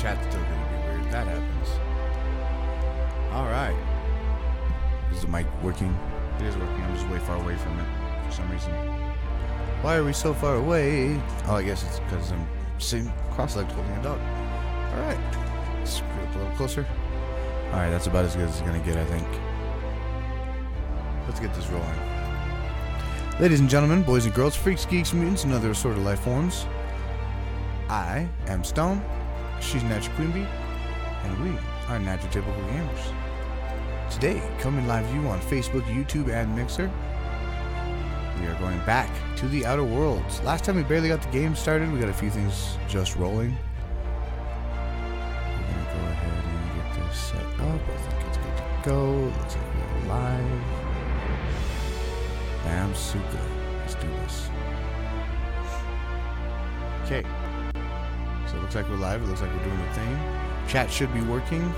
chat's still gonna be weird. That happens. Alright. Is the mic working? It is working. I'm just way far away from it for some reason. Why are we so far away? Oh, I guess it's because I'm sitting cross-legged holding a dog. Alright. Screw up a little closer. Alright, that's about as good as it's gonna get, I think. Let's get this rolling. Ladies and gentlemen, boys and girls, freaks, geeks, mutants, and other assorted life forms. I am Stone, she's Natural Queen Bee, and we are Natural Typical Gamers. Today, coming live to you on Facebook, YouTube, and Mixer, we are going back to the Outer Worlds. Last time we barely got the game started, we got a few things just rolling. We're going to go ahead and get this set up. I think it's good to go. Looks like we're live. Bam, Suka. Let's do this. Okay. So it looks like we're live. It looks like we're doing the thing. Chat should be working.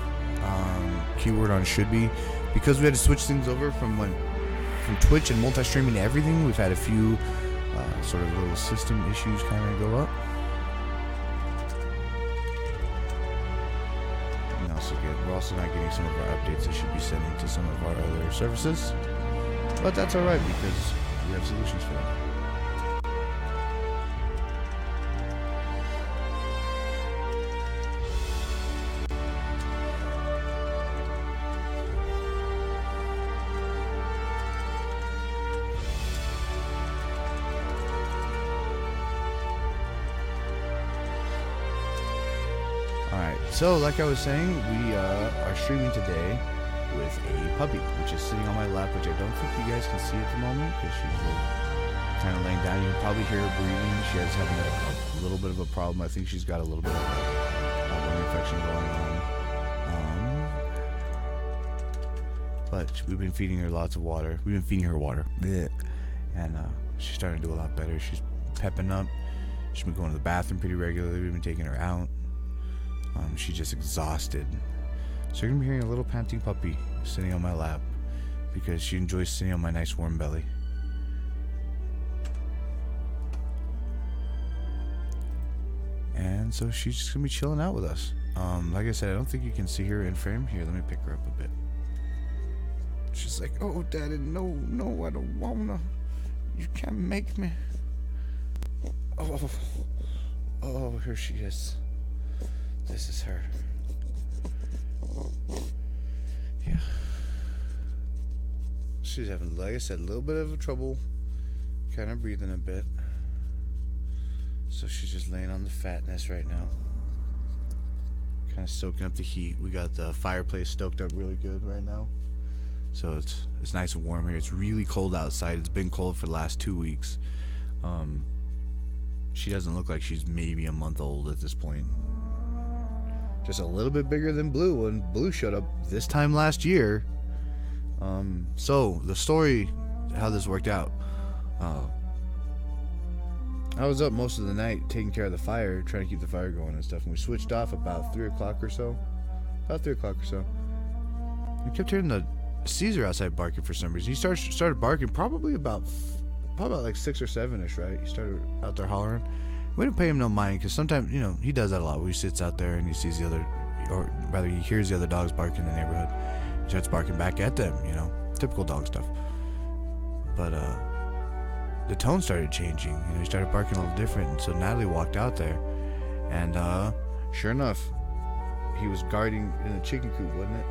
Keyword on should be. Because we had to switch things over from Twitch and multi-streaming to everything, we've had a few sort of little system issues kind of go up. And also good. We're also not getting some of our updates that should be sending to some of our other services. But that's alright because we have solutions for that. Alright, so like I was saying, we are streaming today with a puppy, which is sitting on my lap, which I don't think you guys can see at the moment because she's kind of laying down. You can probably hear her breathing. She is having a little bit of a problem. I think she's got a little bit of a lung infection going on. But we've been feeding her lots of water. We've been feeding her water. Blech. And she's starting to do a lot better. She's pepping up. She's been going to the bathroom pretty regularly. We've been taking her out. She's just exhausted. So you're going to be hearing a little panting puppy sitting on my lap because she enjoys sitting on my nice warm belly. And so she's just going to be chilling out with us. Like I said, I don't think you can see her in frame. Here, let me pick her up a bit. She's like, oh, Daddy, no, I don't wanna. You can't make me. Oh, here she is. This is her. Yeah. She's having, like I said, a little bit of trouble kind of breathing a bit. So she's just laying on the fatness right now. Kind of soaking up the heat. We got the fireplace stoked up really good right now. So it's nice and warm here. It's really cold outside. It's been cold for the last 2 weeks. She doesn't look like she's maybe a month old at this point. Just a little bit bigger than Blue when Blue showed up this time last year. So the story, how this worked out. I was up most of the night taking care of the fire, trying to keep the fire going and stuff. And we switched off about 3 o'clock or so. We kept hearing the Caesar outside barking for some reason. He started barking probably about like 6 or 7ish, right? He started out there hollering. We didn't pay him no mind because sometimes, you know, he does that a lot. Where he sits out there and he sees the other, or rather he hears the other dogs barking in the neighborhood. He starts barking back at them, you know, typical dog stuff. But the tone started changing. You know, he started barking a little different. And so Natalie walked out there, and sure enough, he was guarding in the chicken coop, wasn't it?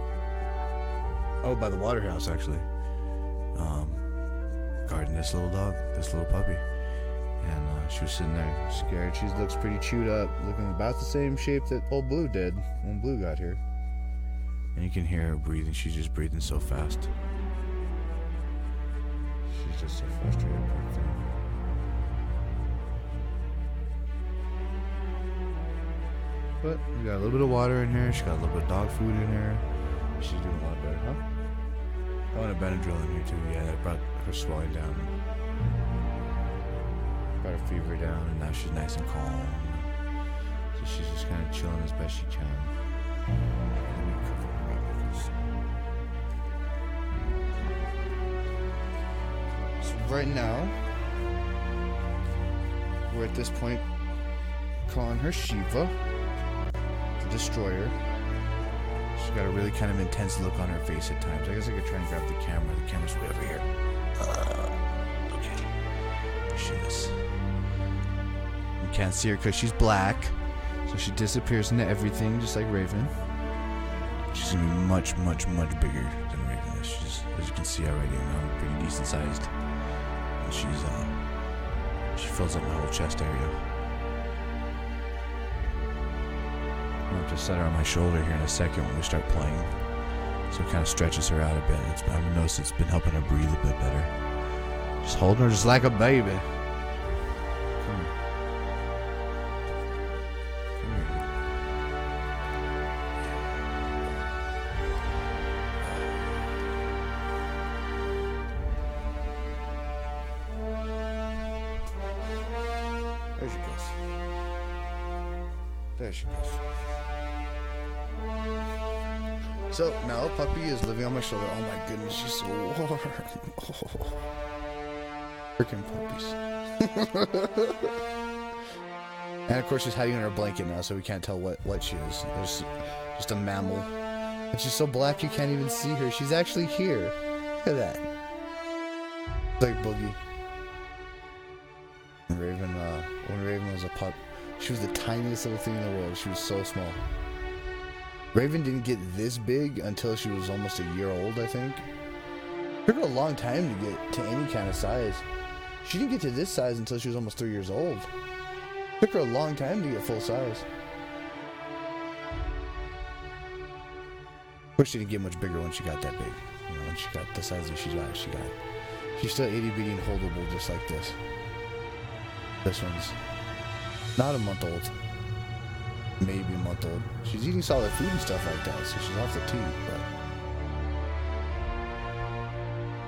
Oh, by the water house actually. Guarding this little dog, this little puppy. And she was sitting there scared. She looks pretty chewed up, looking about the same shape that old Blue did when Blue got here. And you can hear her breathing. She's just breathing so fast. She's just so frustrated back there. But we got a little bit of water in here. She got a little bit of dog food in her. She's doing a lot better, huh? I want a Benadryl in here too. Yeah, that brought her swelling down. Brought her fever down, and now she's nice and calm. So she's just kind of chilling as best she can. Let me cover her up with this. So right now, we're at this point calling her Shiva. destroyer. She's got a really kind of intense look on her face at times. I guess I could try and grab the camera. The camera's way over here. Okay. There she is. You can't see her because she's black. So she disappears into everything, just like Raven. She's going to be much, much, much bigger than Raven is. She's, as you can see already, I'm pretty decent sized. And she fills up my whole chest area. I'm going to set her on my shoulder here in a second when we start playing. So it kind of stretches her out a bit. I've noticed it's been helping her breathe a bit better. Just holding her just like a baby. Come here. Come here. There she goes. There she goes. So now Puppy is living on my shoulder. Oh my goodness, she's so warm. Oh. Freaking puppies. And of course she's hiding in her blanket now, so we can't tell what she is. There's just a mammal. And she's so black you can't even see her. She's actually here. Look at that. It's like Boogie. When Raven was a pup, she was the tiniest little thing in the world. She was so small. Raven didn't get this big until she was almost a year old, I think. It took her a long time to get to any kind of size. She didn't get to this size until she was almost 3 years old. It took her a long time to get full size. Of course, she didn't get much bigger when she got that big. You know, when she got the size that she got. She's still itty bitty and holdable just like this. This one's not a month old. Maybe a month old. She's eating solid food and stuff like that, so she's off the teeth, but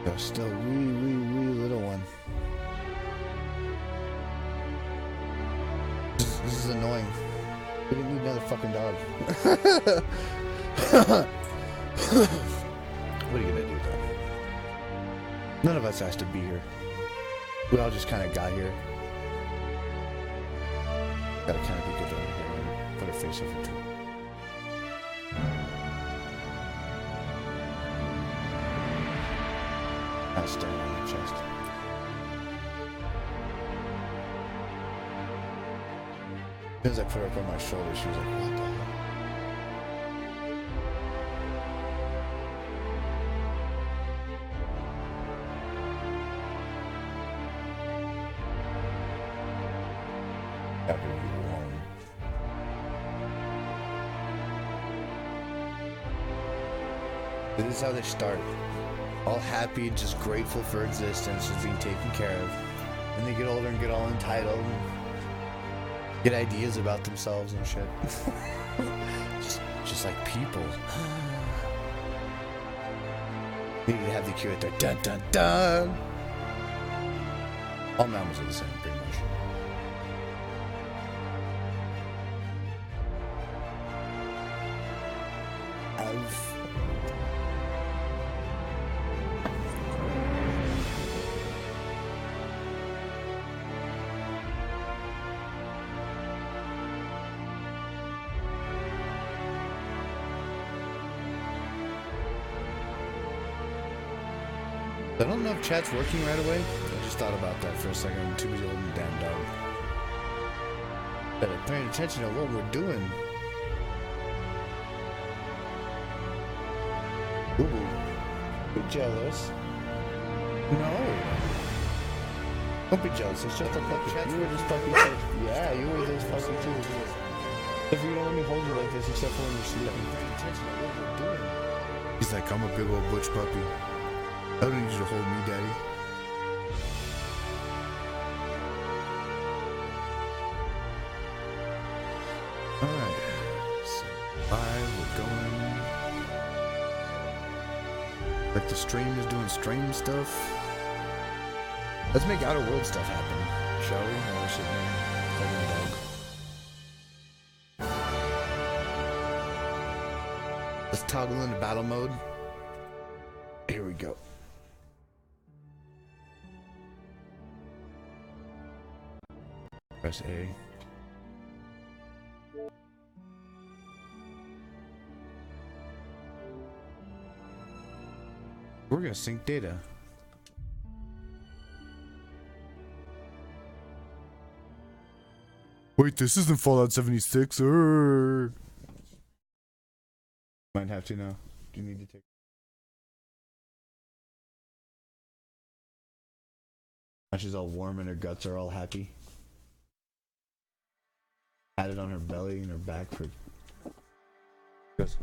they're still wee little one. This is annoying. We didn't need another fucking dog. What are you gonna do though? None of us has to be here. We all just kind of got here. Gotta kind of be good over here. Put her face over too. I'll stand on her chest. As soon as I put her up on my shoulder, she was like, what the hell? Got her really warm. This is how they start. All happy, just grateful for existence, just being taken care of. And they get older and get all entitled and get ideas about themselves and shit. just like people. Needed to have the cue at their dun dun dun. All mammals are the same, pretty much. I don't know if chat's working right away. I just thought about that for a second. I'm too busy holding the damn dog. Better paying attention to what we're doing. Ooh, you're jealous? No. Don't be jealous. It's just a puppy. You were just puppy too. Yeah, you were just puppy too. If you don't let me hold you like this, except for when you're sleeping. Pay attention to what we're doing. He's like, I'm a big old butch puppy. I don't need you to hold me, Daddy. Alright. So, we're going. Like the stream is doing stream stuff. Let's make Outer World stuff happen, shall we? While we're sitting here holding the dog. Let's toggle into battle mode. Here we go. Press A. We're gonna sync data. Wait, this isn't Fallout 76. Might have to now. Do you need to take? She's all warm and her guts are all happy. Had it on her belly and her back for. Goes.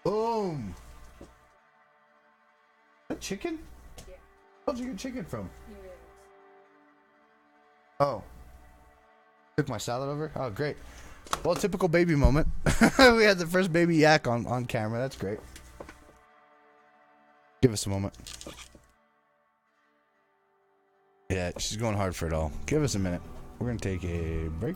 Boom! Is that chicken? Yeah. Where'd you get chicken from? Oh. Took my salad over? Oh, great. Well, typical baby moment. We had the first baby yak on camera. That's great. Give us a moment. Yeah, she's going hard for it all. Give us a minute. We're going to take a break.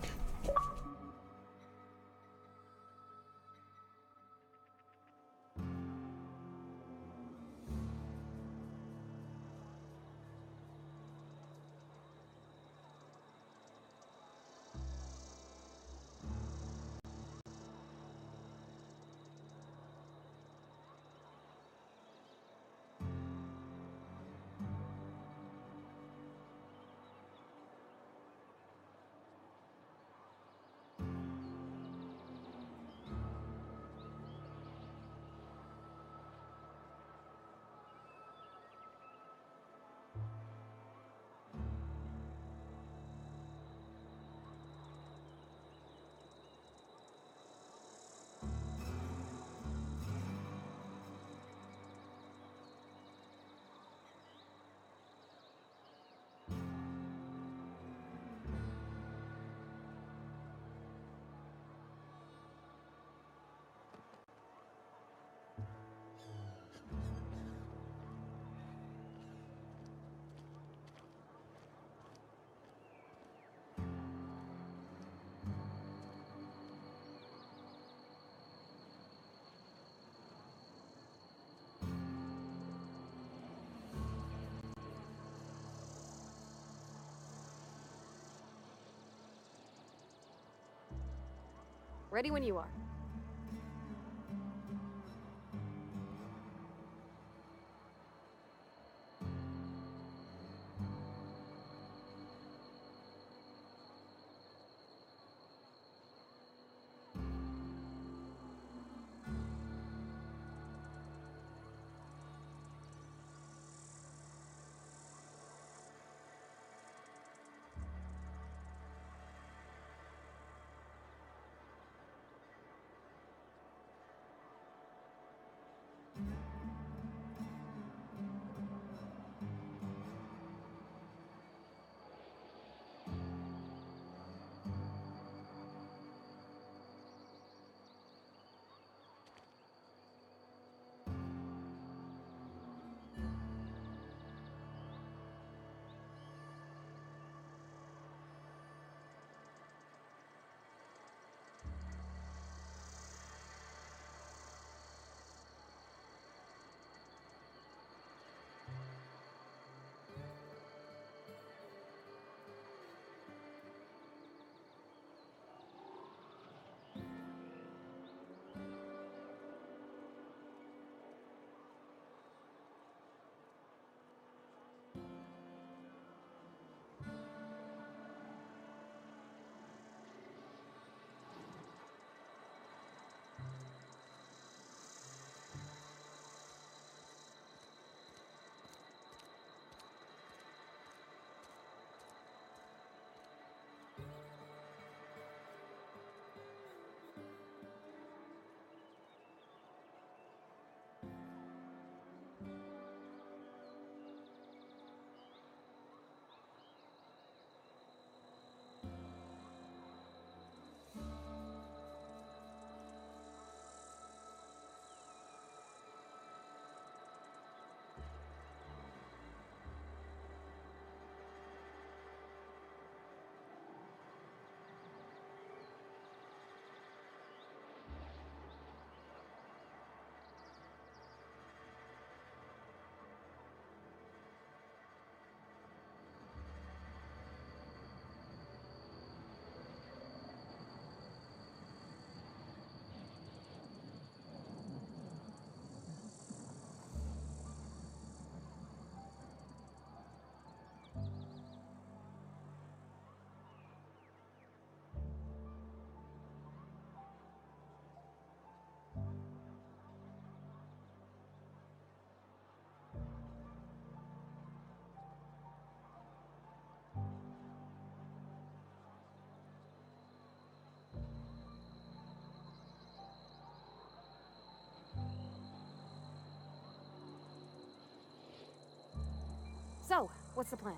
Ready when you are. So, what's the plan?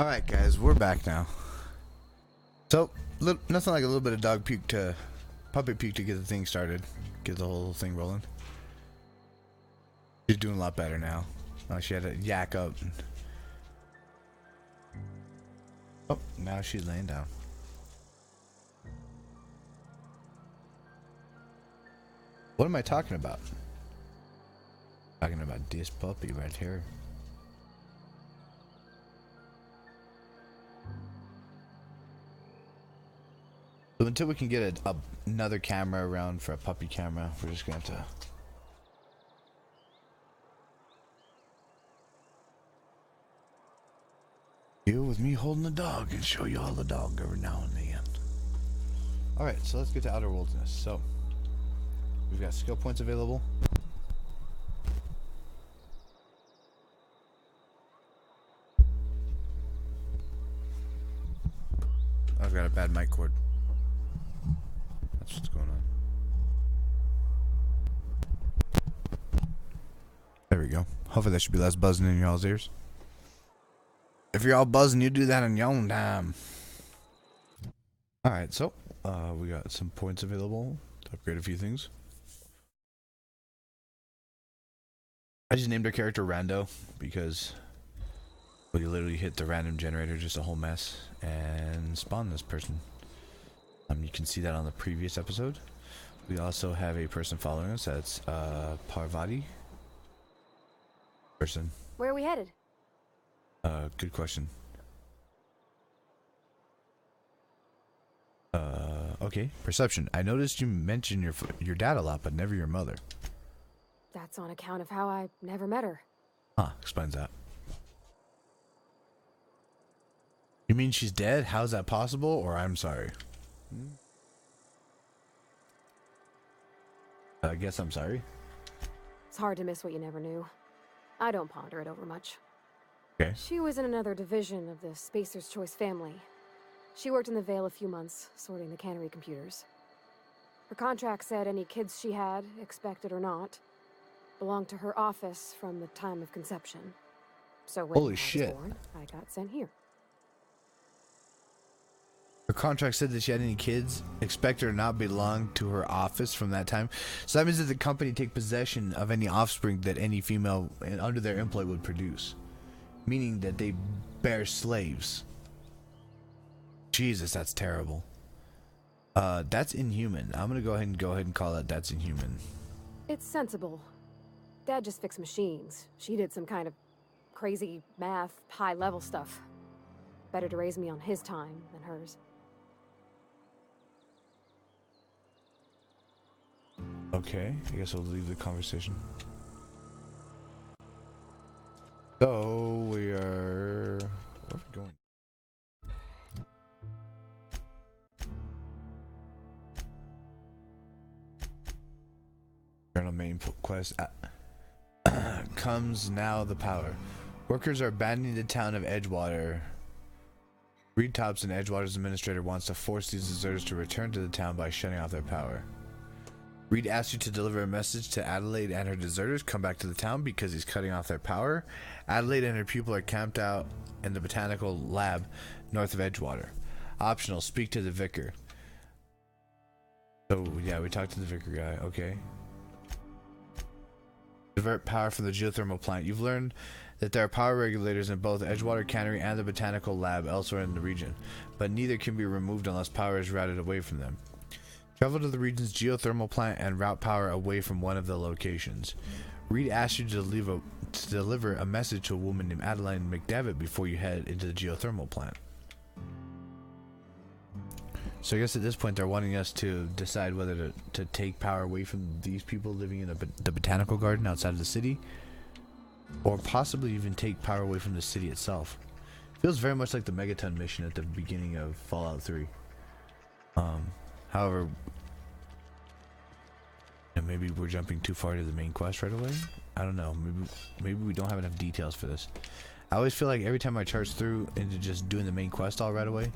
Alright guys, we're back now. So, nothing like a little bit of puppet puke to get the thing started. Get the whole thing rolling. She's doing a lot better now. She had to yak up. Oh, now she's laying down. What am I talking about? Talking about this puppy right here. So until we can get another camera around for a puppy camera, we're just going to have to... deal with me holding the dog and show you all the dog every now and then. Alright, so let's get to Outer Wilderness. So, we've got skill points available. I've got a bad mic cord. That's what's going on. There we go. Hopefully that should be less buzzing in y'all's ears. If you're all buzzing, you do that on your own time. Alright, so we got some points available to upgrade a few things. I just named our character Rando because we literally hit the random generator, just a whole mess, and spawn this person. You can see that on the previous episode. We also have a person following us. That's Parvati. Person. Where are we headed? Good question. Okay. Perception. I noticed you mentioned your dad a lot, but never your mother. That's on account of how I never met her. Huh, explains that. You mean she's dead? How's that possible? Or I'm sorry. I guess I'm sorry. It's hard to miss what you never knew. I don't ponder it over much. Okay. She was in another division of the Spacer's Choice family. She worked in the Vale a few months, sorting the cannery computers. Her contract said any kids she had, expected or not, belonged to her office from the time of conception. So when Holy I was shit. born, I got sent here. Her contract said that she had any kids, expected or not, belong to her office from that time. So that means that the company take possession of any offspring that any female under their employ would produce. Meaning that they bear slaves. Jesus, that's terrible. That's inhuman. I'm gonna go ahead and call that's inhuman. It's sensible. Dad just fixed machines. She did some kind of crazy math, high-level stuff. Better to raise me on his time than hers. Okay, I guess I'll leave the conversation. So we are... where are we going? Journal main quest. Comes now the power. Workers are abandoning the town of Edgewater. Reed Thompson, Edgewater's administrator, wants to force these deserters to return to the town by shutting off their power. Reed asks you to deliver a message to Adelaide and her deserters come back to the town because he's cutting off their power. Adelaide and her people are camped out in the botanical lab north of Edgewater. Optional, speak to the vicar. So yeah, we talked to the vicar guy. Okay. Divert power from the geothermal plant. You've learned that there are power regulators in both Edgewater Cannery and the Botanical Lab elsewhere in the region, but neither can be removed unless power is routed away from them. Travel to the region's geothermal plant and route power away from one of the locations. Reed asked you to deliver a message to a woman named Adeline McDevitt before you head into the geothermal plant. So I guess at this point they're wanting us to decide whether to take power away from these people living in the botanical garden outside of the city, or possibly even take power away from the city itself. Feels very much like the Megaton mission at the beginning of Fallout 3. However, maybe we're jumping too far to the main quest right away. I don't know. Maybe we don't have enough details for this. I always feel like every time I charge through into just doing the main quest all right away,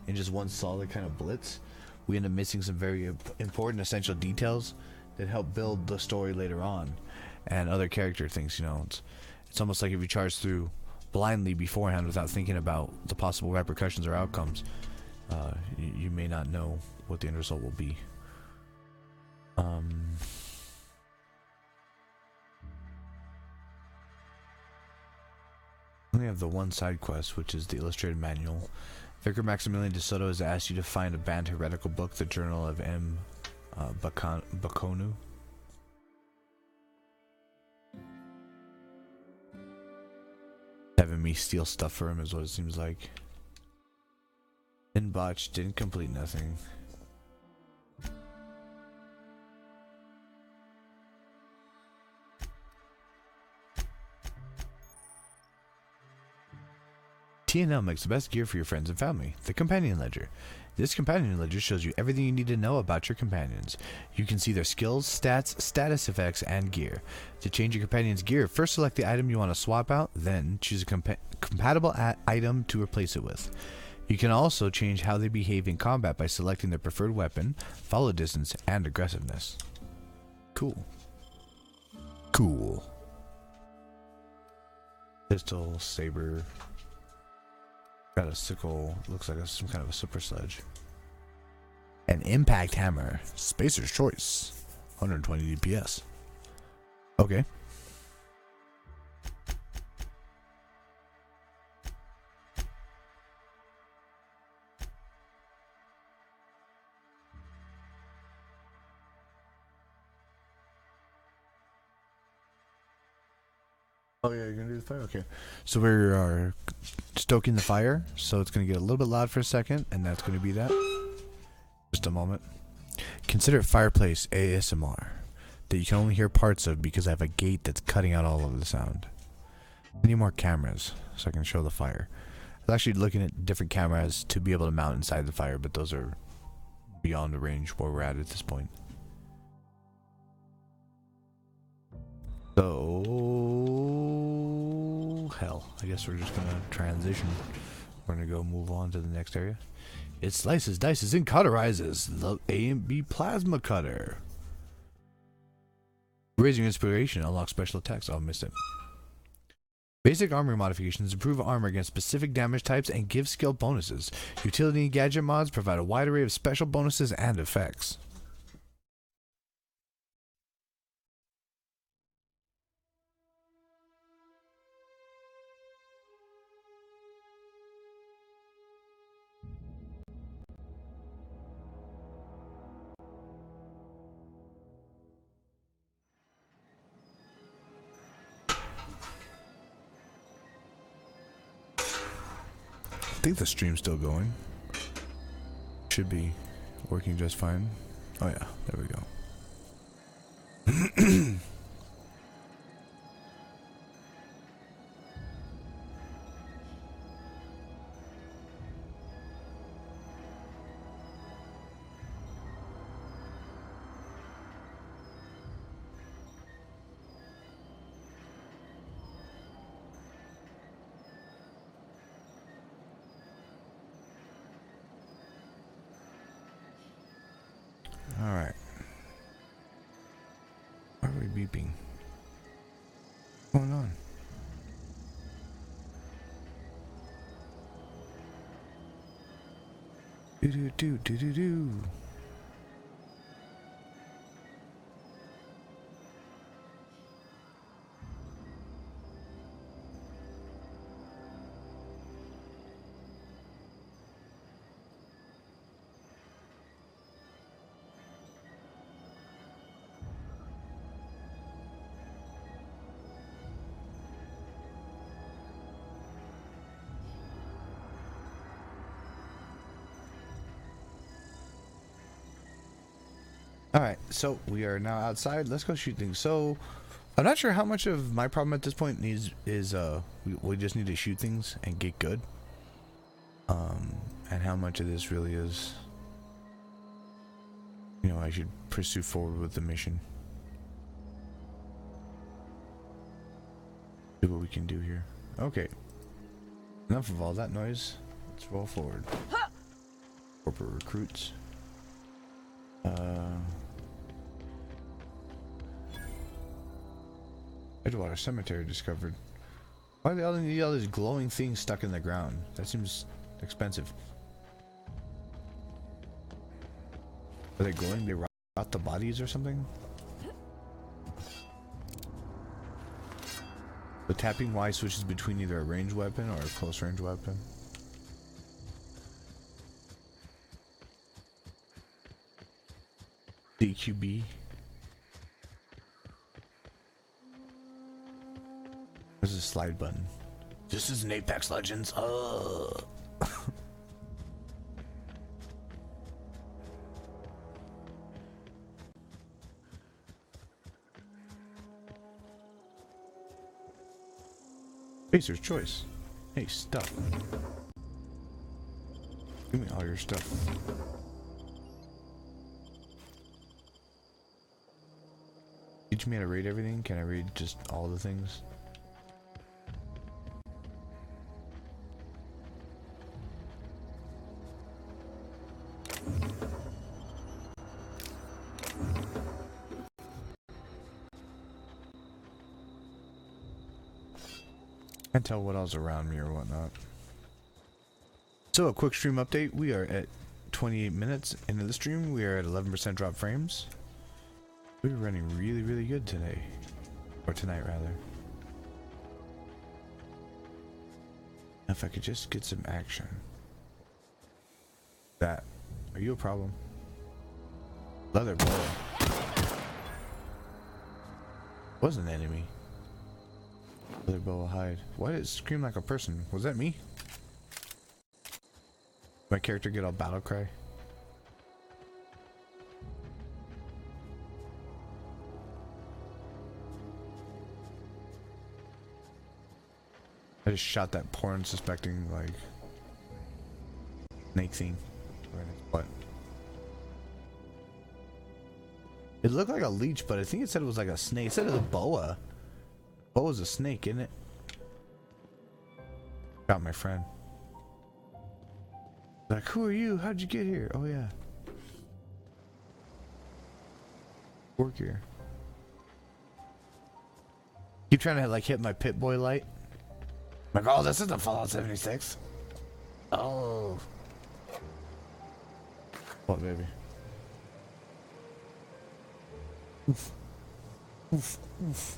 in just one solid kind of blitz, we end up missing some very important essential details that help build the story later on and other character things. You know, it's almost like if you charge through blindly beforehand without thinking about the possible repercussions or outcomes, you may not know what the end result will be. We have the one side quest, which is the illustrated manual. Vicar Maximilian de Soto has asked you to find a banned heretical book, the Journal of M. Bakonu. Having me steal stuff for him is what it seems like. Didn't botch, didn't complete nothing. TNL makes the best gear for your friends and family, the Companion Ledger. This Companion Ledger shows you everything you need to know about your companions. You can see their skills, stats, status effects, and gear. To change your companion's gear, first select the item you want to swap out, then choose a compatible item to replace it with. You can also change how they behave in combat by selecting their preferred weapon, follow distance, and aggressiveness. Cool. Cool. Pistol, saber. Got a sickle, looks like some kind of a super sledge. An impact hammer, Spacer's Choice, 120 DPS. Okay. Oh yeah, you're gonna do the fire? Okay. So we are stoking the fire, so it's gonna get a little bit loud for a second, and that's gonna be that. Just a moment. Consider fireplace ASMR that you can only hear parts of because I have a gate that's cutting out all of the sound. I need more cameras so I can show the fire. I was actually looking at different cameras to be able to mount inside the fire, but those are beyond the range where we're at this point. So, hell, I guess we're just gonna transition. We're gonna go move on to the next area. It slices, dices, and cauterizes the A&B plasma cutter. Raising inspiration, unlock special attacks. Oh, I missed it. Basic armor modifications improve armor against specific damage types and give skill bonuses. Utility and gadget mods provide a wide array of special bonuses and effects. I think the stream's still going. Should be working just fine. Oh yeah, there we go. Alright. Why are we beeping? What's going on? Do. Alright, so we are now outside. Let's go shoot things. So, I'm not sure how much of my problem at this point is we just need to shoot things and get good. And how much of this really is, you know, I should pursue forward with the mission. See what we can do here. Okay. Enough of all that noise. Let's roll forward. Corporate recruits. Edgewater Cemetery discovered. Why do they all need all these glowing things stuck in the ground? That seems expensive. Are they glowing? They rot the bodies or something? The tapping Y switches between either a ranged weapon or a close range weapon. DQB. There's a slide button. This is an Apex Legends. Spacer's choice. Hey, stuff. Give me all your stuff. Teach me how to read everything. Can I read just all the things? Can't tell what else around me or whatnot. So a quick stream update. We are at 28 minutes into the stream. We are at 11% drop frames. We're running really, really good today. Or tonight, rather. If I could just get some action. That. Are you a problem? Leather boa. Was an enemy. Leather boa hide. Why did it scream like a person? Was that me? My character get all battle cry? I just shot that porn suspecting like snake thing right in its butt. It looked like a leech, but I think it said it was like a snake. It said it was a boa. Boa's a snake, isn't it? Got my friend. Like, who are you? How'd you get here? Oh yeah. Work here. Keep trying to like hit my Pit Boy light. Like, oh, this isn't Fallout 76. Oh. What, baby? Oof. Oof. Oof.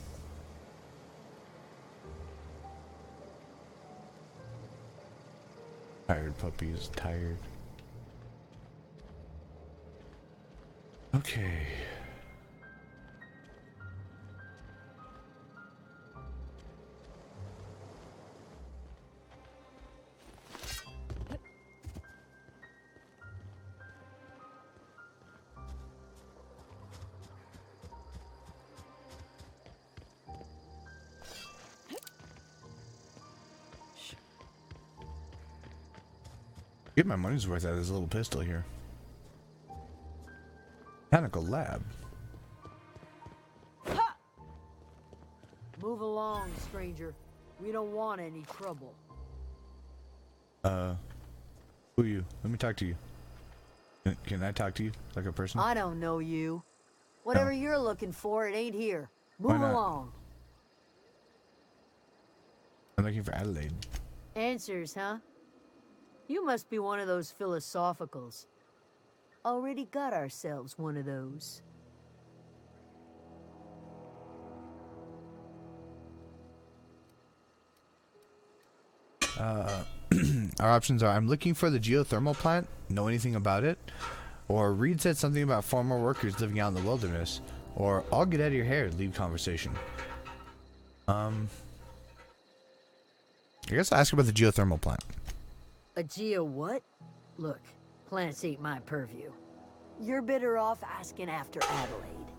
Tired puppy is tired. Okay. Get my money's worth out of this little pistol here. Botanical lab. Ha! Move along, stranger. We don't want any trouble. Who are you? Let me talk to you. Can I talk to you like a person? I don't know you. Whatever you're looking for, it ain't here. Move along. I'm looking for Adelaide. Answers, huh? You must be one of those philosophicals. Already got ourselves one of those. Our options are: I'm looking for the geothermal plant, know anything about it, or Reed said something about farmer workers living out in the wilderness, or I'll get out of your hair, leave conversation. I guess I'll ask about the geothermal plant. A geo what? Look, plants ain't my purview. You're better off asking after Adelaide.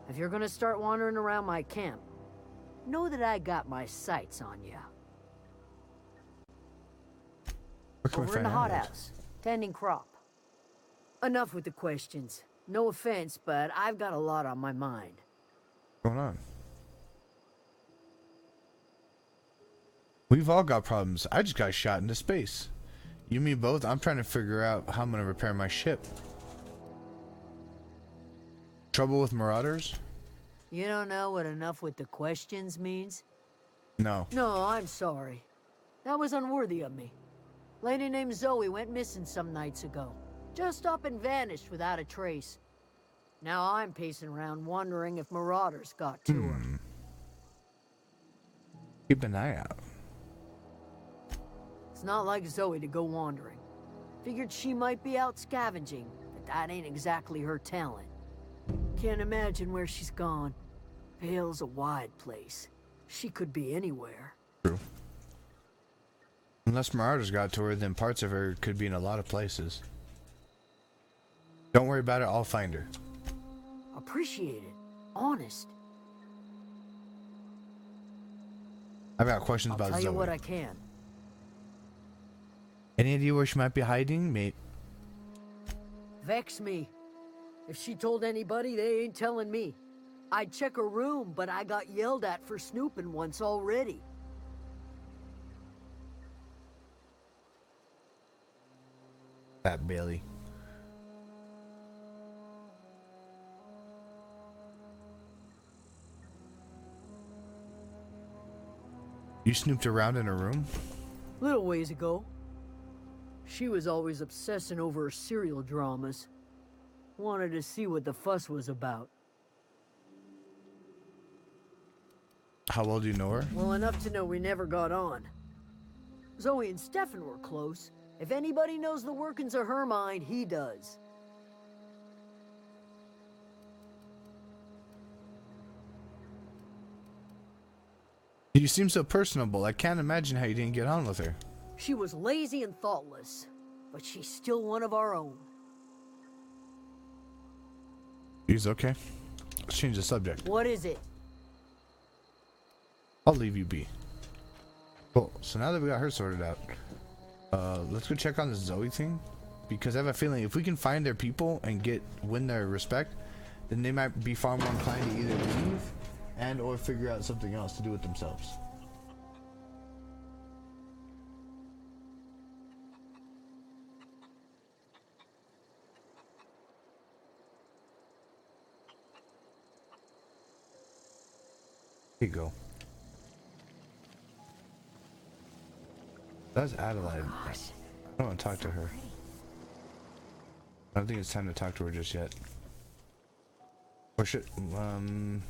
If you're gonna start wandering around my camp, know that I got my sights on you. Over in the hothouse, tending crop. Enough with the questions. No offense, but I've got a lot on my mind. What's going on? We've all got problems. I just got shot into space. You, me both. I'm trying to figure out how I'm going to repair my ship. Trouble with marauders? You don't know what enough with the questions means? No. No, I'm sorry. That was unworthy of me. Lady named Zoe went missing some nights ago. Just up and vanished without a trace. Now I'm pacing around wondering if marauders got to her. Keep an eye out. It's not like Zoe to go wandering. Figured she might be out scavenging, but that ain't exactly her talent. Can't imagine where she's gone. Vale's a wide place. She could be anywhere. True. Unless marauders got to her, then parts of her could be in a lot of places. Don't worry about it, I'll find her. Appreciate it. Honest. I've got questions I'll about tell Zoe. you what I can. Any idea where she might be hiding, mate? Vex me. If she told anybody, they ain't telling me. I'd check her room, but I got yelled at for snooping once already. That Bailey. You snooped around in her room? Little ways ago. She was always obsessing over her serial dramas. Wanted to see what the fuss was about. How well do you know her? Well enough to know we never got on. Zoe and Stefan were close. If anybody knows the workings of her mind, he does. You seem so personable. I can't imagine how you didn't get on with her. She was lazy and thoughtless, but she's still one of our own. He's okay. Let's change the subject. What is it? I'll leave you be. Cool. So now that we got her sorted out, let's go check on the Zoe thing, because I have a feeling if we can find their people and win their respect, then they might be far more inclined to either leave and or figure out something else to do with themselves. Here you go. That's Adelaide. I don't want to talk to her. I don't think it's time to talk to her just yet. Or should, hold on.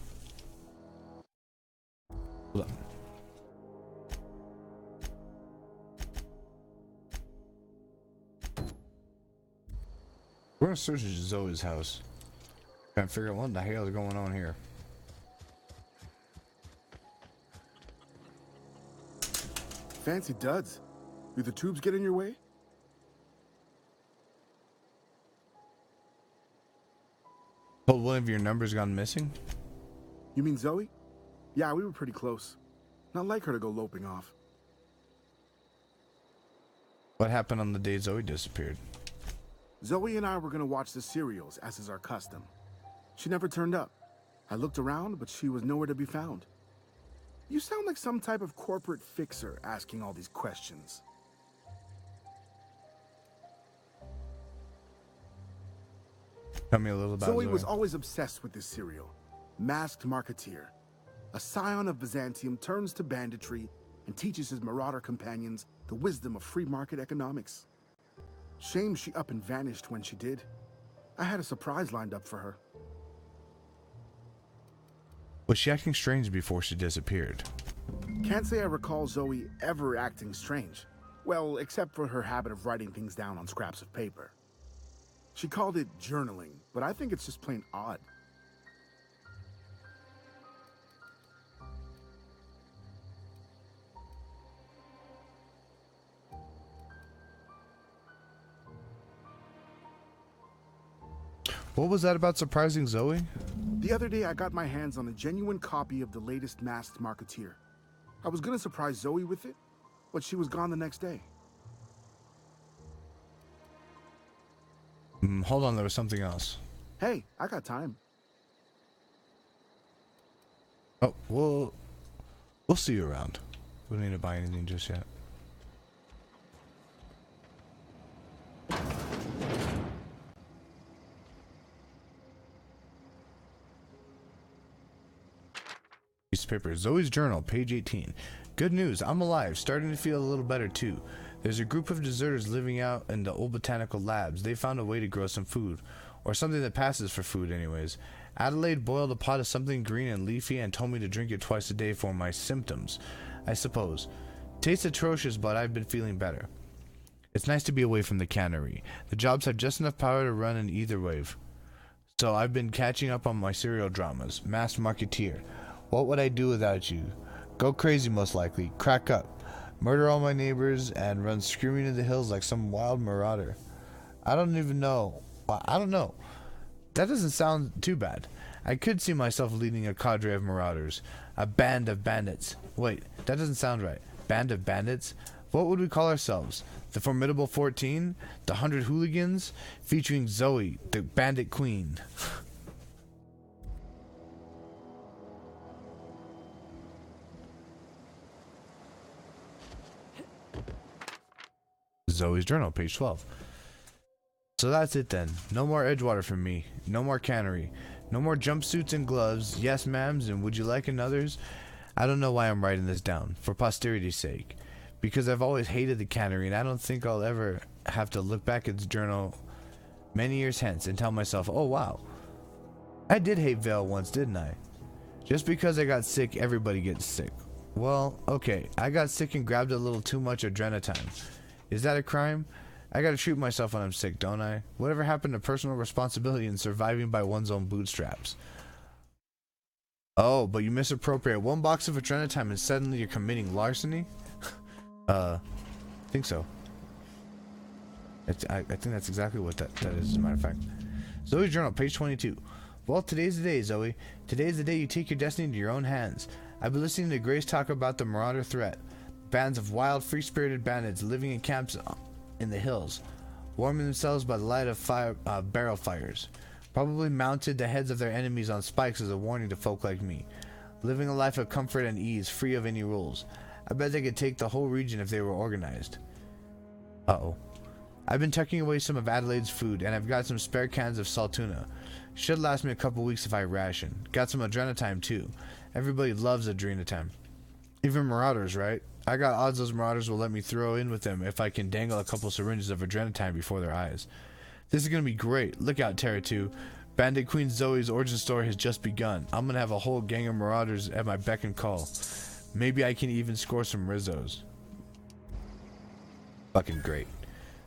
We're gonna search Zoe's house. Trying to figure out what the hell is going on here. Fancy duds. Do the tubes get in your way? Told one of your numbers gone missing? You mean Zoe? Yeah, we were pretty close. Not like her to go loping off. What happened on the day Zoe disappeared? Zoe and I were gonna watch the serials, as is our custom. She never turned up. I looked around, but she was nowhere to be found. You sound like some type of corporate fixer asking all these questions. Tell me a little about Zoe Zoe. was always obsessed with this serial. Masked Marketeer. A scion of Byzantium turns to banditry and teaches his marauder companions the wisdom of free market economics. Shame she up and vanished when she did. I had a surprise lined up for her. Was she acting strange before she disappeared? Can't say I recall Zoe ever acting strange. Well, except for her habit of writing things down on scraps of paper. She called it journaling, but I think it's just plain odd. What was that about surprising Zoe? The other day, I got my hands on a genuine copy of the latest Masked Marketeer. I was gonna surprise Zoe with it, but she was gone the next day. Hold on, there was something else. Hey, I got time. Oh, we'll see you around. We don't need to buy anything just yet. Piece of paper. Zoe's journal, page 18. Good news, I'm alive, starting to feel a little better too. There's a group of deserters living out in the old botanical labs. They found a way to grow some food. Or something that passes for food anyways. Adelaide boiled a pot of something green and leafy and told me to drink it twice a day for my symptoms, I suppose. Tastes atrocious, but I've been feeling better. It's nice to be away from the cannery. The jobs have just enough power to run in either wave. So I've been catching up on my serial dramas. Masked Marketeer. What would I do without you? Go crazy most likely. Crack up. Murder all my neighbors and run screaming in the hills like some wild marauder. I don't know. That doesn't sound too bad. I could see myself leading a cadre of marauders. A band of bandits. Wait, that doesn't sound right. Band of bandits? What would we call ourselves? The Formidable 14? The 100 Hooligans? Featuring Zoe, the Bandit Queen. Zoe's journal, page 12. So that's it then. No more Edgewater from me. No more cannery. No more jumpsuits and gloves. Yes, ma'ams, and would you like another's? I don't know why I'm writing this down. For posterity's sake. Because I've always hated the cannery, and I don't think I'll ever have to look back at this journal many years hence and tell myself, oh wow, I did hate Vale once, didn't I? Just because I got sick, everybody gets sick. Well, okay, I got sick and grabbed a little too much adrenatime. Is that a crime? I gotta shoot myself when I'm sick, don't I? Whatever happened to personal responsibility and surviving by one's own bootstraps? Oh, but you misappropriate one box of adrenatime and suddenly you're committing larceny? I think so. I think that's exactly what that is, as a matter of fact. Zoe's journal, page 22. Well, today's the day, Zoe. Today's the day you take your destiny into your own hands. I've been listening to Grace talk about the marauder threat. Bands of wild, free-spirited bandits living in camps in the hills, warming themselves by the light of barrel fires. Probably mounted the heads of their enemies on spikes as a warning to folk like me. Living a life of comfort and ease, free of any rules. I bet they could take the whole region if they were organized. Uh-oh. I've been tucking away some of Adelaide's food, and I've got some spare cans of salt tuna. Should last me a couple weeks if I ration. Got some adrenatime too. Everybody loves adrenatime. Even marauders, right? I got odds those marauders will let me throw in with them if I can dangle a couple syringes of adrenatime before their eyes. This is gonna be great. Look out, Terra 2. Bandit Queen Zoe's origin story has just begun. I'm gonna have a whole gang of marauders at my beck and call. Maybe I can even score some Rizzos. Fucking great.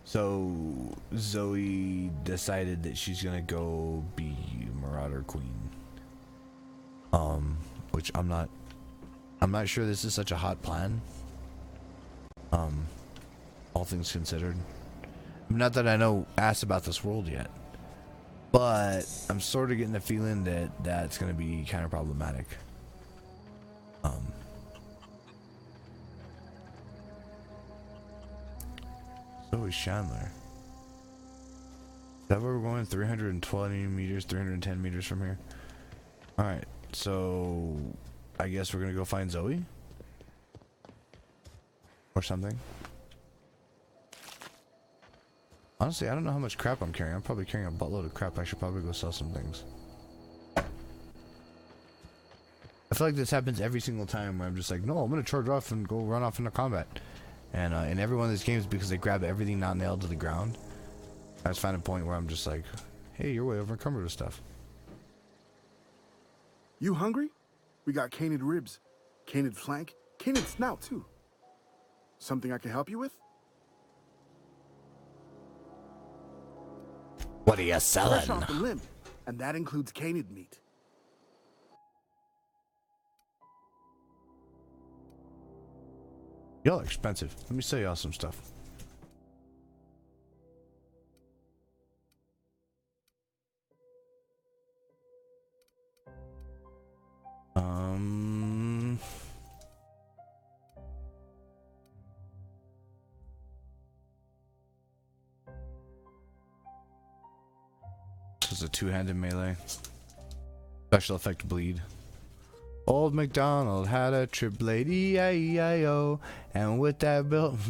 So Zoe decided that she's gonna go be Marauder Queen. Which I'm not sure this is such a hot plan. All things considered. Not that I know ass about this world yet. But I'm sort of getting the feeling that that's gonna be kind of problematic. Zoe Chandler. Is that where we're going? 320 meters, 310 meters from here? Alright, so I guess we're gonna go find Zoe? Or something. Honestly, I don't know how much crap I'm carrying. I'm probably carrying a buttload of crap. I should probably go sell some things. I feel like this happens every single time where I'm just like, no, I'm gonna charge off and go run off into combat. And in every one of these games, because they grab everything not nailed to the ground, I just find a point where I'm just like, hey, you're way over encumbered with stuff. You hungry? We got canid ribs, canid flank, canid snout too. Something I can help you with? What are you selling? Fresh off the limb, and that includes canid meat. Y'all are expensive. Let me sell y'all some stuff. just a two-handed melee. Special effect bleed. Old MacDonald had a trip blade, E-I-E-I-O, and with that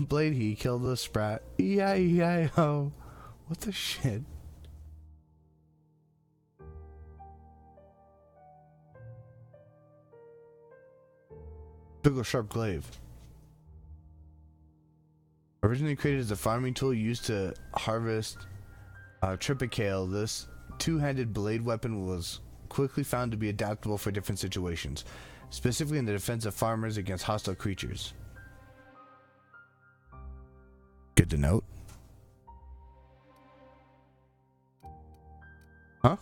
blade he killed a sprat, E-I-E-I-O. What the shit? Big sharp glaive. Originally created as a farming tool used to harvest tripicale, this two-handed blade weapon was quickly found to be adaptable for different situations, specifically in the defense of farmers against hostile creatures. Good to note. Huh?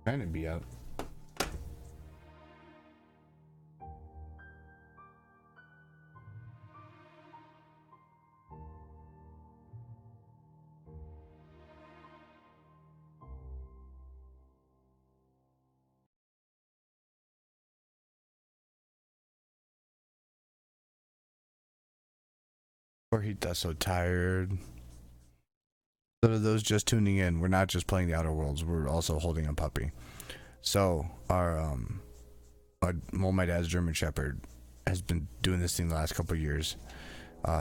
Trying to be out. He's so tired. So to those just tuning in, we're not just playing the Outer Worlds, we're also holding a puppy. So our My Dad's German Shepherd has been doing this thing the last couple of years.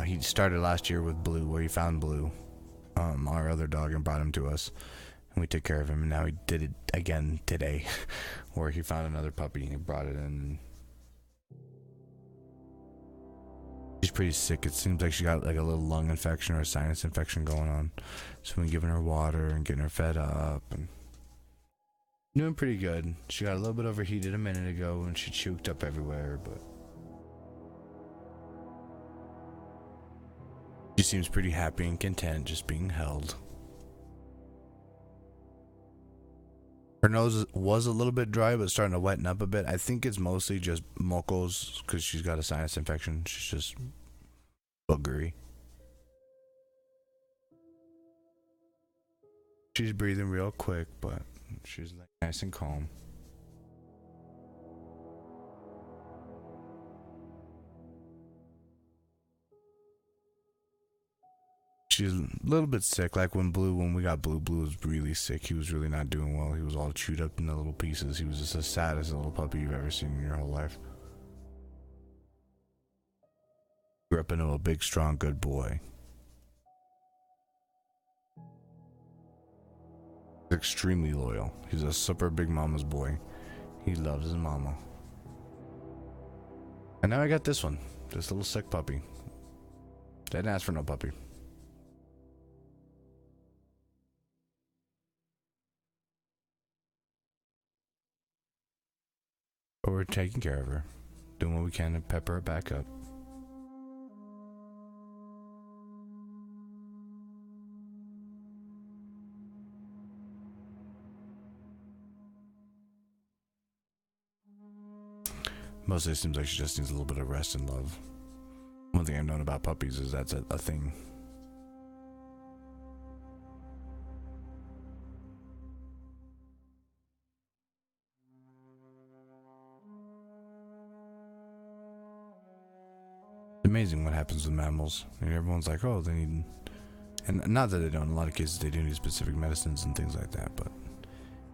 He started last year with Blue, where he found Blue, our other dog, and brought him to us, and we took care of him. And now he did it again today, where he found another puppy and he brought it in. She's pretty sick. It seems like she got like a little lung infection or a sinus infection going on. So we've been giving her water and getting her fed up and doing pretty good. She got a little bit overheated a minute ago and she choked up everywhere, but she seems pretty happy and content just being held. Her nose was a little bit dry, but starting to wetten up a bit. I think it's mostly just mocos because she's got a sinus infection. She's just boogery. She's breathing real quick, but she's like nice and calm. She's a little bit sick, like when we got Blue was really sick. He was really not doing well. He was all chewed up into little pieces. He was just the saddest little puppy you've ever seen in your whole life. Grew up into a big, strong, good boy. He's extremely loyal. He's a super big mama's boy. He loves his mama. And now I got this one. This little sick puppy. Didn't ask for no puppy. But we're taking care of her, doing what we can to pepper her back up. Mostly it seems like she just needs a little bit of rest and love. One thing I've known about puppies is that's a thing. Amazing what happens with mammals. I mean, everyone's like, oh, they need, and not that they don't. In a lot of cases, they do need specific medicines and things like that. But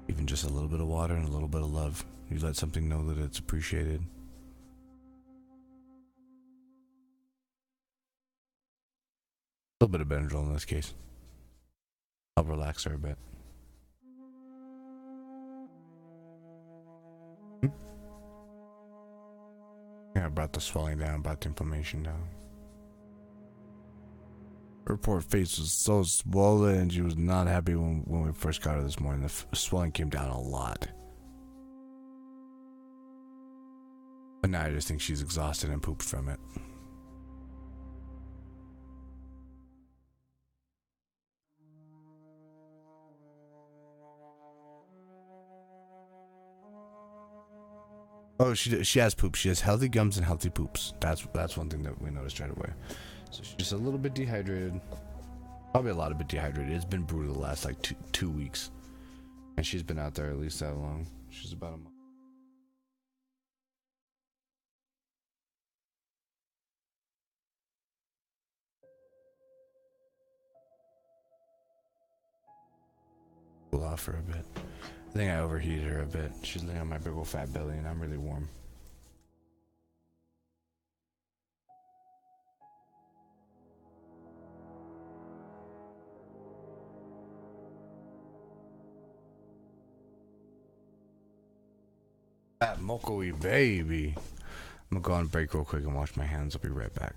even just a little bit of water and a little bit of love, you let something know that it's appreciated. A little bit of Benadryl in this case. I'll relax her a bit. Yeah, I brought the swelling down, brought the inflammation down. Her poor face was so swollen and she was not happy when we first got her this morning. The swelling came down a lot. But now I just think she's exhausted and pooped from it. Oh, she has poop. She has healthy gums and healthy poops. That's one thing that we noticed right away. So she's just a little bit dehydrated. Probably a lot of bit dehydrated. It's been brutal the last like two weeks. And she's been out there at least that long. She's about a month. off for a bit. I think I overheated her a bit. She's laying on my big old fat belly and I'm really warm. That mokoey baby. I'm gonna go on break real quick and wash my hands. I'll be right back.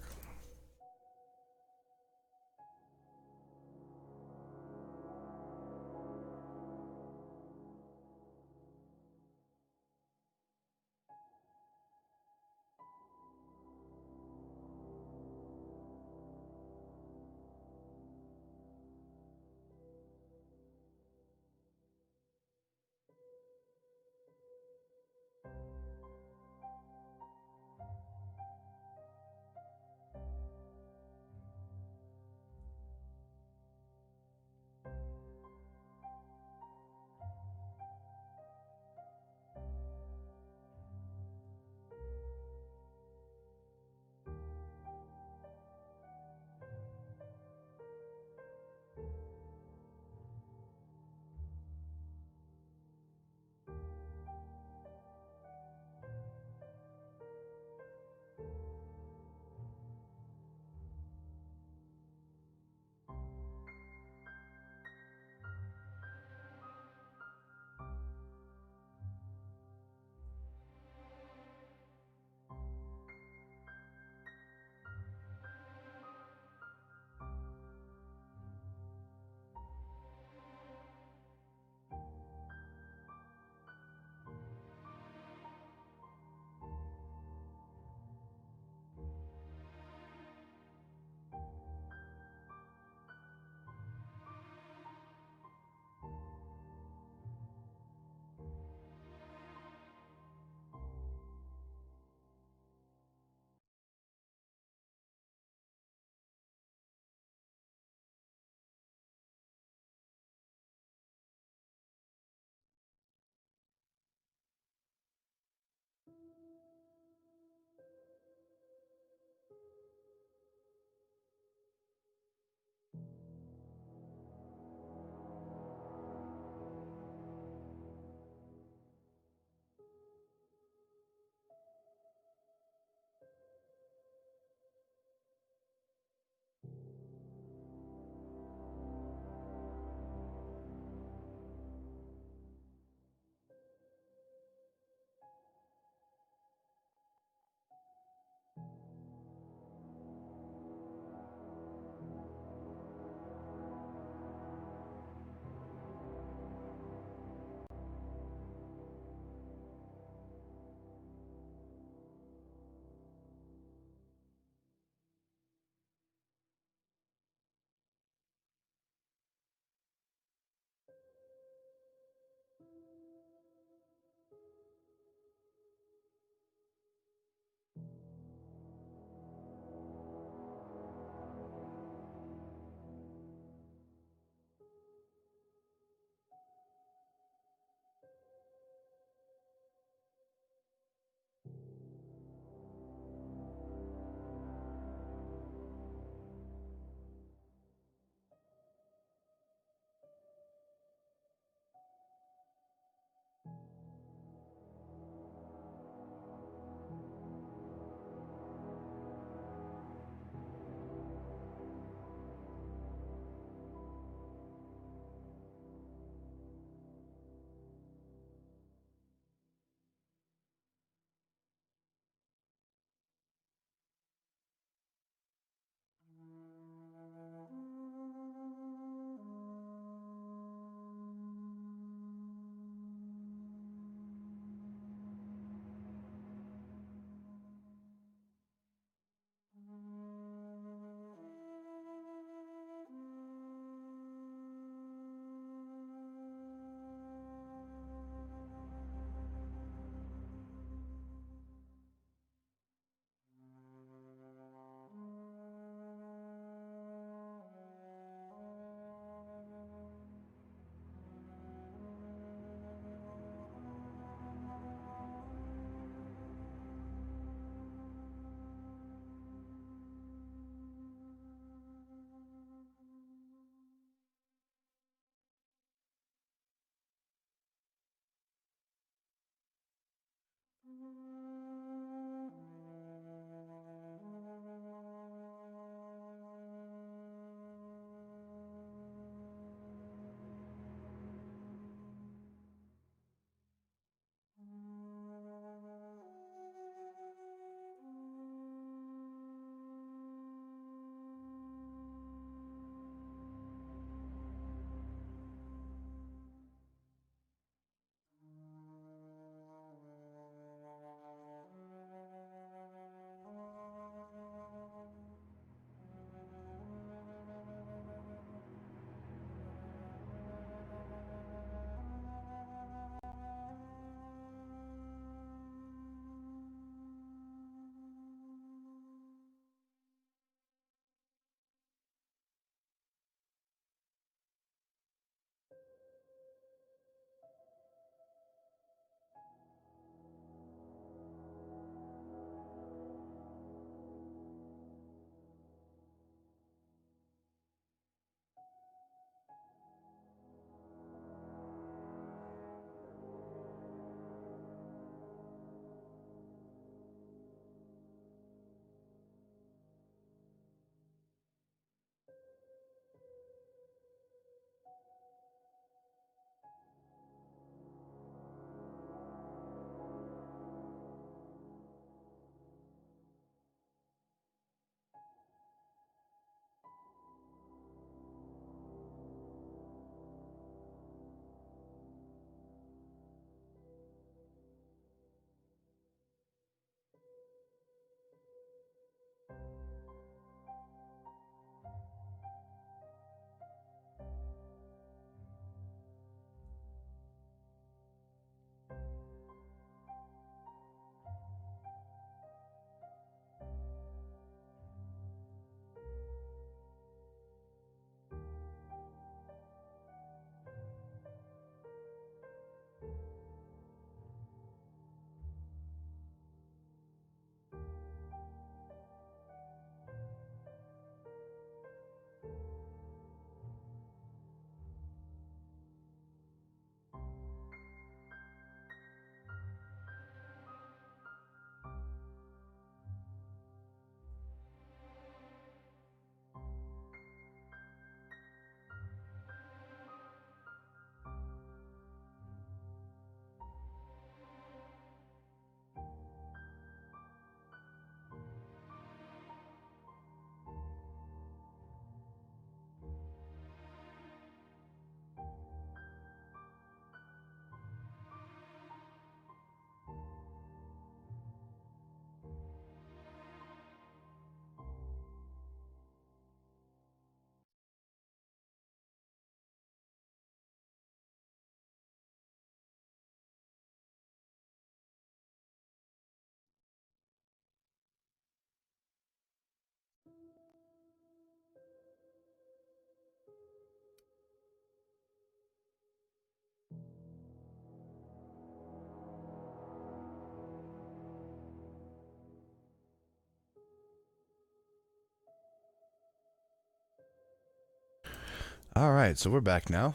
All right, so we're back now.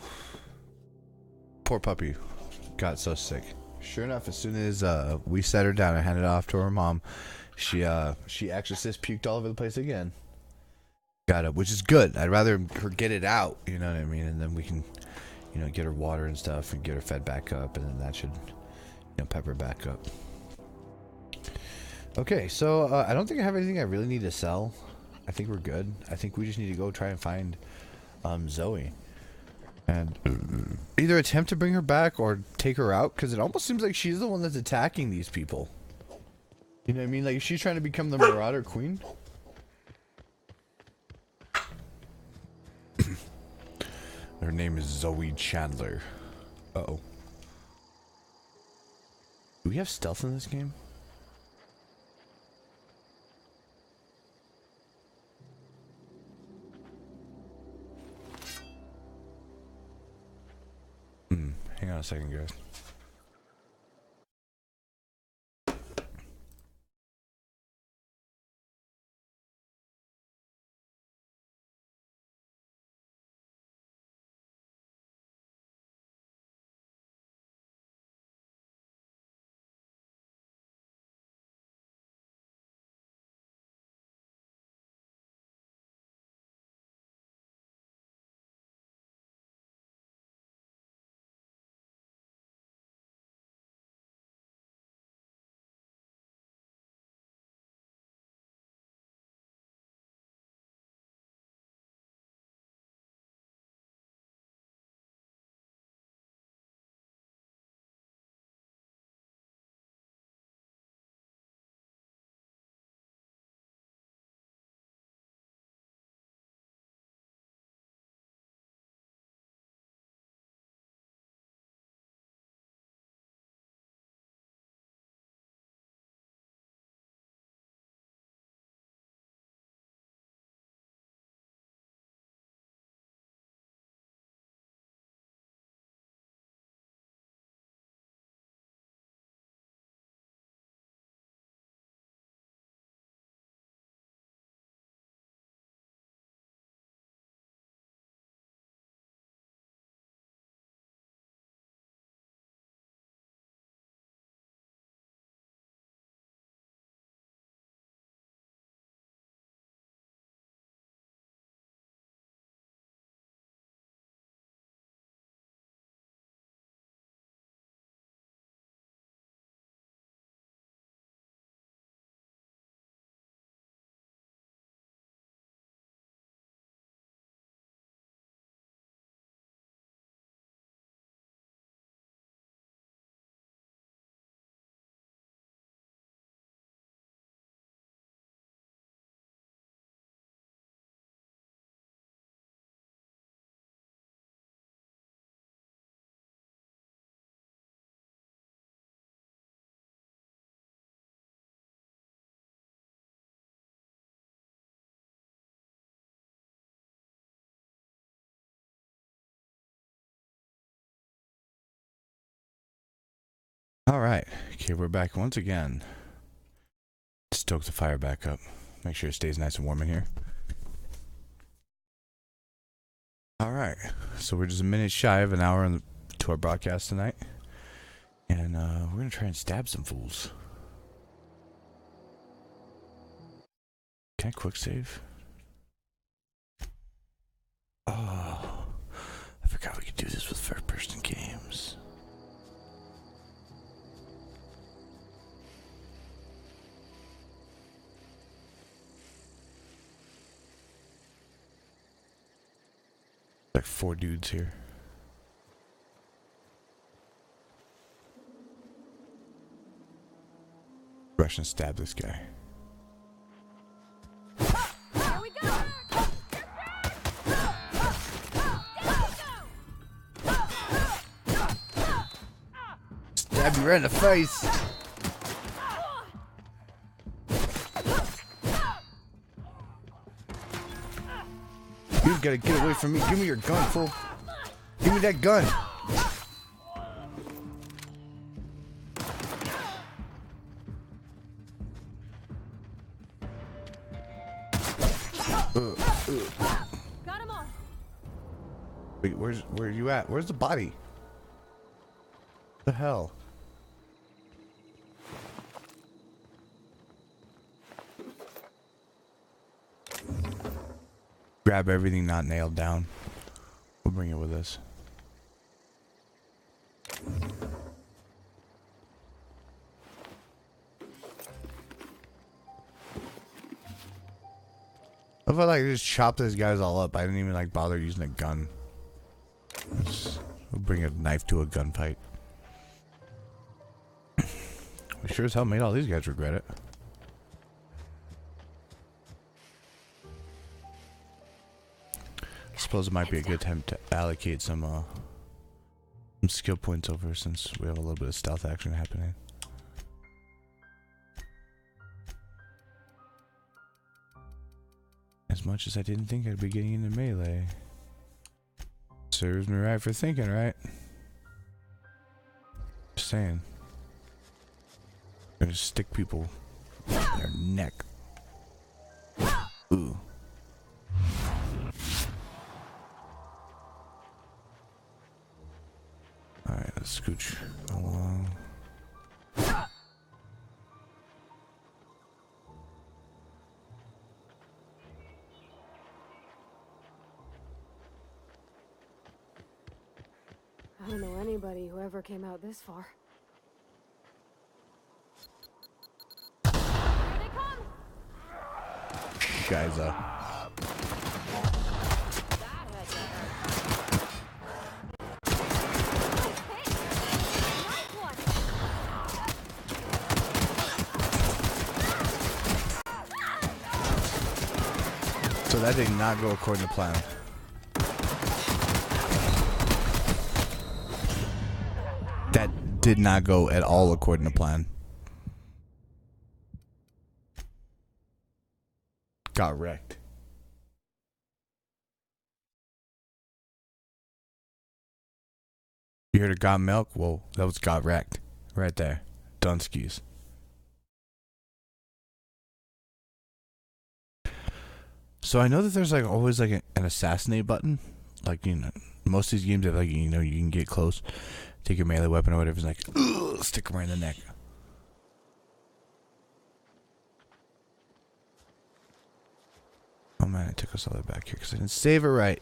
Poor puppy got so sick. Sure enough, as soon as we set her down and handed it off to her mom, she exorcist puked all over the place again. Got it, which is good. I'd rather her get it out, you know what I mean, and then we can, get her water and stuff and get her fed back up, and then that should, pep her back up. Okay, so I don't think I have anything I really need to sell. I think we're good. I think we just need to go try and find Zoe and either attempt to bring her back or take her out, because it almost seems like she's the one that's attacking these people. You know what I mean? Like, is she trying to become the Marauder Queen? Her name is Zoe Chandler. Uh-oh. Do we have stealth in this game? Hang on a second, guys. All right. Okay, we're back once again. Stoke the fire back up. Make sure it stays nice and warm in here. All right. So we're just a minute shy of an hour to our broadcast tonight. And we're going to try and stab some fools. Can I quick save? Oh, I forgot we could do this with first-person games. Like 4 dudes here. Rush and stab this guy. Here we go! Stab you right in the face. You gotta get away from me. Give me your gun, fool. Give me that gun. Got him all. Wait, where are you at? Where's the body? The hell? Grab everything not nailed down. We'll bring it with us. I felt like I just chopped these guys all up. I didn't even like bother using a gun. We'll bring a knife to a gunfight. We sure as hell made all these guys regret it. I suppose it might be a good time to allocate some skill points over since we have a little bit of stealth action happening. As much as I didn't think I'd be getting into melee. Serves me right for thinking, right? Just saying. I'm gonna stick people in their neck. Ooh. Alright, let's scooch along. I don't know anybody who ever came out this far. Here they come! Guys, so that did not go according to plan. That did not go at all according to plan. Got wrecked. You heard of got milk? Whoa, that was got wrecked. Right there. Dunskies. So I know that there's like always like an assassinate button. Like, you know, most of these games have like, you know, you can get close, take your melee weapon or whatever, it's like, ugh, stick them right in the neck. Oh man, it took us all the way back here because I didn't save it right.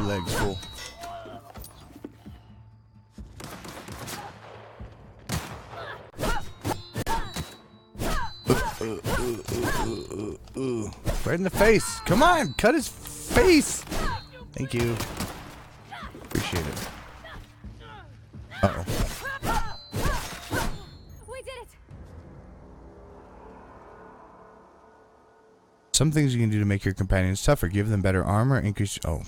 Legs full. Right in the face. Come on, cut his face. Thank you. Appreciate it. Uh-oh. We did it. Some things you can do to make your companions tougher. Give them better armor, increase... Oh.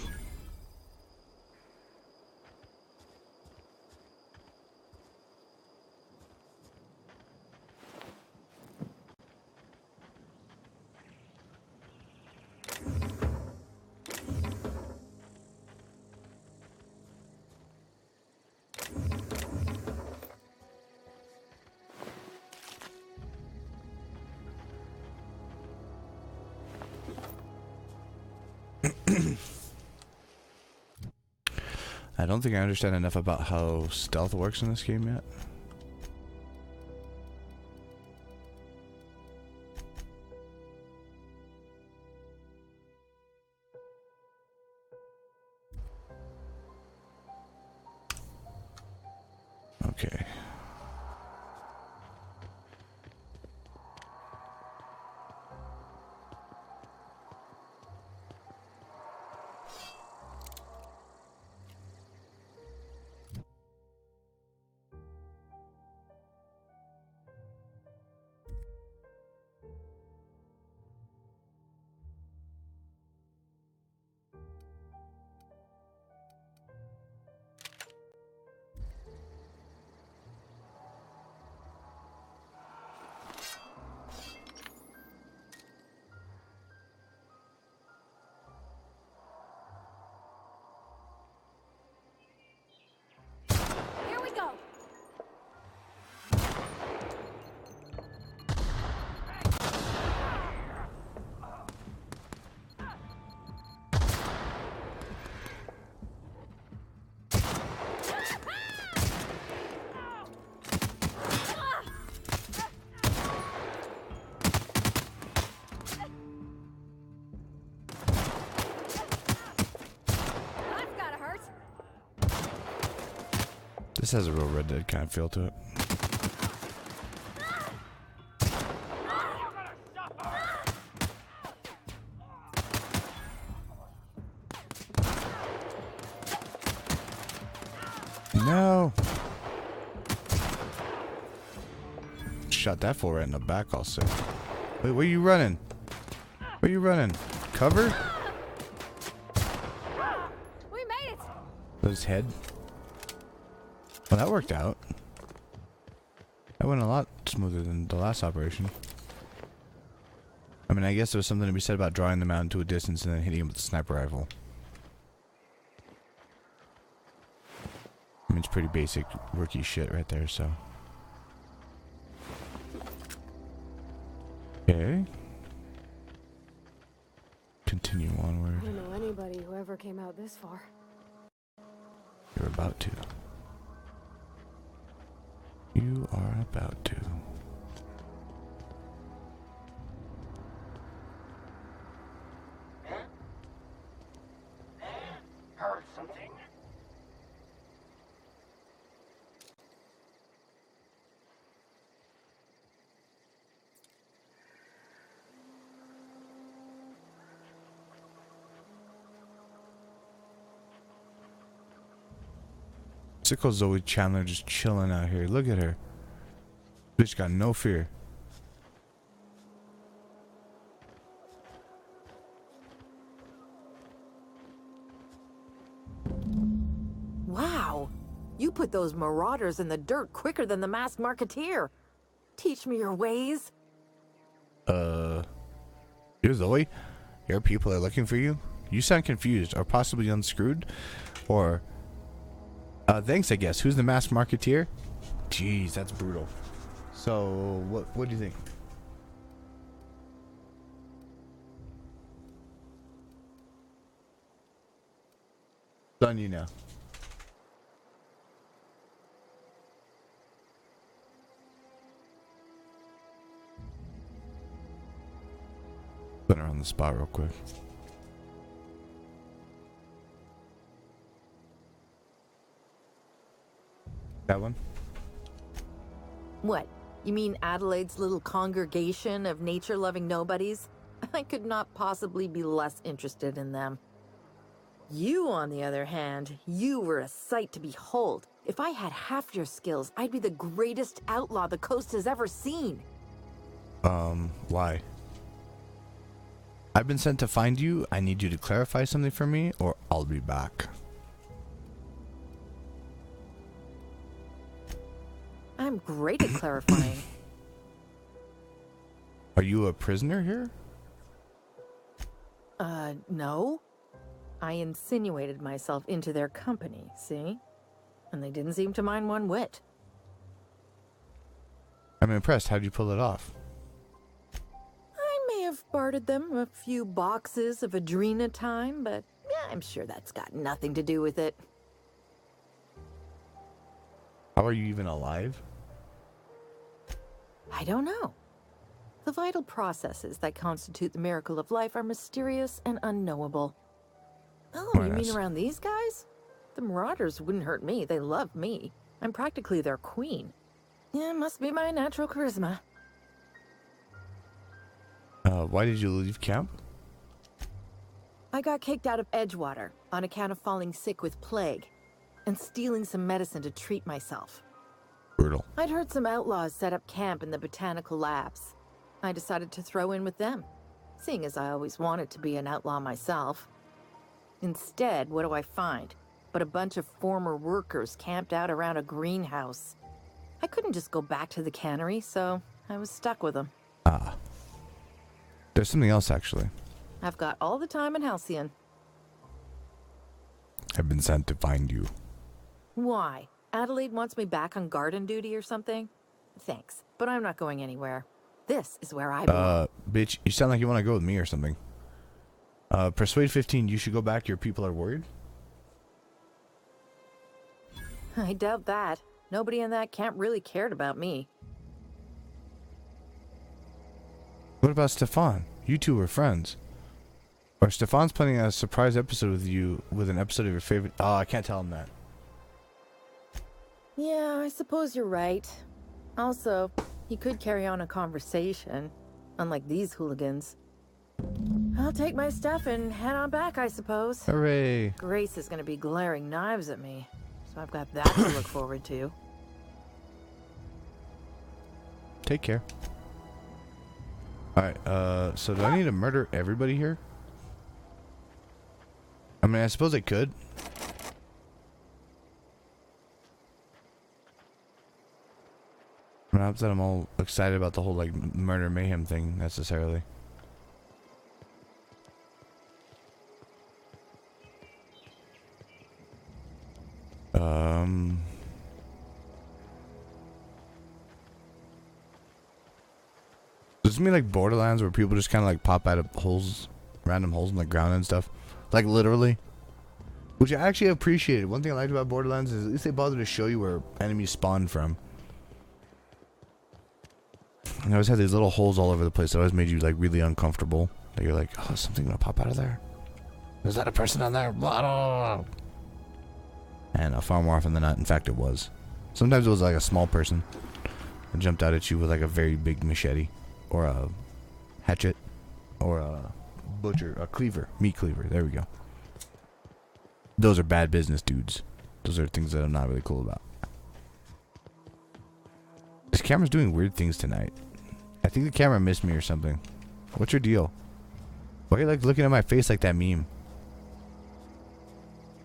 I don't think I understand enough about how stealth works in this game yet. Okay. Here we go. That's gotta hurt. This has a real Red Dead kind of feel to it. No! Shot that fool right in the back also. Wait, where you running? Where you running? Cover? We made it. His head? Well, that worked out. That went a lot smoother than the last operation. I mean, I guess there was something to be said about drawing them out into a distance and then hitting him with a sniper rifle. I mean, it's pretty basic rookie shit right there, so. Okay. Continue onward. I don't know anybody who ever came out this far. You're about to. You are about to. Heard something. Sickle Zoe Chandler just chilling out here. Look at her. Bitch got no fear. Wow, you put those marauders in the dirt quicker than the masked marketeer. Teach me your ways. You're Zoe? Your people are looking for you? You sound confused or possibly unscrewed? Or, thanks, I guess. Who's the masked marketeer? Jeez, that's brutal. So, what do you think? Done, you know. Put her on the spot real quick. That one? What? You mean Adelaide's little congregation of nature-loving nobodies? I could not possibly be less interested in them. You, on the other hand, you were a sight to behold. If I had half your skills, I'd be the greatest outlaw the coast has ever seen. Why? I've been sent to find you. I need you to clarify something for me, or I'll be back. I'm great at clarifying. Are you a prisoner here? No. I insinuated myself into their company, see? And they didn't seem to mind one whit. I'm impressed. How'd you pull it off? I may have bartered them a few boxes of Adrena time, but yeah, I'm sure that's got nothing to do with it. How are you even alive? I don't know. The vital processes that constitute the miracle of life are mysterious and unknowable. Oh, Very you mean nice. around these guys? The Marauders wouldn't hurt me. They love me. I'm practically their queen. Yeah, must be my natural charisma. Why did you leave camp? I got kicked out of Edgewater on account of falling sick with plague and stealing some medicine to treat myself. Brutal. I'd heard some outlaws set up camp in the botanical labs. I decided to throw in with them, seeing as I always wanted to be an outlaw myself. Instead, what do I find? But a bunch of former workers camped out around a greenhouse. I couldn't just go back to the cannery, so I was stuck with them. Ah. There's something else, actually. I've got all the time in Halcyon. I've been sent to find you. Why? Adelaide wants me back on garden duty or something? Thanks, but I'm not going anywhere. This is where I belong. Bitch, you sound like you want to go with me or something. Persuade 15, you should go back. Your people are worried? I doubt that. Nobody in that camp really cared about me. What about Stefan? You two were friends. Or Stefan's planning a surprise episode with you with an episode of your favorite... Oh, I can't tell him that. Yeah, I suppose you're right. Also, he could carry on a conversation, unlike these hooligans. I'll take my stuff and head on back, I suppose. Hooray. Grace is gonna be glaring knives at me, so I've got that to look forward to. Take care. Alright, so do I need to murder everybody here? I mean, I suppose I could. Not that I'm all excited about the whole, like, murder mayhem thing, necessarily. Does this mean like Borderlands where people just kind of like pop out of holes, random holes in the ground and stuff? Like literally? Which I actually appreciated. One thing I liked about Borderlands is at least they bothered to show you where enemies spawn from. And I always had these little holes all over the place that always made you like really uncomfortable. Like you're like, oh, is something gonna pop out of there? Is that a person on there? And far more often than not, in fact, it was. Sometimes it was like a small person that jumped out at you with like a very big machete, or a hatchet, or a butcher, a cleaver, meat cleaver. There we go. Those are bad business, dudes. Those are things that I'm not really cool about. This camera's doing weird things tonight. I think the camera missed me or something. What's your deal? Why are you like looking at my face like that meme?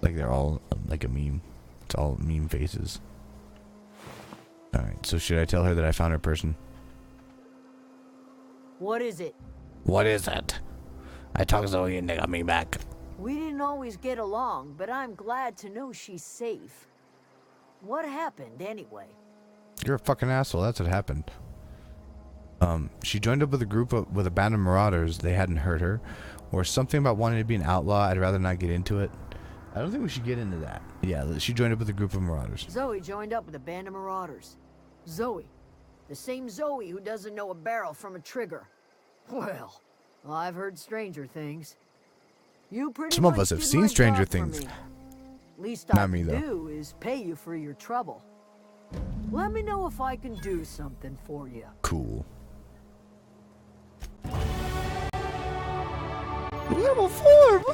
Like they're all like a meme. It's all meme faces. Alright, so should I tell her that I found her person? What is it? What is it? I talked Zoe and they got me back. We didn't always get along, but I'm glad to know she's safe. What happened, anyway? You're a fucking asshole. That's what happened. She joined up with a group with a band of marauders. They hadn't hurt her. Or something about wanting to be an outlaw. I'd rather not get into it. I don't think we should get into that. Yeah, she joined up with a group of marauders. Zoe joined up with a band of marauders. Zoe. The same Zoe who doesn't know a barrel from a trigger. Well, I've heard stranger things. You pretty Some of much us have did seen my Stranger job for Things. me. Least Not I me, can though. do is pay you for your trouble. Let me know if I can do something for you. Cool. Level 4!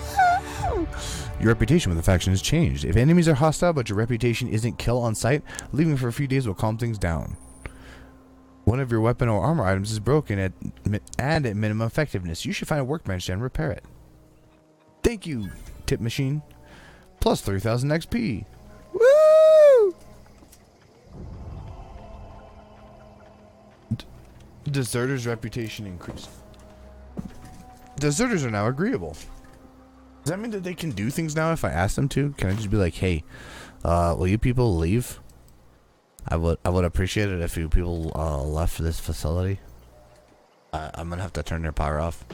Your reputation with the faction has changed. If enemies are hostile but your reputation isn't kill on sight, leaving for a few days will calm things down. One of your weapon or armor items is broken and at minimum effectiveness. You should find a workbench and repair it. Thank you, tip machine. Plus 3,000 XP. Woo! Deserter's reputation increased. Deserters are now agreeable. Does that mean that they can do things now if I ask them to? Can I just be like, hey, will you people leave? I would appreciate it if you people left this facility. I'm gonna have to turn their power off.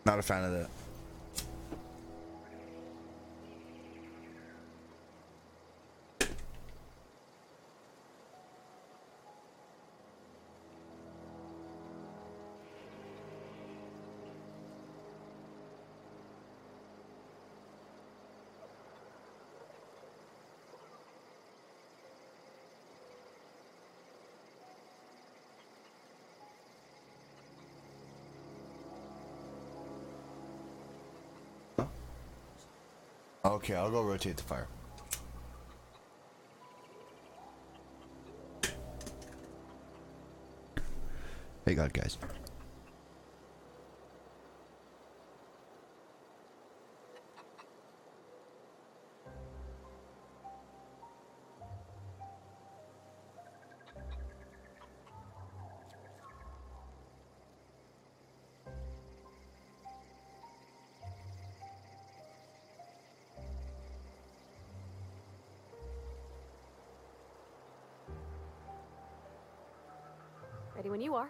Not a fan of that. Okay, I'll go rotate the fire. Hey God, guys. Ready when you are.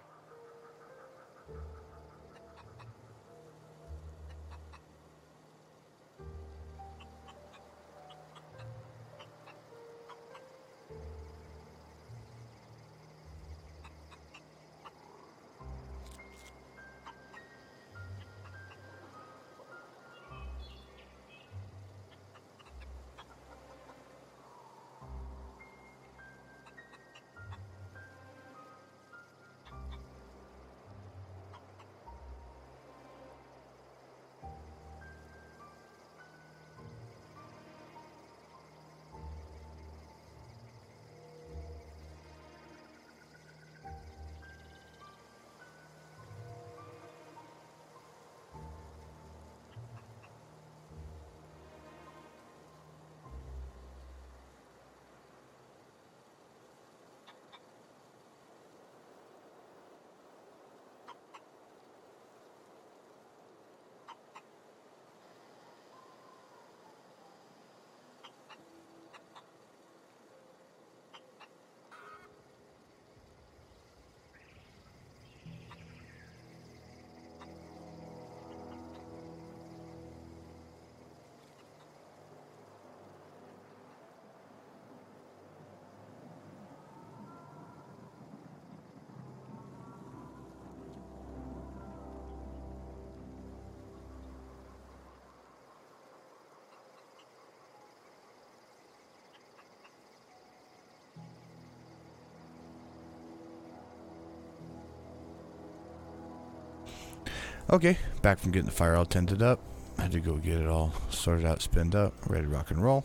Okay, back from getting the fire all tended up. I had to go get it all sorted out, spinned up, ready to rock and roll.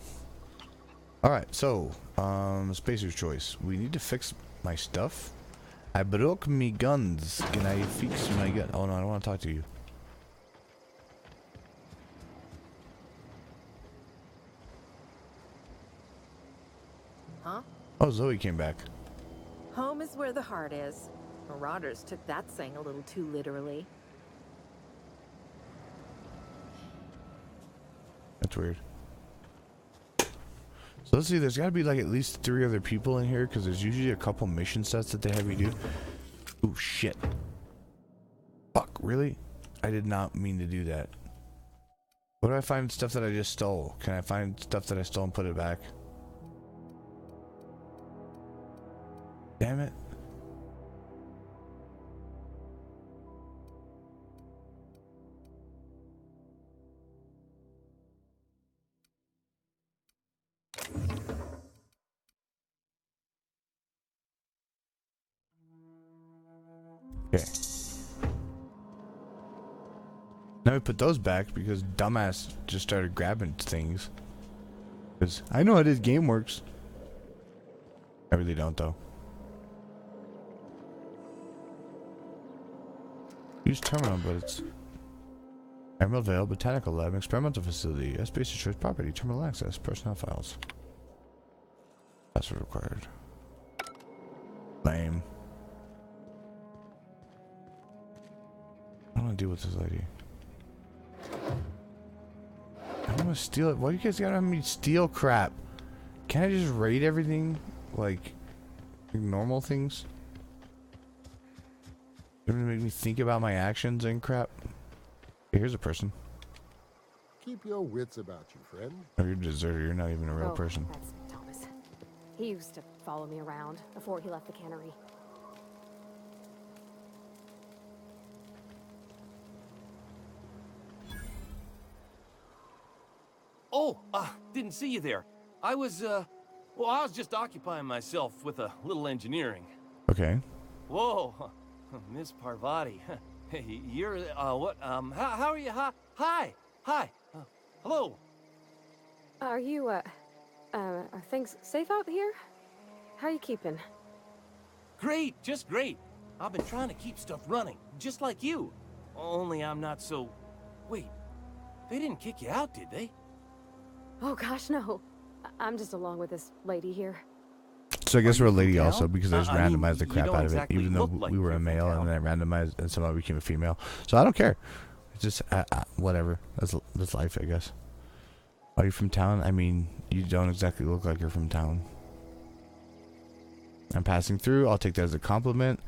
Alright, so, Spacer's choice. We need to fix my stuff. I broke me guns. Can I fix my gun? Oh no, I don't want to talk to you. Huh? Oh, Zoe came back. Home is where the heart is. Marauders took that saying a little too literally. That's weird. So let's see, there's got to be like at least 3 other people in here because there's usually a couple mission sets that they have you do. Oh shit. Fuck, really? I did not mean to do that. What do I find stuff that I just stole? Can I find stuff that I stole and put it back? Damn it. Okay. Now we put those back because dumbass just started grabbing things. Because I know how this game works. I really don't, though. Use terminal, but it's Emerald Vale Botanical Lab, experimental facility, Spacer's Choice property, terminal access, personnel files. Password required. Lame. I don't want to deal with this lady. I don't want to steal it. Why do you guys gotta have me steal crap? Can't I just raid everything? Like normal things? You're gonna make me think about my actions and crap. Here's a person. Keep your wits about you, friend. Oh, you're a deserter. You're not even a real person. That's Thomas. He used to follow me around before he left the cannery. Oh, didn't see you there. I was just occupying myself with a little engineering. Okay. Whoa, Miss Parvati. Hey, you're, what, how are you? Hi. Hello. Are you, are things safe out here? How are you keeping? Great, just great. I've been trying to keep stuff running, just like you. Only I'm not so... Wait, they didn't kick you out, did they? Oh gosh, no. I'm just along with this lady here. So I guess we're a lady Cal? also because I just I mean, randomized the you crap don't out of it, exactly even though look like we were you're a from male, town. and then I randomized and somehow became a female. So I don't care. It's just whatever. That's life, I guess. Are you from town? I mean, you don't exactly look like you're from town. I'm passing through. I'll take that as a compliment.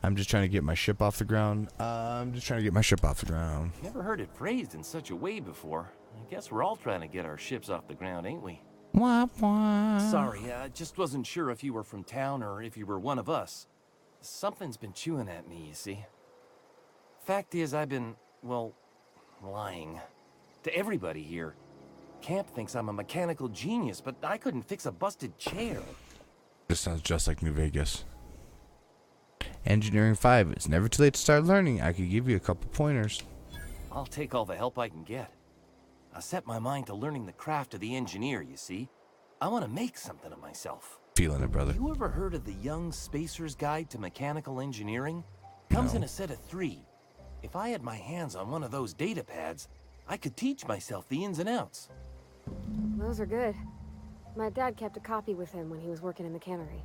I'm just trying to get my ship off the ground. Never heard it phrased in such a way before. I guess we're all trying to get our ships off the ground, ain't we? Wah, wah. Sorry, I just wasn't sure if you were from town or if you were one of us. Something's been chewing at me, you see. Fact is, I've been, well, lying. To everybody here. Camp thinks I'm a mechanical genius, but I couldn't fix a busted chair. This sounds just like New Vegas. Engineering 5. It's never too late to start learning. I could give you a couple pointers. I'll take all the help I can get. I set my mind to learning the craft of the engineer, you see. I want to make something of myself. Feeling it, brother. You ever heard of the Young Spacer's Guide to Mechanical Engineering? Comes in a set of 3. If I had my hands on one of those data pads, I could teach myself the ins and outs. Those are good. My dad kept a copy with him when he was working in the cannery.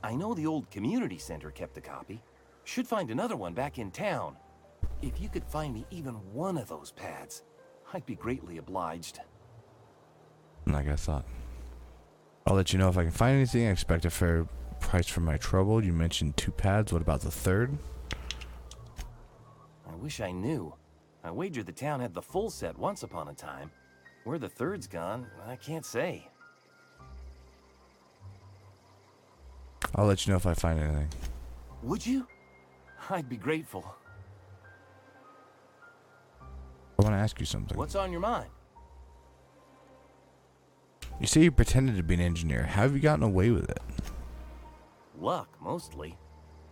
I know the old community center kept a copy. Should find another one back in town. If you could find me even one of those pads, I'd be greatly obliged. Like I thought. I'll let you know if I can find anything. I expect a fair price for my trouble. You mentioned 2 pads. What about the 3rd? I wish I knew. I wager the town had the full set once upon a time. Where the 3rd's gone, I can't say. I'll let you know if I find anything. Would you? I'd be grateful. I want to ask you something. What's on your mind? You say you pretended to be an engineer. How have you gotten away with it? Luck, mostly.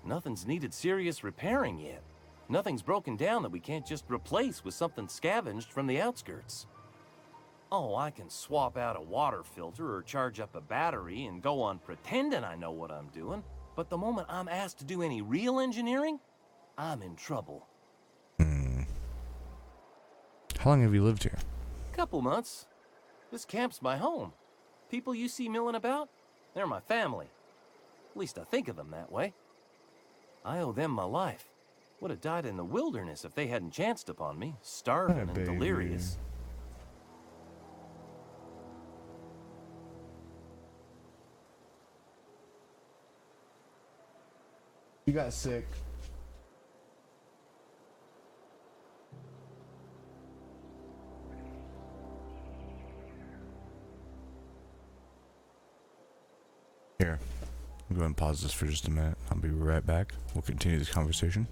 Nothing's needed serious repairing yet. Nothing's broken down that we can't just replace with something scavenged from the outskirts. Oh, I can swap out a water filter or charge up a battery and go on pretending I know what I'm doing, but the moment I'm asked to do any real engineering, I'm in trouble. How long have you lived here? Couple months. This camp's my home. People you see milling about, they're my family. At least I think of them that way. I owe them my life. Would have died in the wilderness if they hadn't chanced upon me, starving and baby. delirious. You got sick. Here, I'm going to pause this for just a minute. I'll be right back. We'll continue this conversation.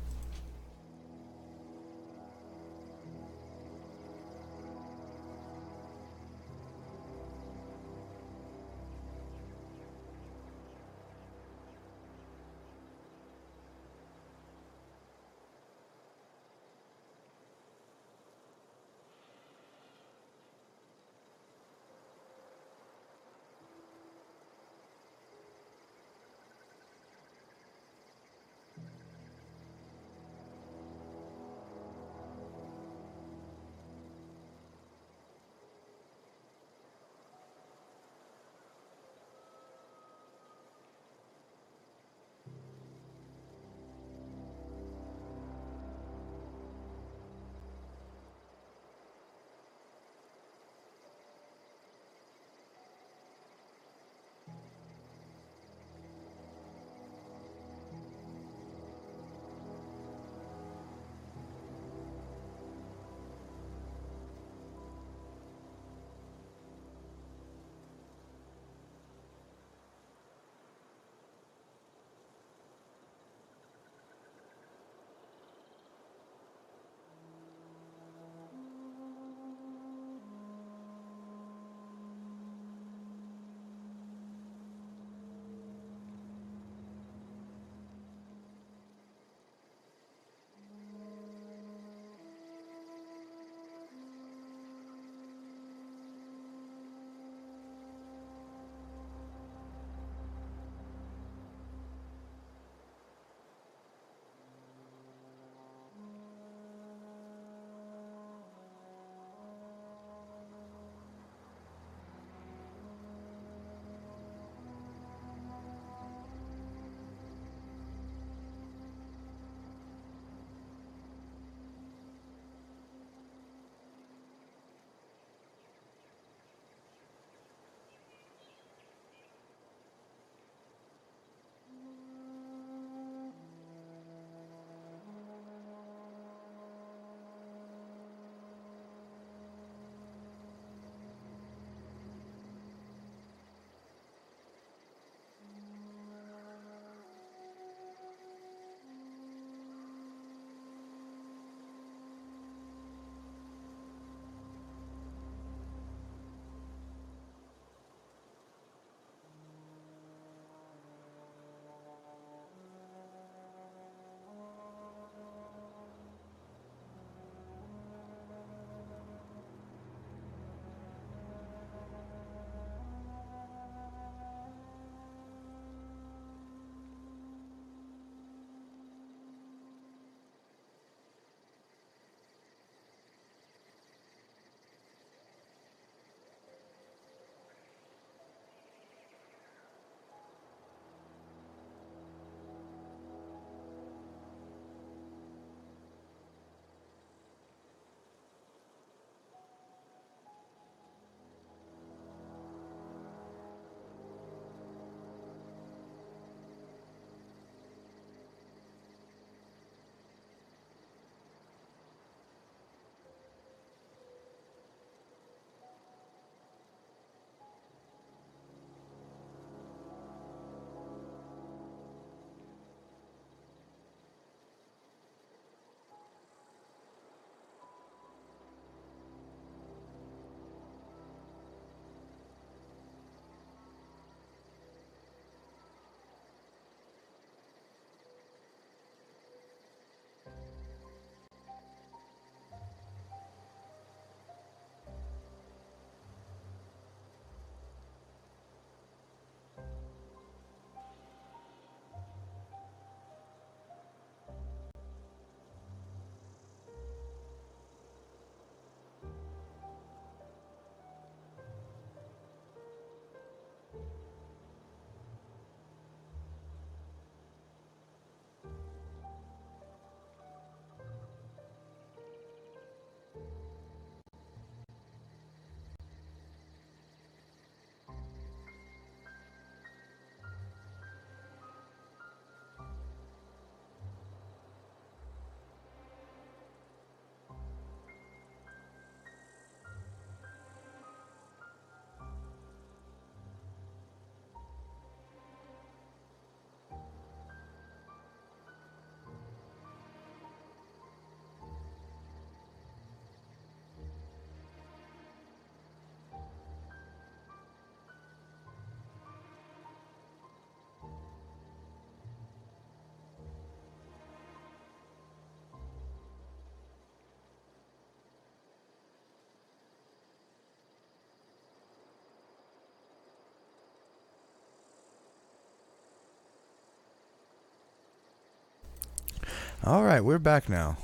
Alright, we're back now.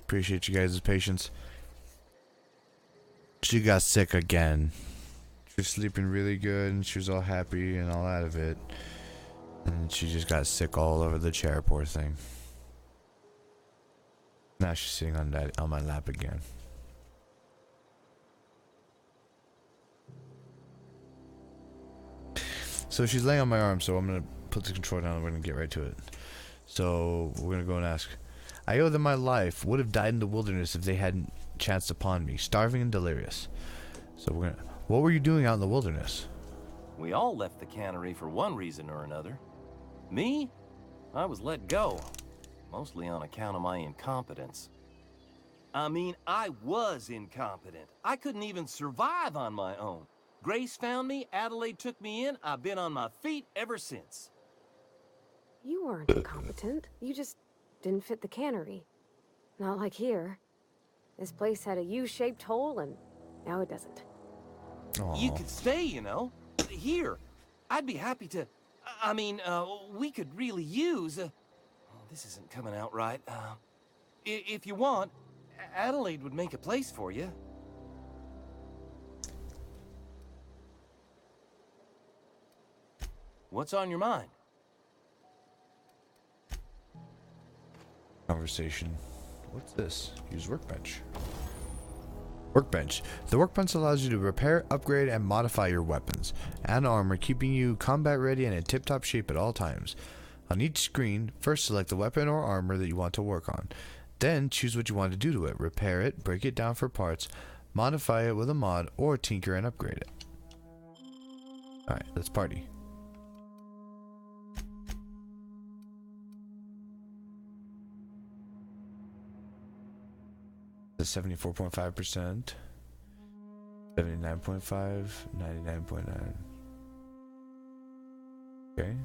Appreciate you guys' patience. She got sick again. She was sleeping really good and she was all happy and all out of it. And she just got sick all over the chair, poor thing. Now she's sitting on my lap again. So she's laying on my arm, so I'm gonna put the control down and we're gonna get right to it. So we're gonna go and ask. I owe them my life. Would have died in the wilderness if they hadn't chanced upon me, starving and delirious. So we're gonna. What were you doing out in the wilderness? We all left the cannery for one reason or another. Me? I was let go. Mostly on account of my incompetence. I mean, I was incompetent. I couldn't even survive on my own. Grace found me, Adelaide took me in, I've been on my feet ever since. You weren't incompetent. You just didn't fit the cannery. Not like here. This place had a U-shaped hole, and now it doesn't. Aww. You could stay, you know. Here. I'd be happy to... I mean, we could really use... oh, this isn't coming out right. If you want, Adelaide would make a place for you. What's on your mind? Conversation. What's this? Use workbench. Workbench. The workbench allows you to repair, upgrade, and modify your weapons and armor, keeping you combat ready and in tip-top shape at all times. On each screen, first select the weapon or armor that you want to work on. Then choose what you want to do to it. Repair it, break it down for parts, modify it with a mod, or tinker and upgrade it. Alright, let's party. The 74.5%, 79.5, 99.9. Okay.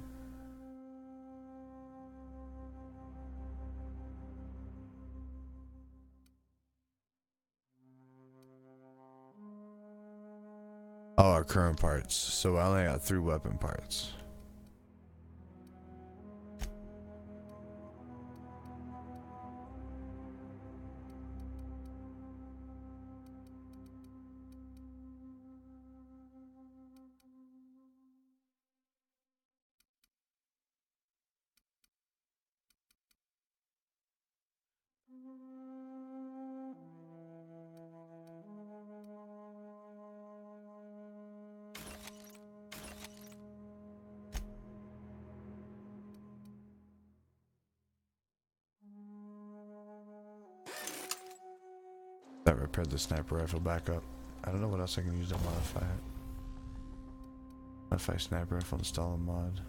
Oh, our current parts. So I only got 3 weapon parts. That repaired the sniper rifle back up. I don't know what else I can use to modify it. Modify sniper rifle, install a mod.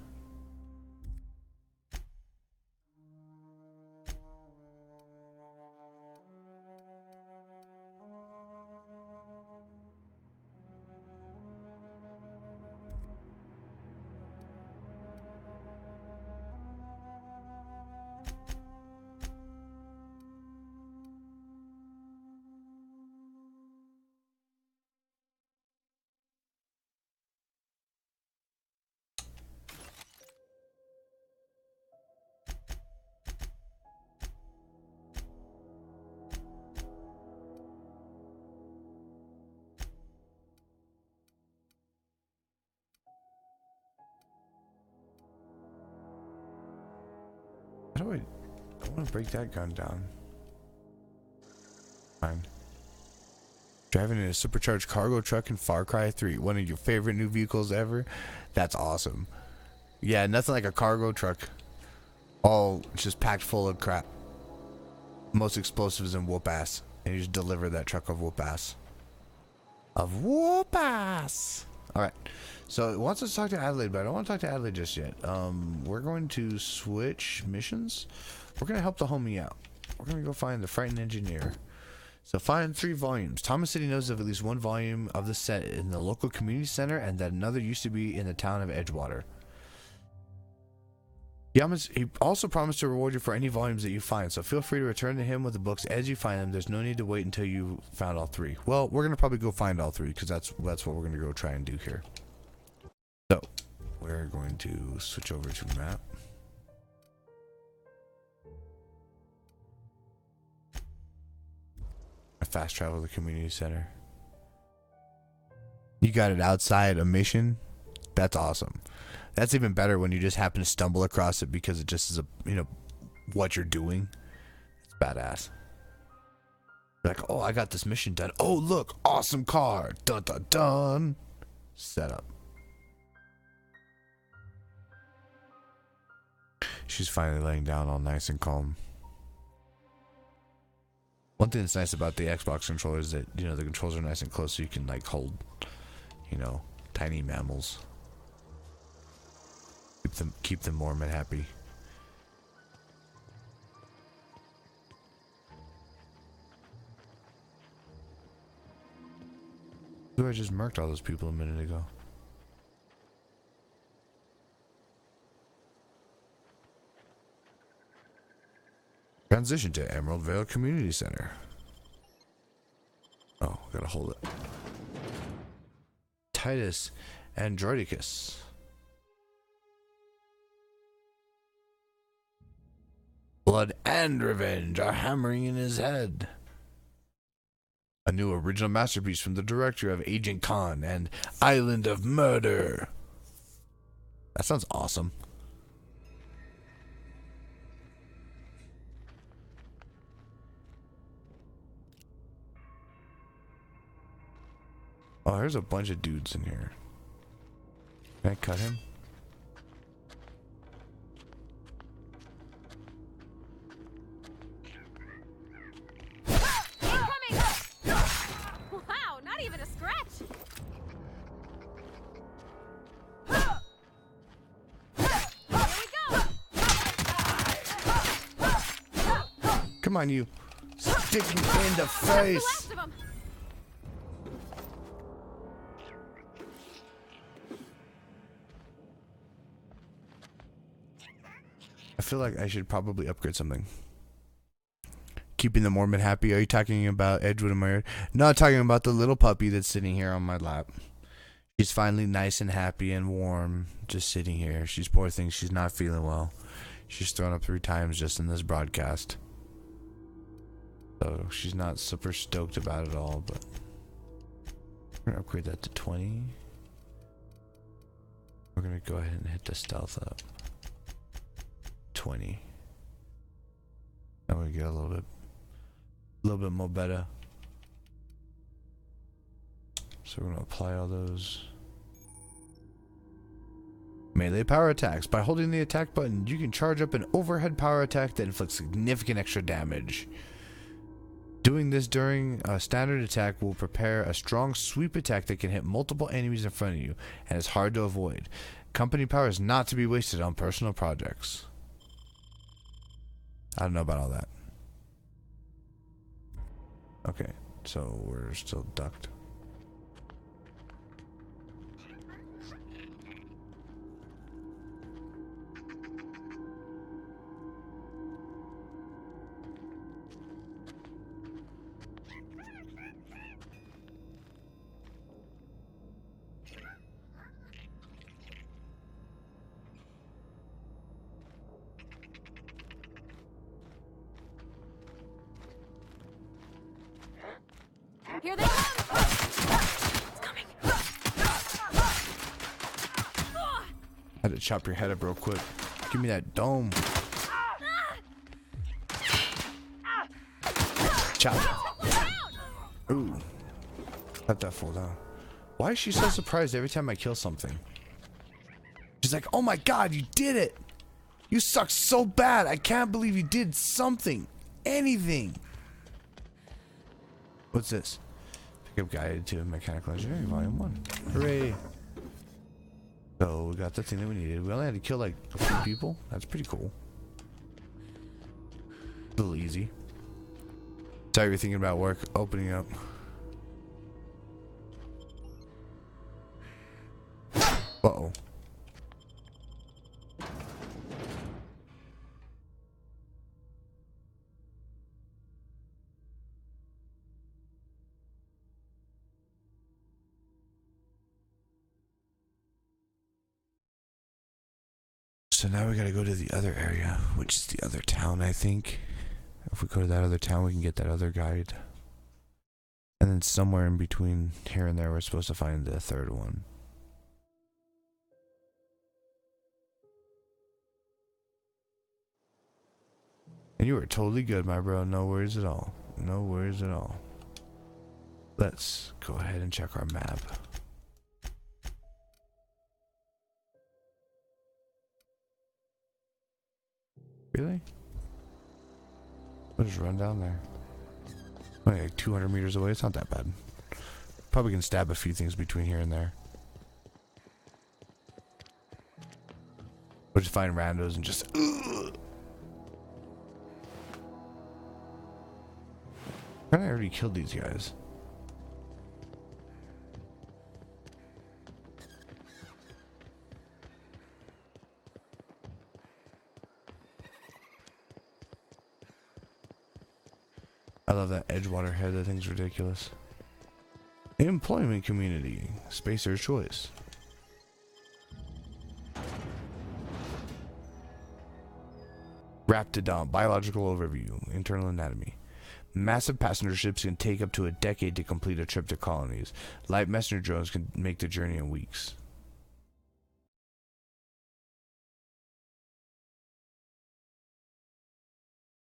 How do I want to break that gun down. Fine. Driving in a supercharged cargo truck in Far Cry 3, one of your favorite new vehicles ever. That's awesome. Yeah, nothing like a cargo truck. All just packed full of crap. Most explosives and whoop ass. And you just deliver that truck of whoop ass. Of whoop ass. Alright. So it wants us to talk to Adelaide, but I don't want to talk to Adelaide just yet. We're going to switch missions. We're going to help the homie out. We're going to go find the frightened engineer. So find 3 volumes. Thomas said he knows of at least 1 volume of the set in the local community center and that another used to be in the town of Edgewater. He also promised to reward you for any volumes that you find, so feel free to return to him with the books as you find them. There's no need to wait until you found all 3. Well, we're going to probably go find all 3 because that's what we're going to go try and do here. So, we're going to switch over to map. fast travel to the community center. You got it outside a mission? That's awesome. That's even better when you just happen to stumble across it because it just is what you're doing. It's badass. Like, oh, I got this mission done. Oh, look, awesome car. Dun dun dun. Setup. She's finally laying down all nice and calm. One thing that's nice about the Xbox controller is that, the controls are nice and close so you can, like, hold, tiny mammals. Keep them warm and happy. Who I just murked all those people a minute ago. Transition to Emerald Vale Community Center. Oh, gotta hold it. Titus Andronicus. Blood and revenge are hammering in his head. A new original masterpiece from the director of Agent Khan and Island of Murder. That sounds awesome. Oh, there's a bunch of dudes in here. Can I cut him? Wow, not even a scratch. Here we go. Come on, you. Stick me in the face. Last of 'em. I feel like I should probably upgrade something. Keeping the Mormon happy. Are you talking about Edgewood and Myard? No, talking about the little puppy that's sitting here on my lap. She's finally nice and happy and warm, just sitting here. She's poor thing. She's not feeling well. She's thrown up 3 times just in this broadcast. So she's not super stoked about it all, but we're gonna upgrade that to 20. We're gonna go ahead and hit the stealth up. 20. Now we get a little bit more better. So we're gonna apply all those. Melee power attacks. By holding the attack button, you can charge up an overhead power attack that inflicts significant extra damage. Doing this during a standard attack will prepare a strong sweep attack that can hit multiple enemies in front of you and is hard to avoid. Company power is not to be wasted on personal projects. I don't know about all that. Okay, so we're still ducked. Here they come! It's coming. Had to chop your head up real quick. Give me that dome. Chop. Ooh. Let that fall down. Why is she so surprised every time I kill something? She's like, oh my god, you did it! You suck so bad! I can't believe you did something! Anything! What's this? Pick up Guide to Mechanical Engineering Volume 1. Hooray! So we got the thing that we needed. We only had to kill like a few people. That's pretty cool. A little easy. Sorry, you're thinking about work. Opening up. Uh-oh. So now we gotta go to the other area, which is the other town, I think. If we go to that other town, we can get that other guide. And then somewhere in between here and there, we're supposed to find the third one. And you were totally good, my bro. No worries at all. No worries at all. Let's go ahead and check our map. Really? We'll just run down there. Only like 200 meters away. It's not that bad. Probably can stab a few things between here and there. We'll just find randos and just... I already killed these guys. I love that Edgewater head. That thing's ridiculous. Employment community. Spacer's choice. Raptidon. Biological overview. Internal anatomy. Massive passenger ships can take up to a decade to complete a trip to colonies. Light messenger drones can make the journey in weeks.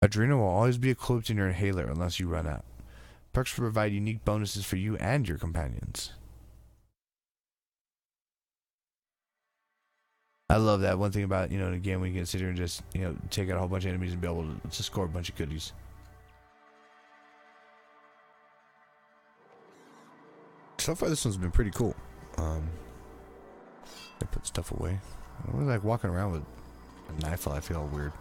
Adrena will always be equipped in your inhaler unless you run out. Perks will provide unique bonuses for you and your companions. I love that. One thing about, in a game, we can sit here and just, take out a whole bunch of enemies and be able to score a bunch of goodies. So far, this one's been pretty cool. I put stuff away. I really like walking around with a knife while I feel all weird.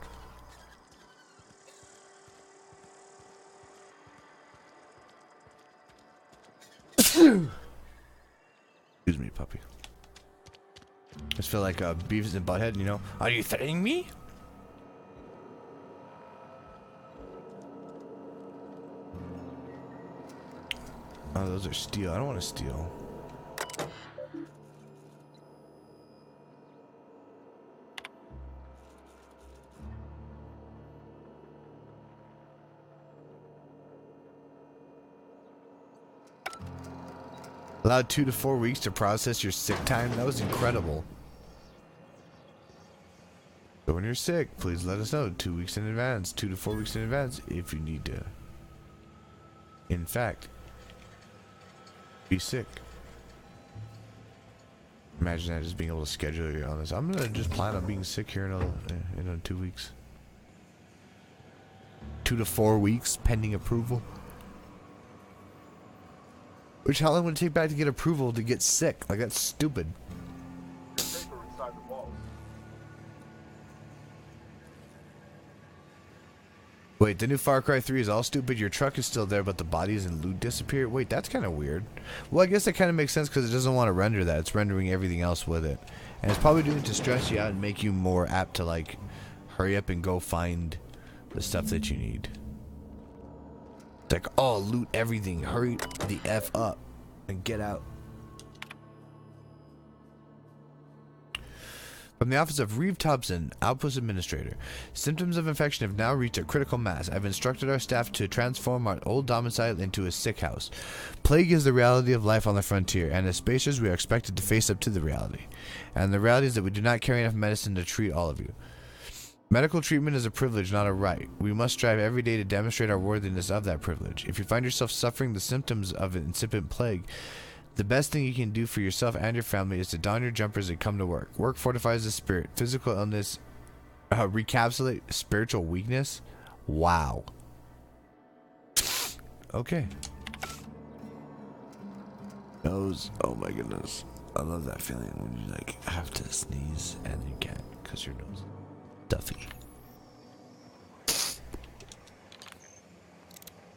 Excuse me, puppy. I just feel like Beavis and Butthead, Are you threatening me? Oh, those are steel. I don't want to steal. Allowed 2 to 4 weeks to process your sick time. That was incredible. So when you're sick, please let us know 2 weeks in advance, 2 to 4 weeks in advance if you need to. In fact, be sick. Imagine that, just being able to schedule your illness. I'm gonna just plan on being sick here in 2 weeks. 2 to 4 weeks pending approval. Which, how long would it take back to get approval to get sick? Like, that's stupid. Wait, the new Far Cry 3 is all stupid. Your truck is still there, but the bodies and loot disappear. Wait, that's kind of weird. Well, I guess that kind of makes sense because it doesn't want to render that. It's rendering everything else with it. And it's probably doing it to stress you out and make you more apt to, like, hurry up and go find the stuff that you need. It's like, oh, loot everything. Hurry the F up and get out. From the office of Reeve Thompson, Outpost Administrator. Symptoms of infection have now reached a critical mass. I've instructed our staff to transform our old domicile into a sick house. Plague is the reality of life on the frontier, and as spacers we are expected to face up to the reality. And the reality is that we do not carry enough medicine to treat all of you. Medical treatment is a privilege, not a right. We must strive every day to demonstrate our worthiness of that privilege. If you find yourself suffering the symptoms of an incipient plague, the best thing you can do for yourself and your family is to don your jumpers and come to work. Work fortifies the spirit. Physical illness recapsulate spiritual weakness. Wow. Okay. Nose. Oh my goodness. I love that feeling when you like have to sneeze and you can't because your nose is stuffy.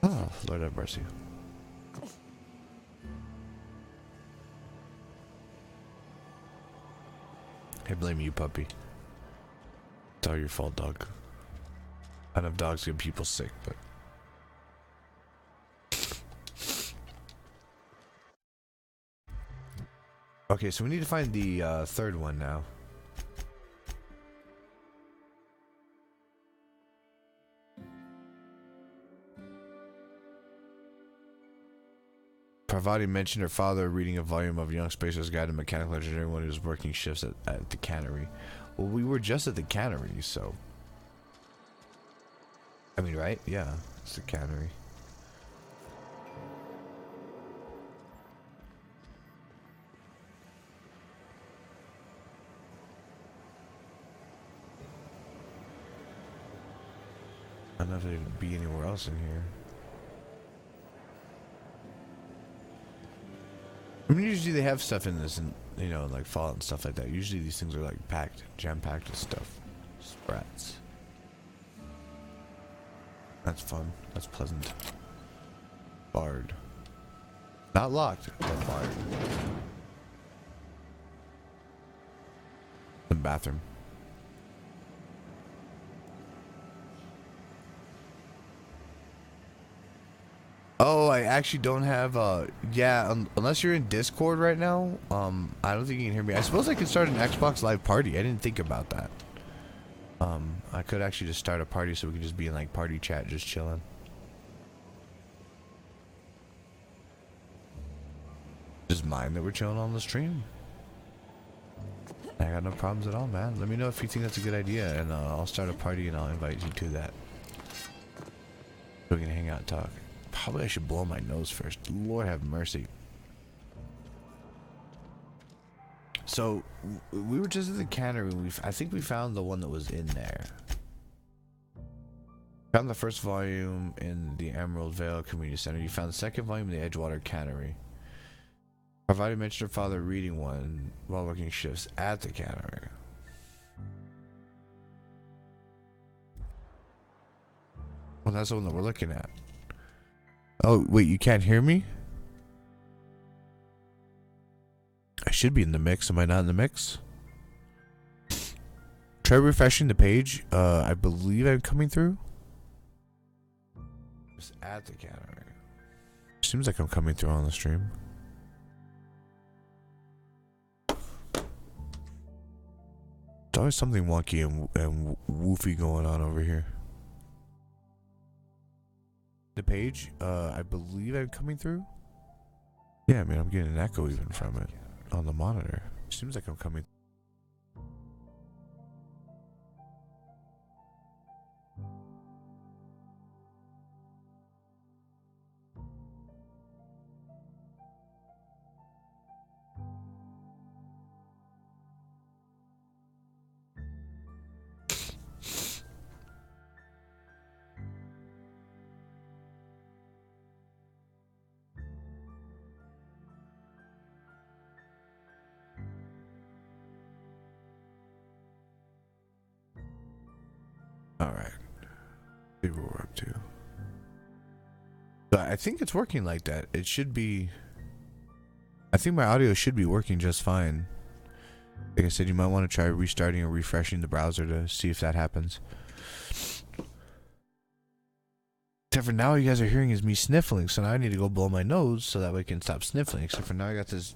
Oh, Lord have mercy. I blame you, puppy. It's all your fault, dog. I know dogs get people sick, but... Okay, so we need to find the third one now. Parvati mentioned her father reading a volume of Young Spacer's Guide to Mechanical Engineering when he was working shifts at the cannery. Well, we were just at the cannery, so... I mean, right? Yeah, it's the cannery. I don't know if there'd be anywhere else in here. I mean, usually they have stuff in this, and you know, like Fallout and stuff like that. Usually these things are like packed, jam-packed with stuff. Sprats. That's fun. That's pleasant. Bard. Not locked, but barred. The bathroom. Oh, I actually don't have, yeah, unless you're in Discord right now, I don't think you can hear me. I suppose I could start an Xbox Live party. I didn't think about that. I could actually just start a party so we could just be in, like, party chat, just chilling. Just mind that we're chilling on the stream. I got no problems at all, man. Let me know if you think that's a good idea, and, I'll start a party and I'll invite you to that. So we can hang out and talk. Probably I should blow my nose first. Lord have mercy. So we were just at the cannery. I think we found the one that was in there. Found the first volume in the Emerald Vale Community Center. You found the second volume in the Edgewater Cannery. Parvati mentioned her father reading one while working shifts at the cannery. Well, that's the one that we're looking at. Oh, wait, you can't hear me? I should be in the mix. Am I not in the mix? Try refreshing the page. I believe I'm coming through. Just at the cannery. Seems like I'm coming through on the stream. There's always something wonky and woofy going on over here. The page, I believe I'm coming through. Yeah, I mean, I'm getting an echo even from it on the monitor. Seems like I'm coming. Alright. See what we're up to. But I think it's working like that. It should be... I think my audio should be working just fine. Like I said, you might want to try restarting or refreshing the browser to see if that happens. Except for now, you guys are hearing is me sniffling, so now I need to go blow my nose so that way I can stop sniffling. Except for now, I got this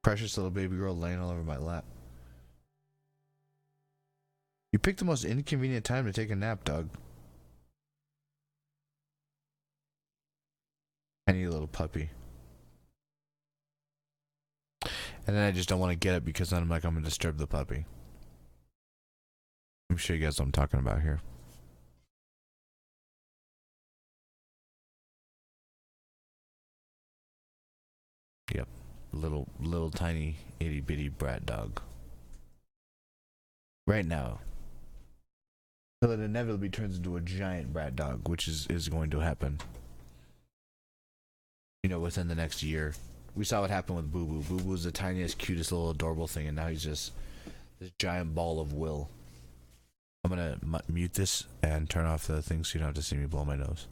precious little baby girl laying all over my lap. You picked the most inconvenient time to take a nap, dog. Tiny little puppy. And then I just don't want to get it because then I'm like, I'm going to disturb the puppy. I'm sure you guys know what I'm talking about here. Yep. Little tiny itty bitty brat dog. Right now. So it inevitably turns into a giant brat dog, which is going to happen. You know, within the next year. We saw what happened with Boo Boo. Boo Boo was the tiniest, cutest little adorable thing, and now he's just this giant ball of will. I'm gonna mute this and turn off the thing so you don't have to see me blow my nose.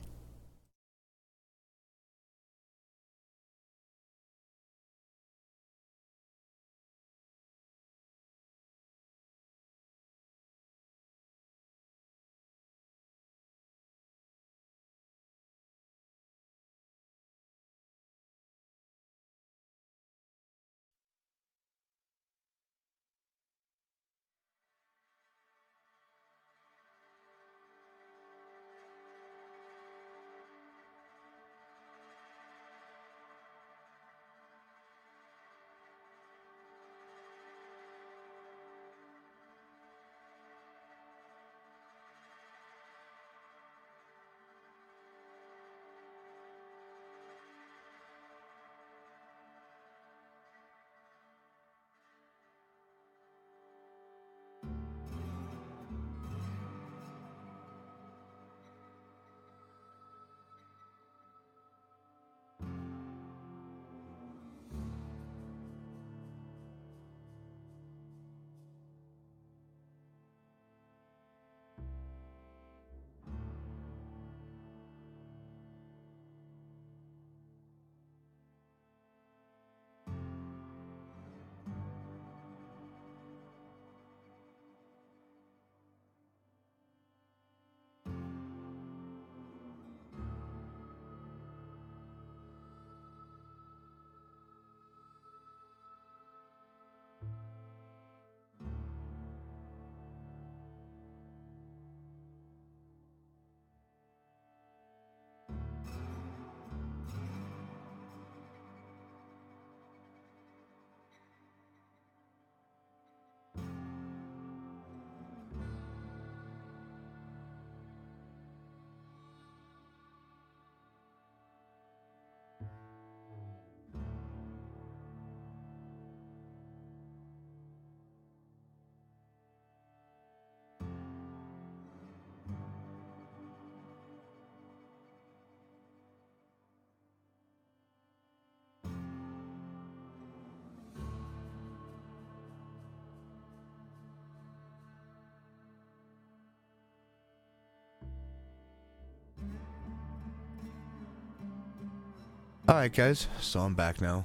Alright guys, so I'm back now.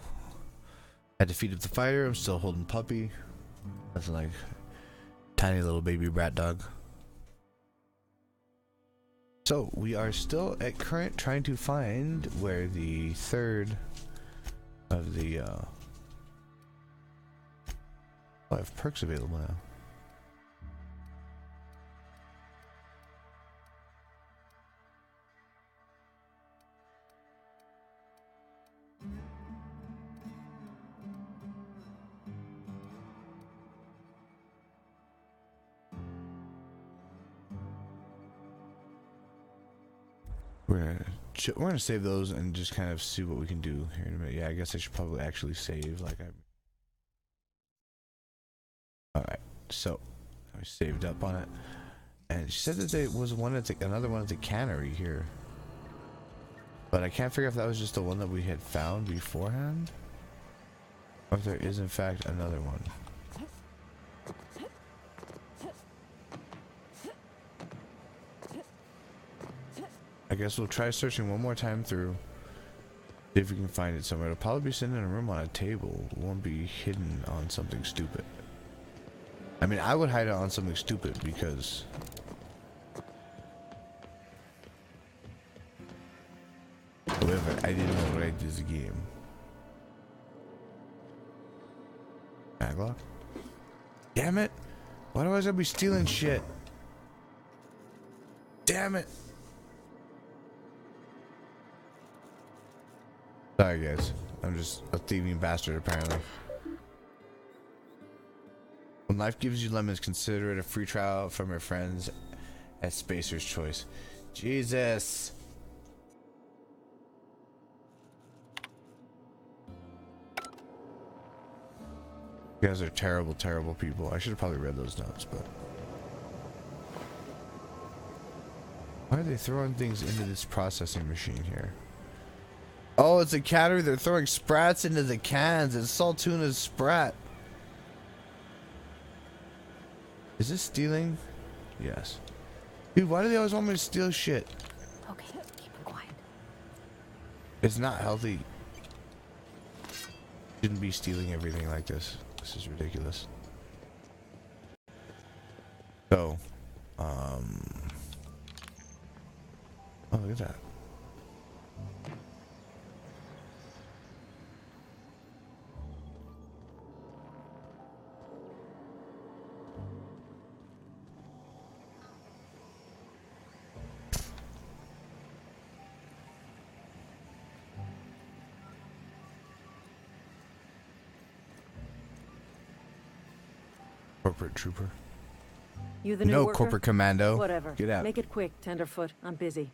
I defeated the fighter. I'm still holding Puppy. That's like tiny little baby rat dog. So we are still at current trying to find where the third of the oh, I have perks available now. We're gonna save those and just kind of see what we can do here in a minute. Yeah, I guess I should probably actually save. Like all right, so I saved up on it, and she said that there was one at another one at the cannery here, but I can't figure if that was just the one that we had found beforehand, or if there is in fact another one. I guess we'll try searching one more time through. See if we can find it somewhere. It'll probably be sitting in a room on a table. It won't be hidden on something stupid. I mean, I would hide it on something stupid because... However, I didn't know what I did the game. Maglock? Damn it! Why do I always gotta be stealing shit? Damn it! Sorry guys, I'm just a thieving bastard apparently. When life gives you lemons, consider it a free trial from your friends at Spacer's Choice. Jesus! You guys are terrible, terrible people. I should have probably read those notes, but... Why are they throwing things into this processing machine here? Oh, it's a cattery. They're throwing sprats into the cans. It's Saltuna's sprat. Is this stealing? Yes. Dude, why do they always want me to steal shit? Okay, keep it quiet. It's not healthy. Shouldn't be stealing everything like this. This is ridiculous. So, oh, look at that. Corporate trooper. You the new No, worker? corporate commando. Whatever. Get out. Make it quick, Tenderfoot. I'm busy.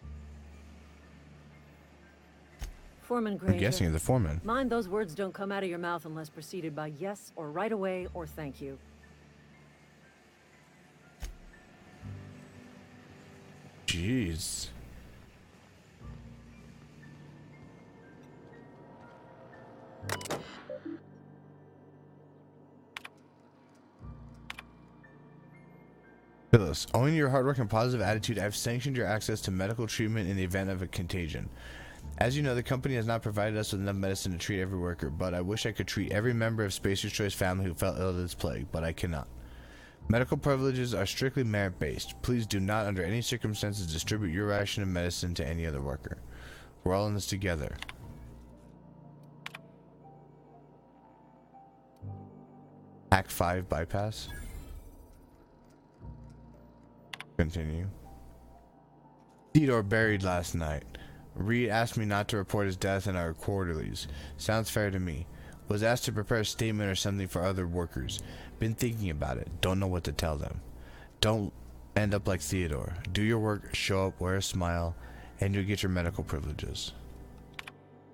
Foreman I'm Granger. guessing you're the foreman. Mind those words don't come out of your mouth unless preceded by yes or right away or thank you. Jeez. Phyllis, owing to your hard work and positive attitude, I've sanctioned your access to medical treatment in the event of a contagion. As you know, the company has not provided us with enough medicine to treat every worker, but I wish I could treat every member of Spacer's Choice family who fell ill of this plague, but I cannot. Medical privileges are strictly merit-based. Please do not, under any circumstances, distribute your ration of medicine to any other worker. We're all in this together. Act 5 bypass. Continue. Theodore buried last night. Reed asked me not to report his death in our quarterlies. Sounds fair to me. Was asked to prepare a statement or something for other workers. Been thinking about it. Don't know what to tell them. Don't end up like Theodore. Do your work, show up, wear a smile, and you'll get your medical privileges.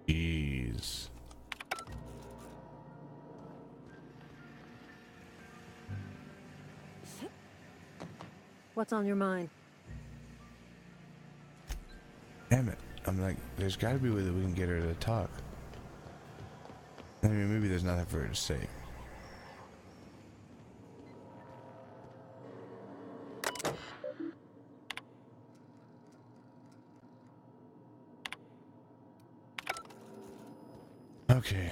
Jeez. What's on your mind? Damn it. I'm like, there's gotta be a way that we can get her to talk. I mean, maybe there's nothing for her to say. Okay.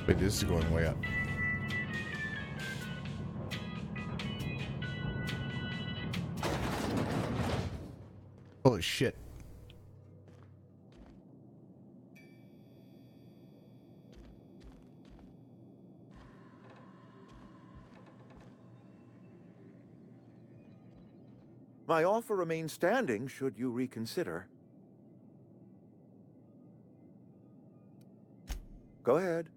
Wait, this is going way up. Holy shit. My offer remains standing should you reconsider. Go ahead.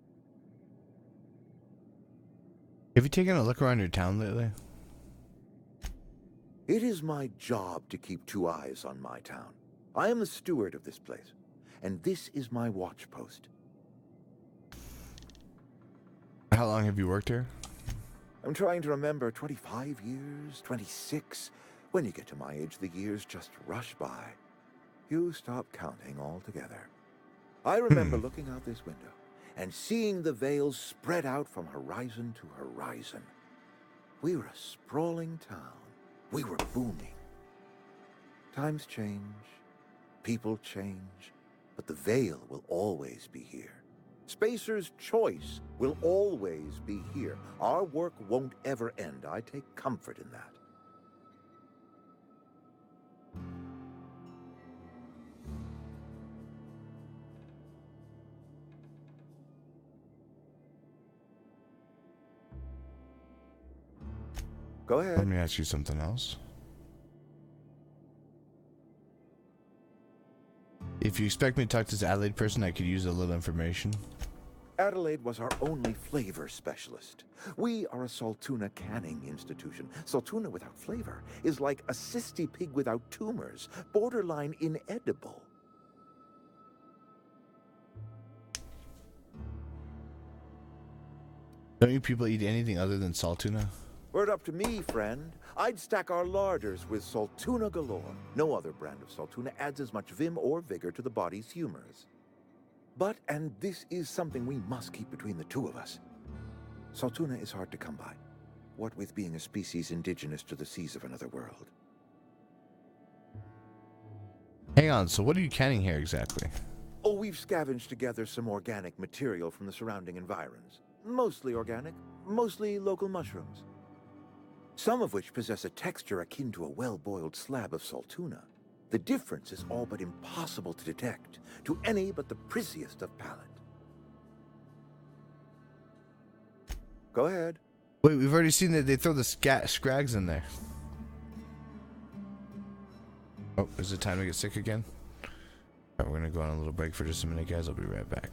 Have you taken a look around your town lately? It is my job to keep two eyes on my town. I am the steward of this place, and this is my watch post. How long have you worked here? I'm trying to remember, 25 years, 26. When you get to my age, the years just rush by. You stop counting altogether. I remember looking out this window and seeing the Vale spread out from horizon to horizon. We were a sprawling town. We were booming. Times change, people change, but the Vale will always be here. Spacer's Choice will always be here. Our work won't ever end. I take comfort in that. Go ahead. Let me ask you something else. If you expect me to talk to this Adelaide person, I could use a little information. Adelaide was our only flavor specialist. We are a Saltuna canning institution. Saltuna without flavor is like a cysty pig without tumors, borderline inedible. Don't you people eat anything other than salt tuna? Were it up to me, friend, I'd stack our larders with Saltuna galore. No other brand of Saltuna adds as much vim or vigor to the body's humors. But, and this is something we must keep between the two of us, Saltuna is hard to come by, what with being a species indigenous to the seas of another world. Hang on, so what are you canning here exactly? Oh, we've scavenged together some organic material from the surrounding environs. Mostly organic, mostly local mushrooms. Some of which possess a texture akin to a well-boiled slab of Saltuna. The difference is all but impossible to detect to any but the prissiest of palate. Go ahead. Wait, we've already seen that they throw the scrags in there. Oh, is it time to get sick again? Alright, we're gonna go on a little break for just a minute, guys. I'll be right back.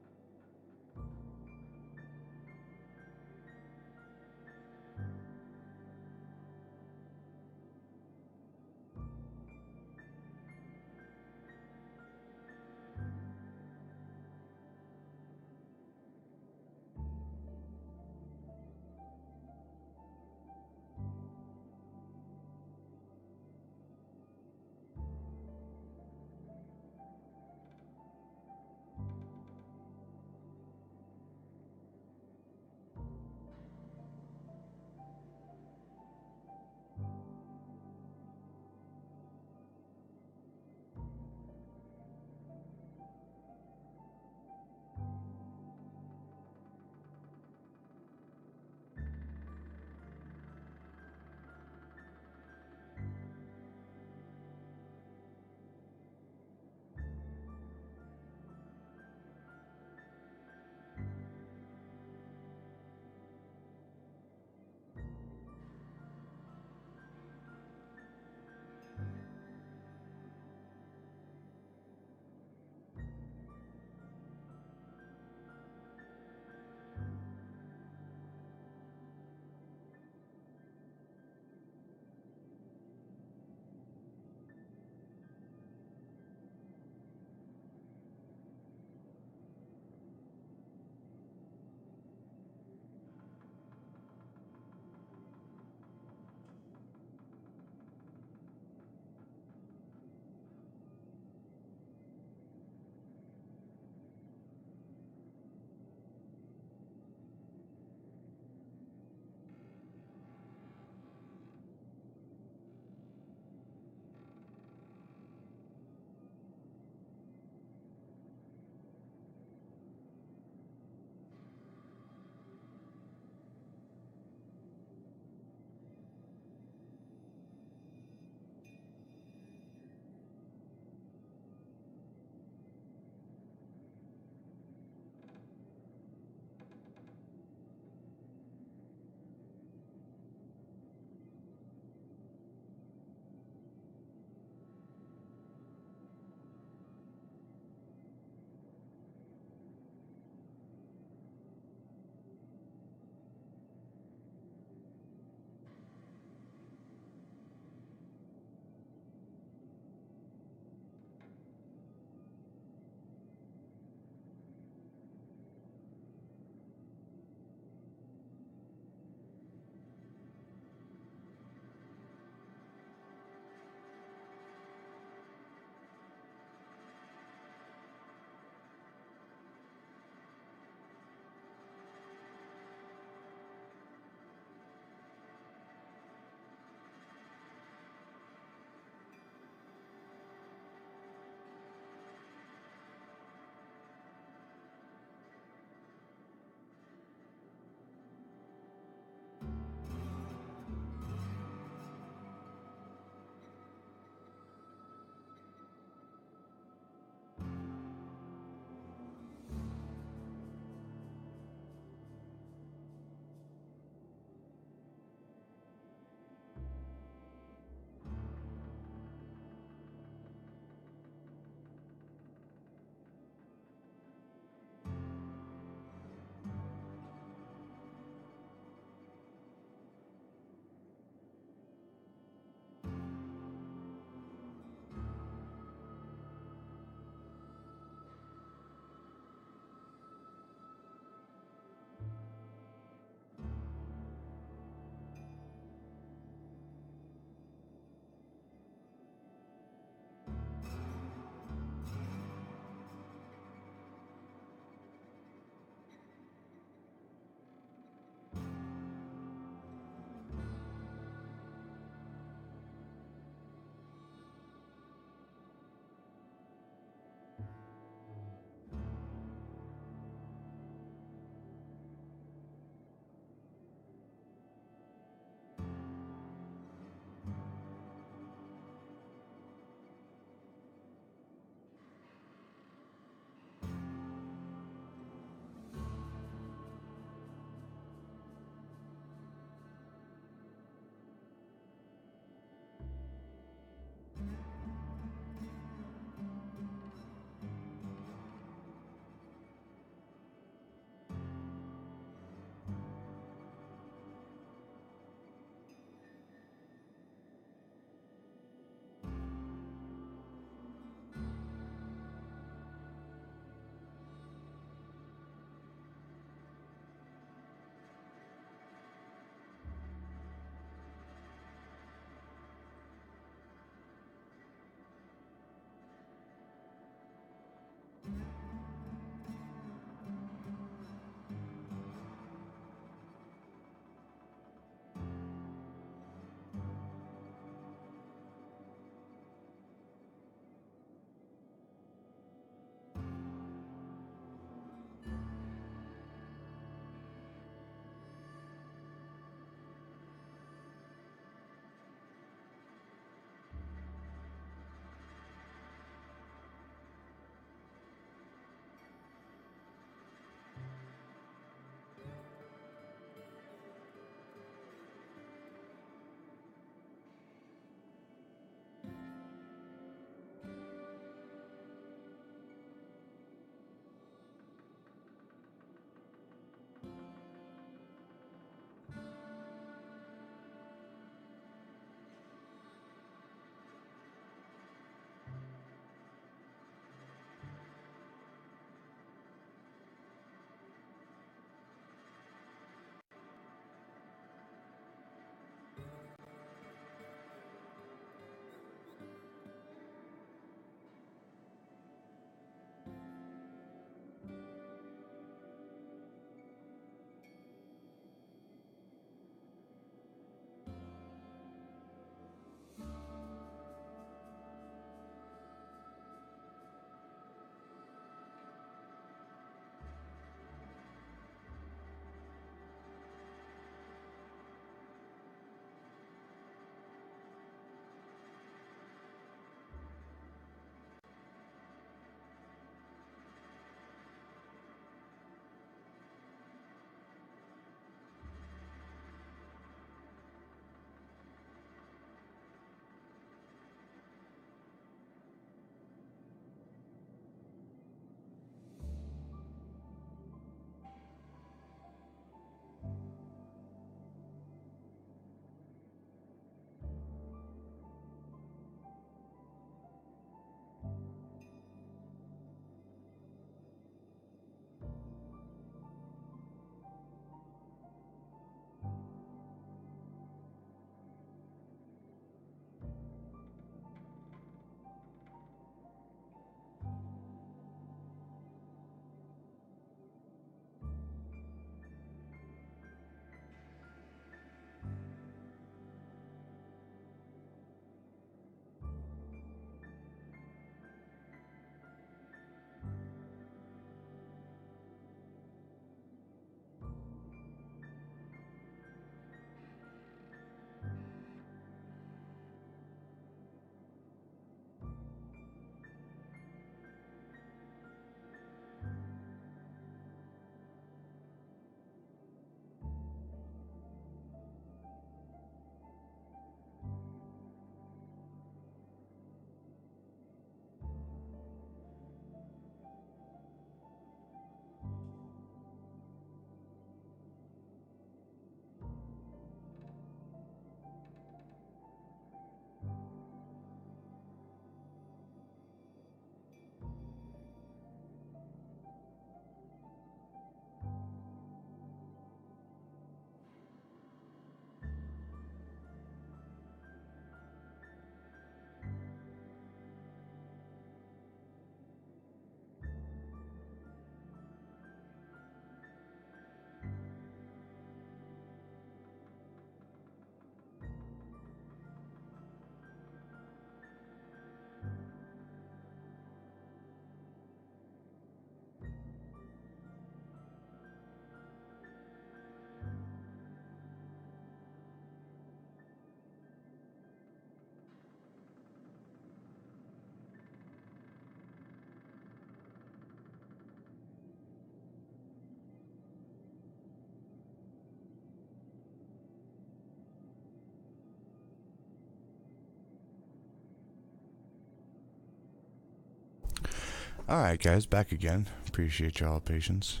Alright, guys, back again. Appreciate y'all patience.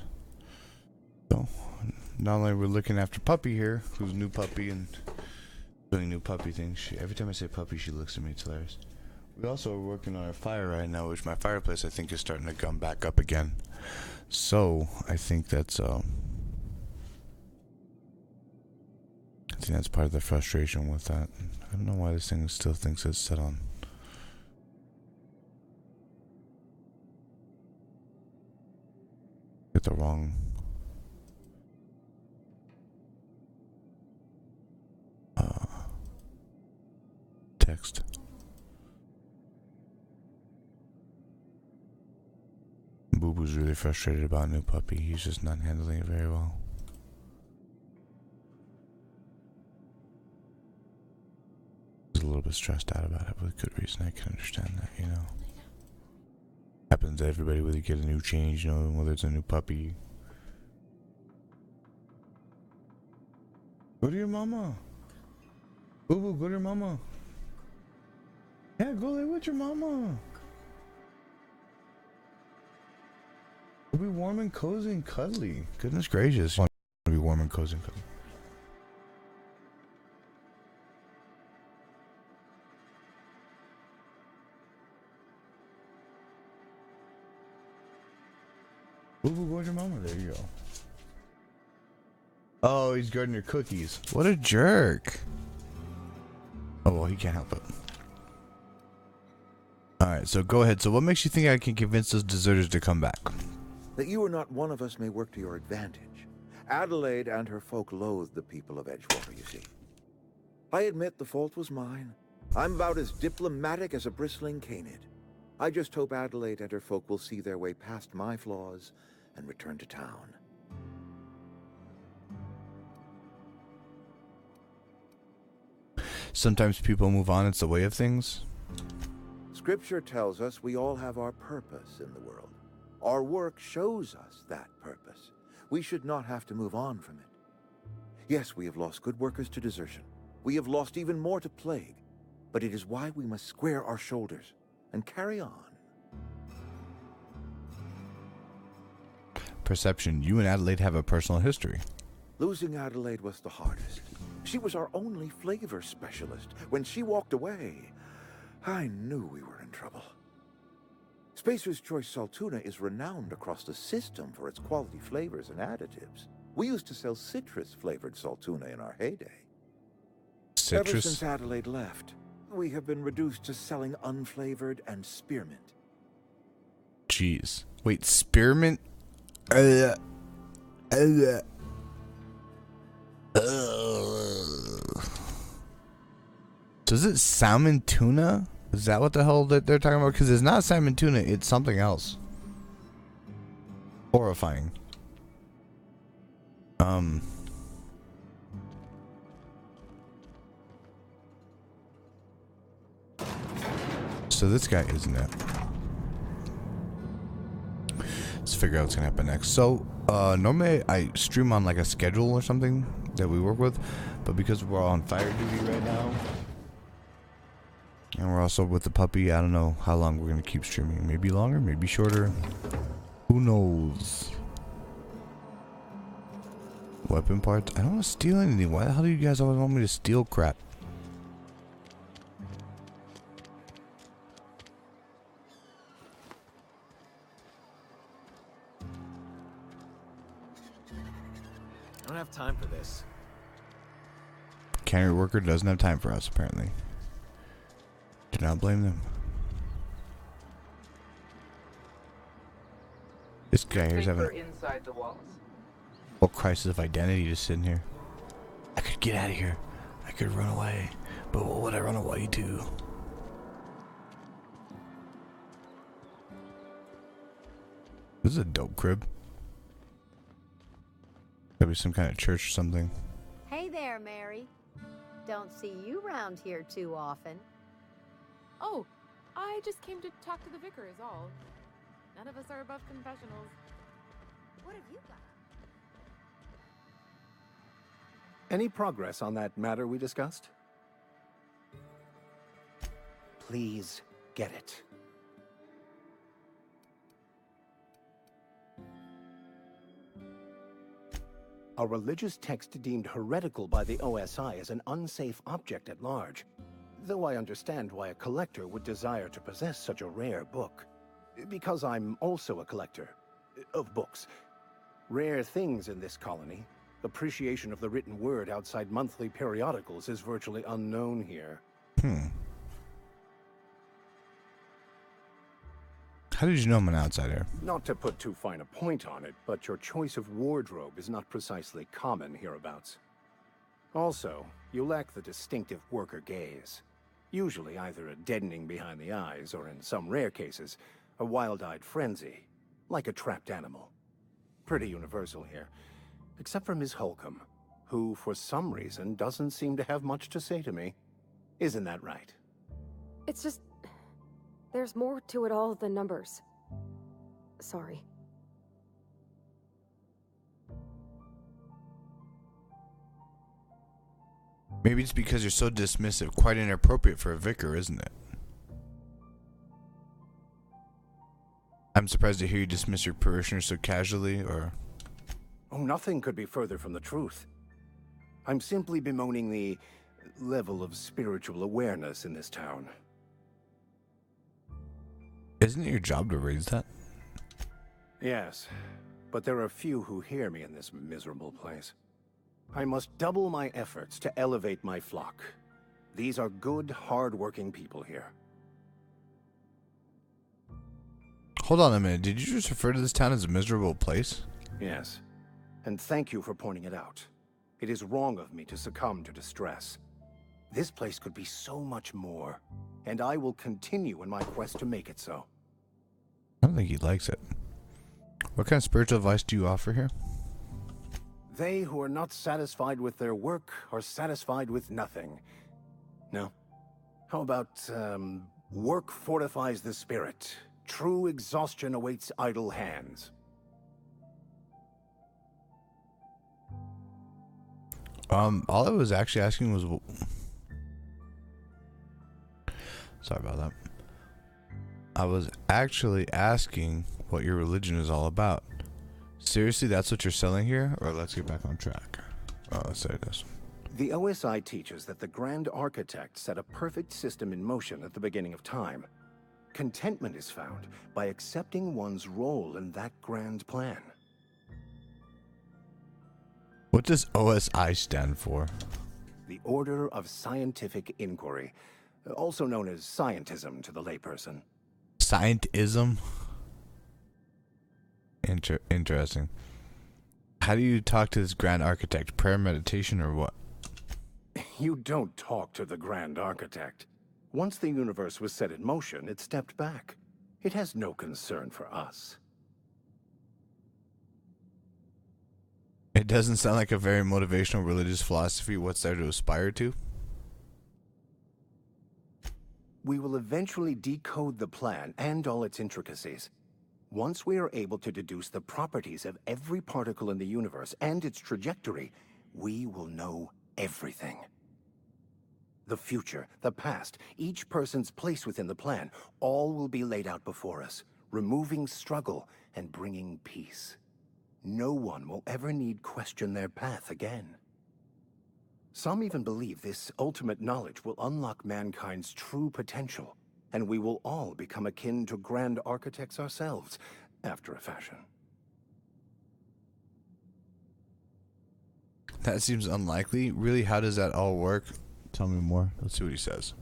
So, not only we're looking after Puppy here, who's a new puppy and doing new puppy things. Every time I say puppy, she looks at me. It's hilarious. We also are working on our fire right now, which my fireplace, I think, is starting to come back up again. So, I think that's part of the frustration with that. I don't know why this thing still thinks it's set on. Get the wrong text. Boo Boo's really frustrated about a new puppy. He's just not handling it very well. He's a little bit stressed out about it with good reason. I can understand that, you know. Happens to everybody whether you get a new change, you know, whether it's a new puppy. Go to your mama. Boo Boo, go to your mama. Yeah, go lay with your mama. It'll be warm and cozy and cuddly. Goodness gracious. I want to be warm and cozy and cuddly. Boo Boo, go to your mama. There you go. Oh, he's guarding your cookies. What a jerk. Oh, well, he can't help it. Alright, so go ahead. So what makes you think I can convince those deserters to come back? That you are not one of us may work to your advantage. Adelaide and her folk loathe the people of Edgewater, you see. I admit the fault was mine. I'm about as diplomatic as a bristling canid. I just hope Adelaide and her folk will see their way past my flaws and return to town. Sometimes people move on. It's the way of things. Scripture tells us we all have our purpose in the world. Our work shows us that purpose. We should not have to move on from it. Yes, we have lost good workers to desertion. We have lost even more to plague. But it is why we must square our shoulders and carry on. Perception. You and Adelaide have a personal history. Losing Adelaide was the hardest. She was our only flavor specialist. When she walked away, I knew we were in trouble. Spacer's Choice Saltuna is renowned across the system for its quality flavors and additives. We used to sell citrus-flavored Saltuna in our heyday. Citrus? Ever since Adelaide left, we have been reduced to selling unflavored and spearmint. Jeez. Wait, spearmint? So is it salmon tuna? Is that what the hell that they're talking about? Because it's not salmon tuna, it's something else. Horrifying. So this guy isn't it. Let's figure out what's gonna happen next. So normally I stream on like a schedule or something that we work with, but because we're all on fire duty right now, and we're also with the puppy, I don't know how long we're gonna keep streaming. Maybe longer, maybe shorter. Who knows? Weapon parts? I don't want to steal anything. Why the hell do you guys always want me to steal crap? I don't have time for this. Cannery worker doesn't have time for us, apparently. Do not blame them. This guy here's having inside the walls. a crisis of identity just sitting here. I could get out of here. I could run away. But what would I run away to? This is a dope crib. Gotta be some kind of church or something. Hey there, Mary. Don't see you round here too often. Oh, I just came to talk to the vicar is all. None of us are above confessionals. What have you got? Any progress on that matter we discussed? Please get it. A religious text deemed heretical by the OSI as an unsafe object at large. Though I understand why a collector would desire to possess such a rare book. Because I'm also a collector of books. Rare things in this colony. Appreciation of the written word outside monthly periodicals is virtually unknown here. How did you know I'm an outsider? Not to put too fine a point on it, but your choice of wardrobe is not precisely common hereabouts. Also, you lack the distinctive worker gaze. Usually either a deadening behind the eyes, or in some rare cases, a wild-eyed frenzy, like a trapped animal. Pretty universal here, except for Ms. Holcomb, who, for some reason, doesn't seem to have much to say to me. Isn't that right? It's just... there's more to it all than numbers. Sorry. Maybe it's because you're so dismissive, quite inappropriate for a vicar, isn't it? I'm surprised to hear you dismiss your parishioners so casually, or... Oh, nothing could be further from the truth. I'm simply bemoaning the level of spiritual awareness in this town. Isn't it your job to raise that? Yes, but there are few who hear me in this miserable place. I must double my efforts to elevate my flock. These are good, hard-working people here. Hold on a minute, did you just refer to this town as a miserable place? Yes, and thank you for pointing it out. It is wrong of me to succumb to distress. This place could be so much more, and I will continue in my quest to make it so. I don't think he likes it. What kind of spiritual advice do you offer here? They who are not satisfied with their work are satisfied with nothing. No? How about, work fortifies the spirit. True exhaustion awaits idle hands. All I was actually asking was... Sorry about that. I was actually asking what your religion is all about. Seriously, that's what you're selling here? Or let's get back on track. Oh, let's say this. The OSI teaches that the Grand Architect set a perfect system in motion at the beginning of time. Contentment is found by accepting one's role in that grand plan. What does OSI stand for? The Order of Scientific Inquiry, also known as scientism to the layperson. Scientism? Interesting. How do you talk to this Grand Architect? Prayer, meditation, or what? You don't talk to the Grand Architect. Once the universe was set in motion, it stepped back. It has no concern for us. It doesn't sound like a very motivational religious philosophy. What's there to aspire to? We will eventually decode the plan and all its intricacies. Once we are able to deduce the properties of every particle in the universe and its trajectory, we will know everything. The future, the past, each person's place within the plan, all will be laid out before us, removing struggle and bringing peace. No one will ever need question their path again. Some even believe this ultimate knowledge will unlock mankind's true potential, and we will all become akin to Grand Architects ourselves, after a fashion. That seems unlikely. Really, how does that all work? Tell me more. Let's see what he says.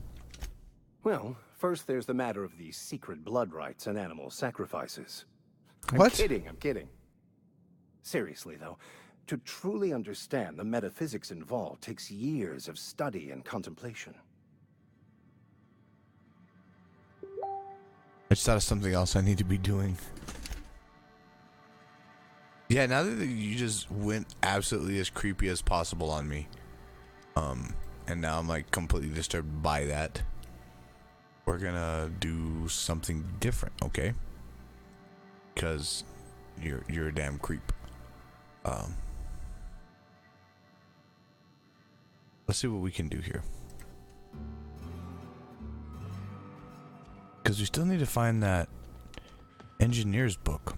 Well, first there's the matter of the secret blood rites and animal sacrifices. What? I'm kidding. Seriously, though, to truly understand the metaphysics involved takes years of study and contemplation. I just thought of something else I need to be doing. Yeah, now that you just went absolutely as creepy as possible on me, and now I'm like completely disturbed by that. We're gonna do something different, okay? Because you're a damn creep. Let's see what we can do here. Because we still need to find that engineer's book.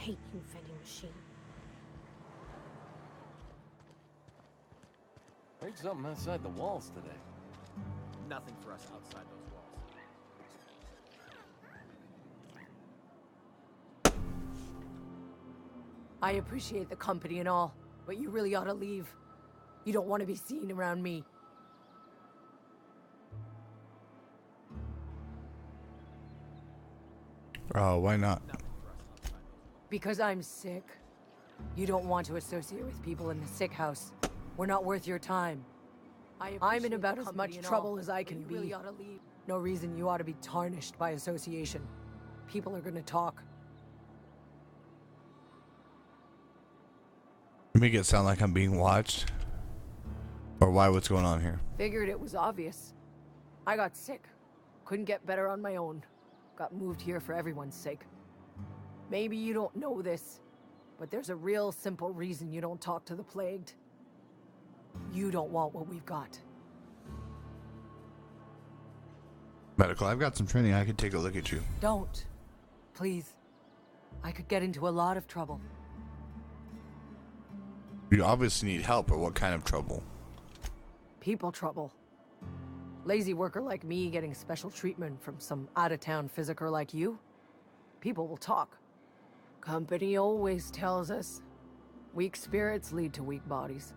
hate you, vending machine. Heard something outside the walls today. Nothing for us outside those walls. I appreciate the company and all, but you really ought to leave. You don't want to be seen around me. Oh, why not? Because I'm sick. You don't want to associate with people in the sick house. We're not worth your time. I'm in about as much trouble as I can be. Really ought to leave. No reason you ought to be tarnished by association. People are gonna talk. You make it sound like I'm being watched. Or why? What's going on here? Figured it was obvious. I got sick. Couldn't get better on my own. Got moved here for everyone's sake. Maybe you don't know this, but there's a real simple reason you don't talk to the plagued. You don't want what we've got. Medical, I've got some training. I could take a look at you. Don't. Please. I could get into a lot of trouble. You obviously need help, or what kind of trouble? People trouble. Lazy worker like me getting special treatment from some out-of-town physiker like you? People will talk. Company always tells us, weak spirits lead to weak bodies.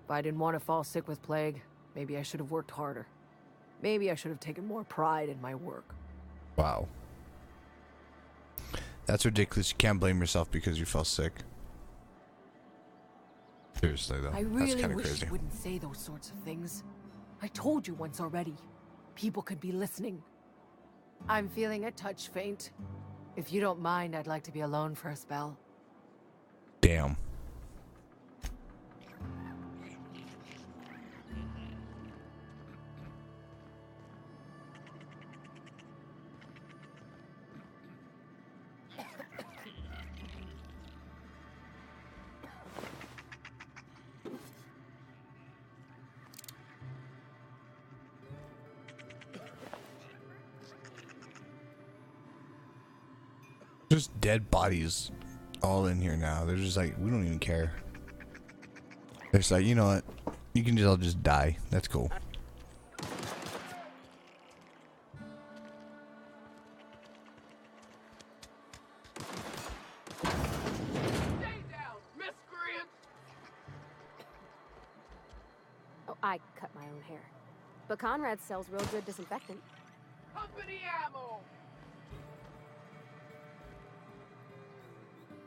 If I didn't want to fall sick with plague, maybe I should have worked harder. Maybe I should have taken more pride in my work. Wow. That's ridiculous. You can't blame yourself because you fell sick. Seriously, though. I That's really kind of wish crazy. you wouldn't say those sorts of things. I told you once already. People could be listening. I'm feeling a touch faint. If you don't mind, I'd like to be alone for a spell. Damn. Just dead bodies all in here now. They're just like, we don't even care. They're just like, you know what? You can just all just die. That's cool. Oh, I cut my own hair. But Conrad sells real good disinfectant. Company ammo!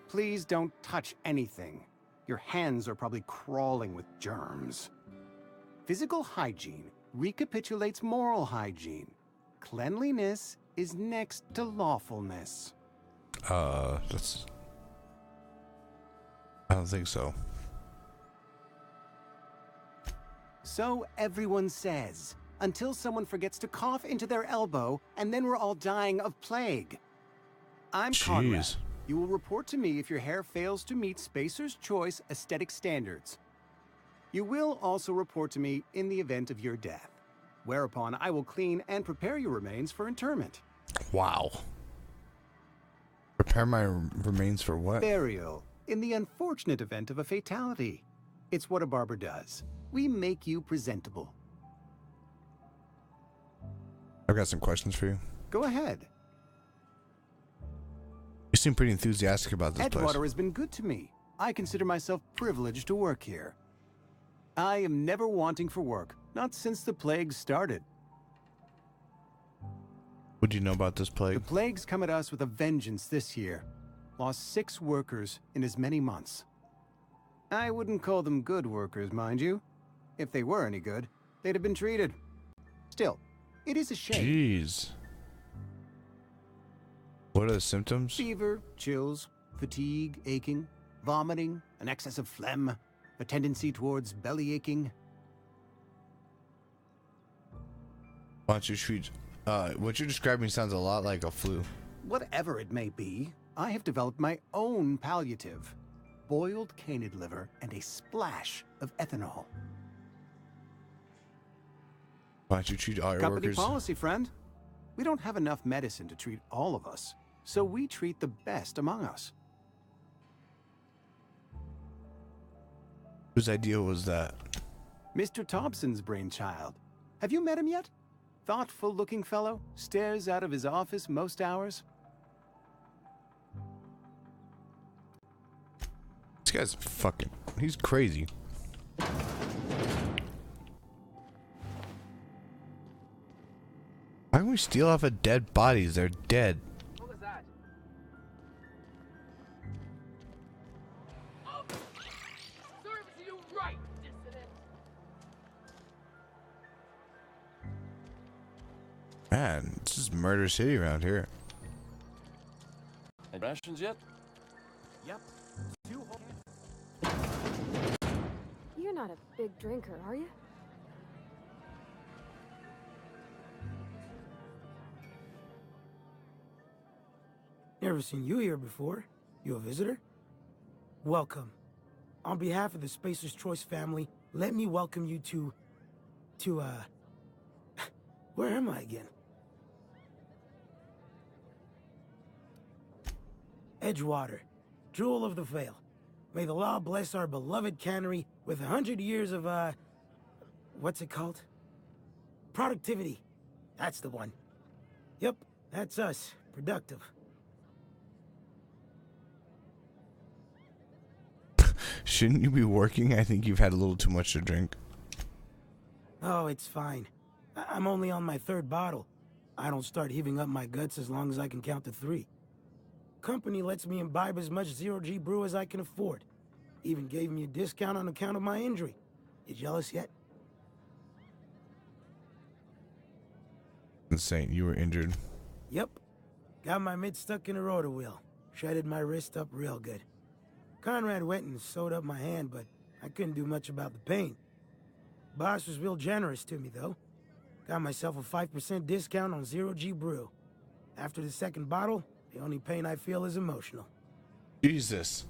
Please don't touch anything. Your hands are probably crawling with germs. Physical hygiene recapitulates moral hygiene. Cleanliness is next to lawfulness. That's... I don't think so. So everyone says, until someone forgets to cough into their elbow, and then we're all dying of plague. I'm Conrad. Jeez. You will report to me if your hair fails to meet Spacer's Choice aesthetic standards. You will also report to me in the event of your death, whereupon I will clean and prepare your remains for interment. Wow. Prepare my remains for what? Burial, in the unfortunate event of a fatality. It's what a barber does. We make you presentable. I've got some questions for you. Go ahead. You seem pretty enthusiastic about this place. Edgewater has been good to me. I consider myself privileged to work here. I am never wanting for work, not since the plague started. What do you know about this plague? The plague's come at us with a vengeance this year. Lost 6 workers in as many months. I wouldn't call them good workers, mind you. If they were any good, they'd have been treated. Still, it is a shame. Jeez. What are the symptoms? Fever, chills, fatigue, aching, vomiting, an excess of phlegm, a tendency towards belly aching. Why don't you treat... what you're describing sounds a lot like a flu. Whatever it may be, I have developed my own palliative. Boiled canid liver and a splash of ethanol. Why don't you treat all your Company workers? policy, friend. We don't have enough medicine to treat all of us, so we treat the best among us. Whose idea was that? Mr. Thompson's brainchild. Have you met him yet? Thoughtful-looking fellow, stares out of his office most hours. This guy's fucking... He's crazy. Why can we steal off of dead bodies? They're dead. What was that? Oh! Serves you right, dissident! Man, this is Murder City around here. And rations yet? Yep. You're not a big drinker, are you? Never seen you here before. You a visitor? Welcome. On behalf of the Spacer's Choice family, let me welcome you to, where am I again? Edgewater, Jewel of the Vale. May the law bless our beloved cannery with 100 years of, what's it called? Productivity. That's the one. Yep, that's us. Productive. Shouldn't you be working? I think you've had a little too much to drink. Oh, it's fine. I'm only on my 3rd bottle. I don't start heaving up my guts as long as I can count to 3. Company lets me imbibe as much zero-G brew as I can afford. Even gave me a discount on account of my injury. You jealous yet? Insane, you were injured. Yep. Got my mid stuck in a rotor wheel. Shredded my wrist up real good. Conrad went and sewed up my hand, but I couldn't do much about the pain. Boss was real generous to me, though. Got myself a 5% discount on zero-G brew. After the 2nd bottle, the only pain I feel is emotional. Jesus.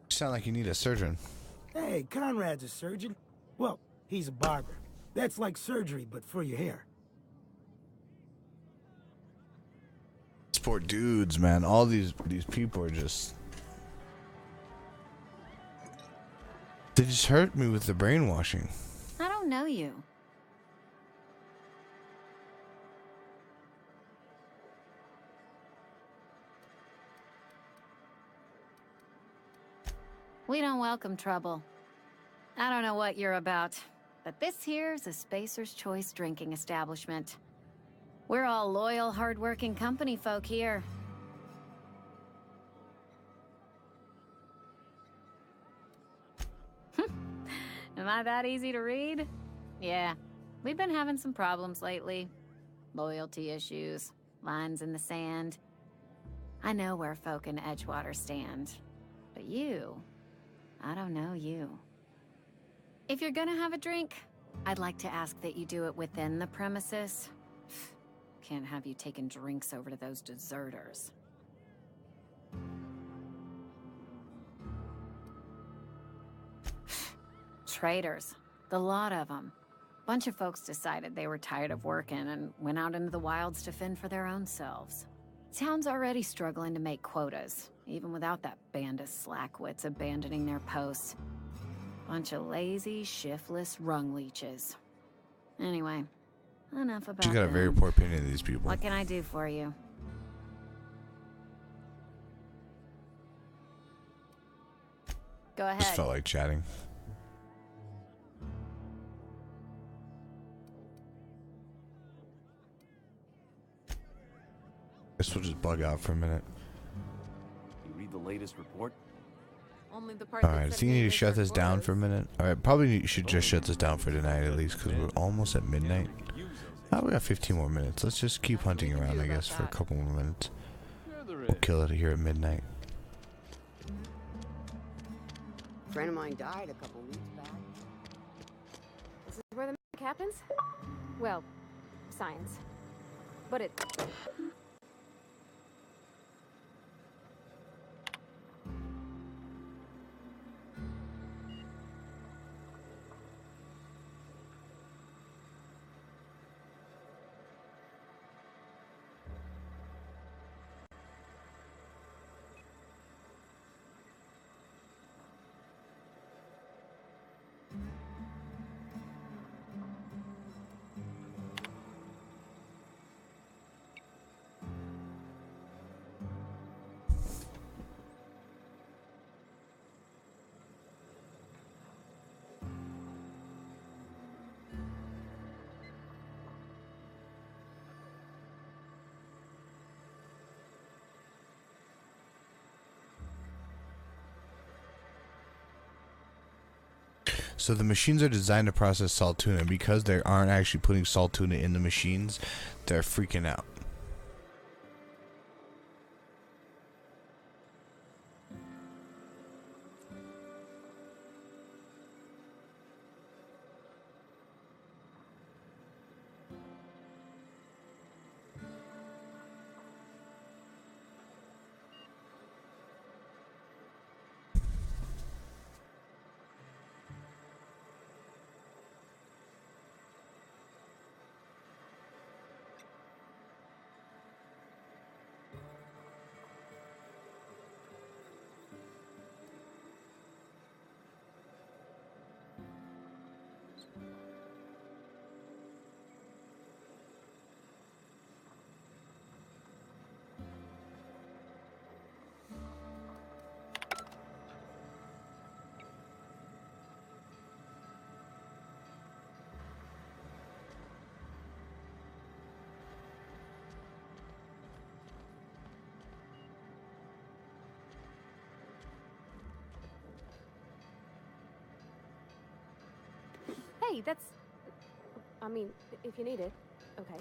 You sound like you need a surgeon. Hey, Conrad's a surgeon. Well, he's a barber. That's like surgery, but for your hair. These poor dudes, man. All these people are just... They just hurt me with the brainwashing. I don't know you. We don't welcome trouble. I don't know what you're about, but this here's a Spacer's Choice drinking establishment. We're all loyal, hard-working company folk here. Am I that easy to read? Yeah, we've been having some problems lately. Loyalty issues, lines in the sand. I know where folk in Edgewater stand. But you, I don't know you. If you're gonna have a drink, I'd like to ask that you do it within the premises. Can't have you taking drinks over to those deserters. Traitors. The lot of them. Bunch of folks decided they were tired of working and went out into the wilds to fend for their own selves. Town's already struggling to make quotas, even without that band of slackwits abandoning their posts. Bunch of lazy, shiftless rung leeches. Anyway, enough about She's got a very poor opinion of these people. What can I do for you? Go ahead. Just felt like chatting. Guess we'll just bug out for a minute. You read the latest report? Only the part Alright, I think you need to shut this down for a minute. Alright, probably you should just shut this down for tonight at least, because we're almost at midnight. Oh, we got 15 more minutes. Let's just keep hunting around, I guess, for a couple more minutes. We'll kill it here at midnight. A friend of mine died a couple weeks back. This is where the magic happens? Well, science. But it... So the machines are designed to process salt tuna. Because they aren't actually putting salt tuna in the machines, they're freaking out. Hey, that's... I mean, if you need it. Okay.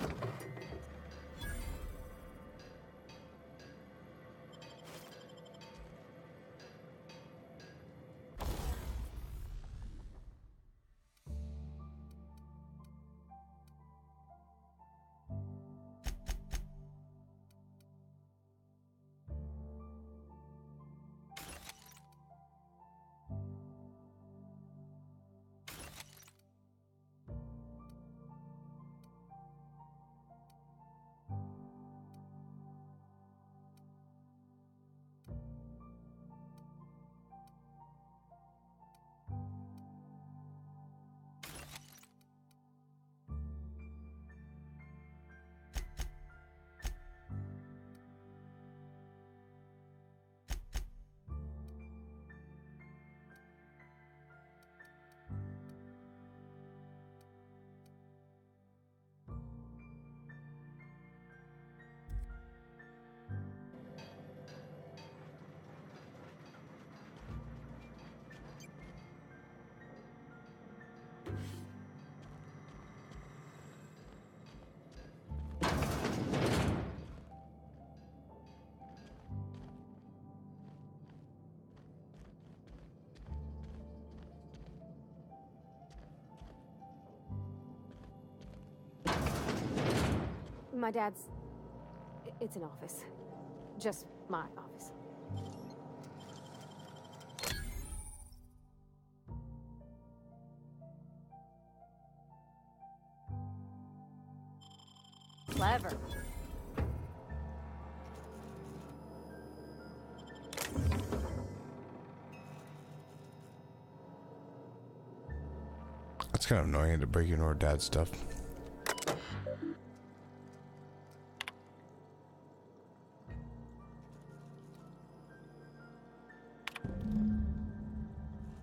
My dad's... It's an office. Just my office. Clever. That's kind of annoying to break into our dad's stuff.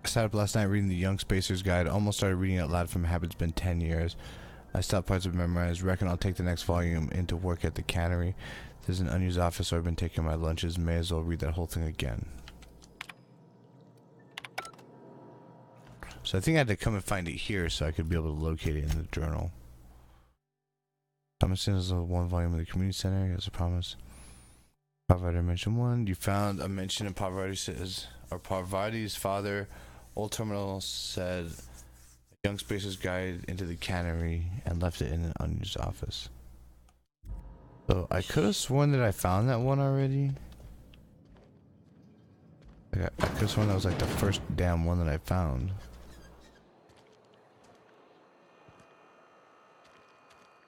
I sat up last night reading the Young Spacer's Guide. Almost started reading out loud from habit. It's been 10 years. I stopped parts of it memorized. Reckon I'll take the next volume into work at the cannery. There's an unused office, so I've been taking my lunches. May as well read that whole thing again. So I think I had to come and find it here so I could be able to locate it in the journal. Thomason is a one volume of the community center, as I promised. Parvati mentioned one. You found a mention in Parvati says, or Parvati's father, Old Terminal said, a Young Spacer's Guide into the cannery and left it in an unused office. So I could have sworn that I found that one already. I could have sworn that was like the first damn one that I found.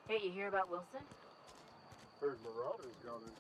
Hey, you hear about Wilson? Heard Marauders got it.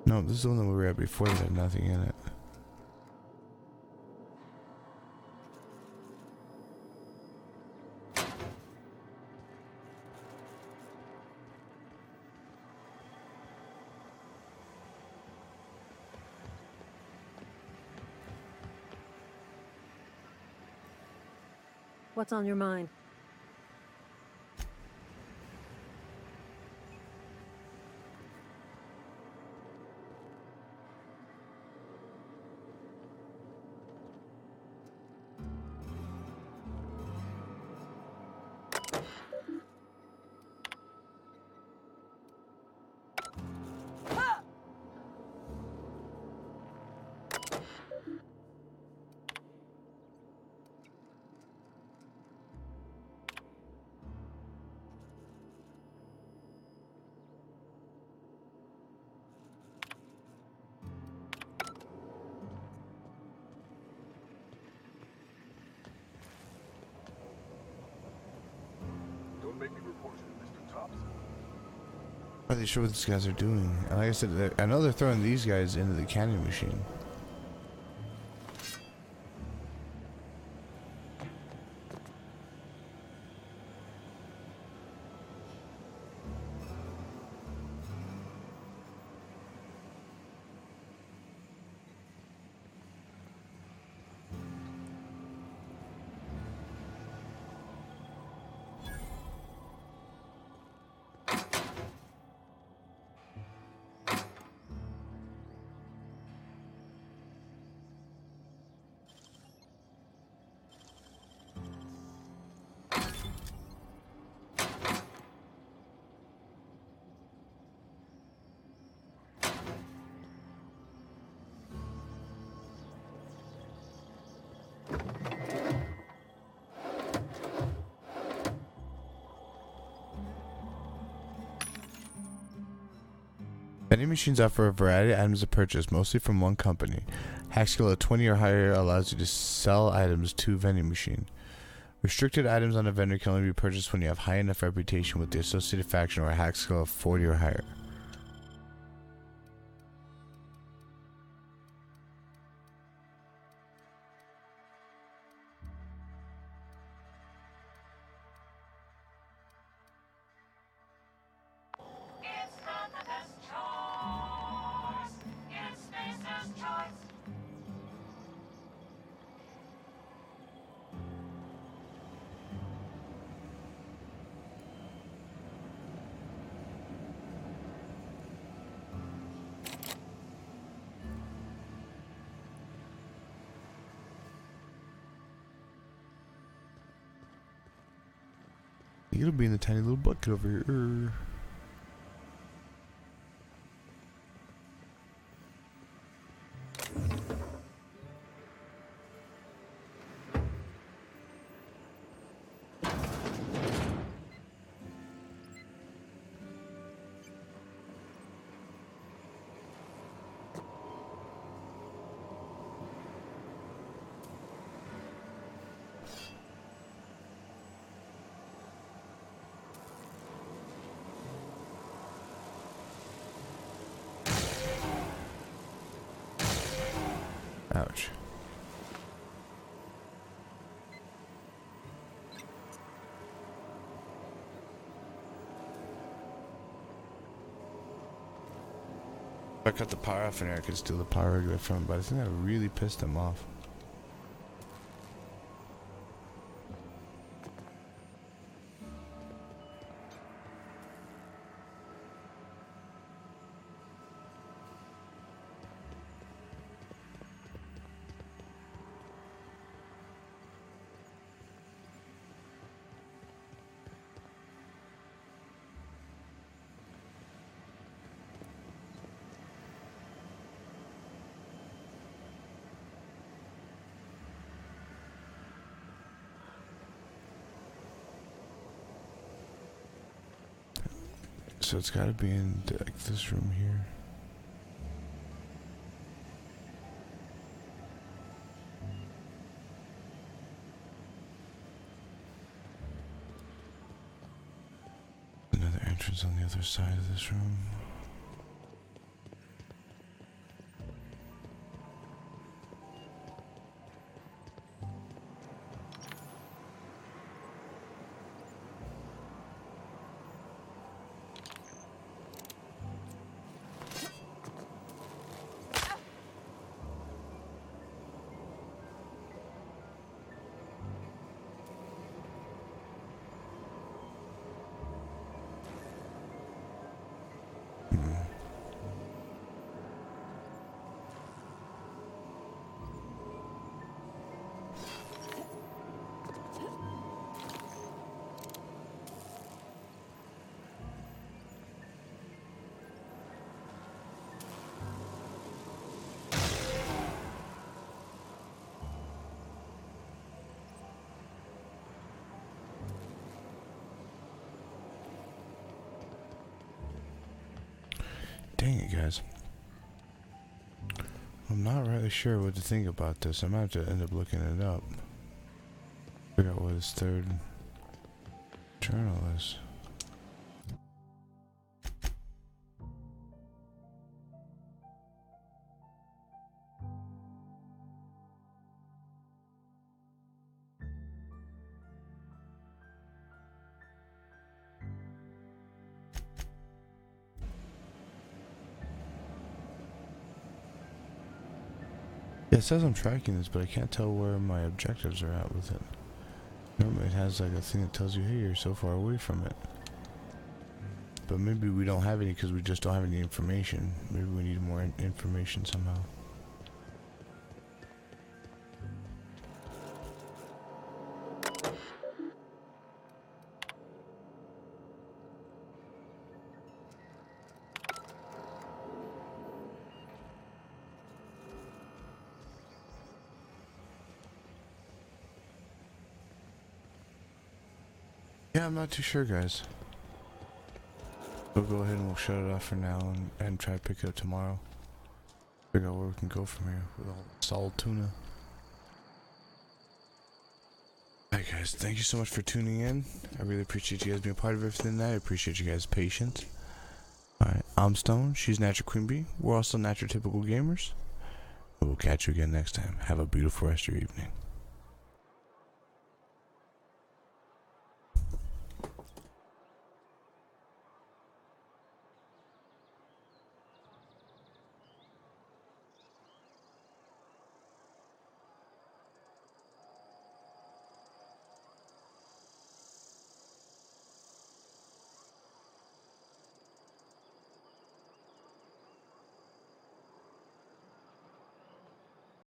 No, this is the one that we were at before that had nothing in it. What's on your mind? Don't make me report you to Mr. Thompson. Are they sure what these guys are doing? And like I said, I know they're throwing these guys into the canning machine. Vending machines offer a variety of items to purchase, mostly from one company. Hack skill of 20 or higher allows you to sell items to vending machine. Restricted items on a vendor can only be purchased when you have high enough reputation with the associated faction or a hack skill of 40 or higher. It'll be in the tiny little bucket over here. Ouch. If I cut the power off in here, I could steal the power regulator from him, but I think that really pissed him off. So it's got to be in like this room here. Another entrance on the other side of this room. Dang it, guys. I'm not really sure what to think about this. I might have to end up looking it up. Figure out what his third journal is. Yeah, it says I'm tracking this, but I can't tell where my objectives are at with it. Normally it has like a thing that tells you, hey, you're so far away from it. But maybe we don't have any because we just don't have any information. Maybe we need more information somehow. Yeah, I'm not too sure, guys. We'll go ahead and we'll shut it off for now and try to pick it up tomorrow. Figure out where we can go from here with all the solid tuna. Alright guys, thank you so much for tuning in. I really appreciate you guys being a part of everything tonight. I appreciate you guys' patience. Alright, I'm Stone, she's Natural Queen Bee. We're also Natural Typical Gamers. We'll catch you again next time. Have a beautiful rest of your evening.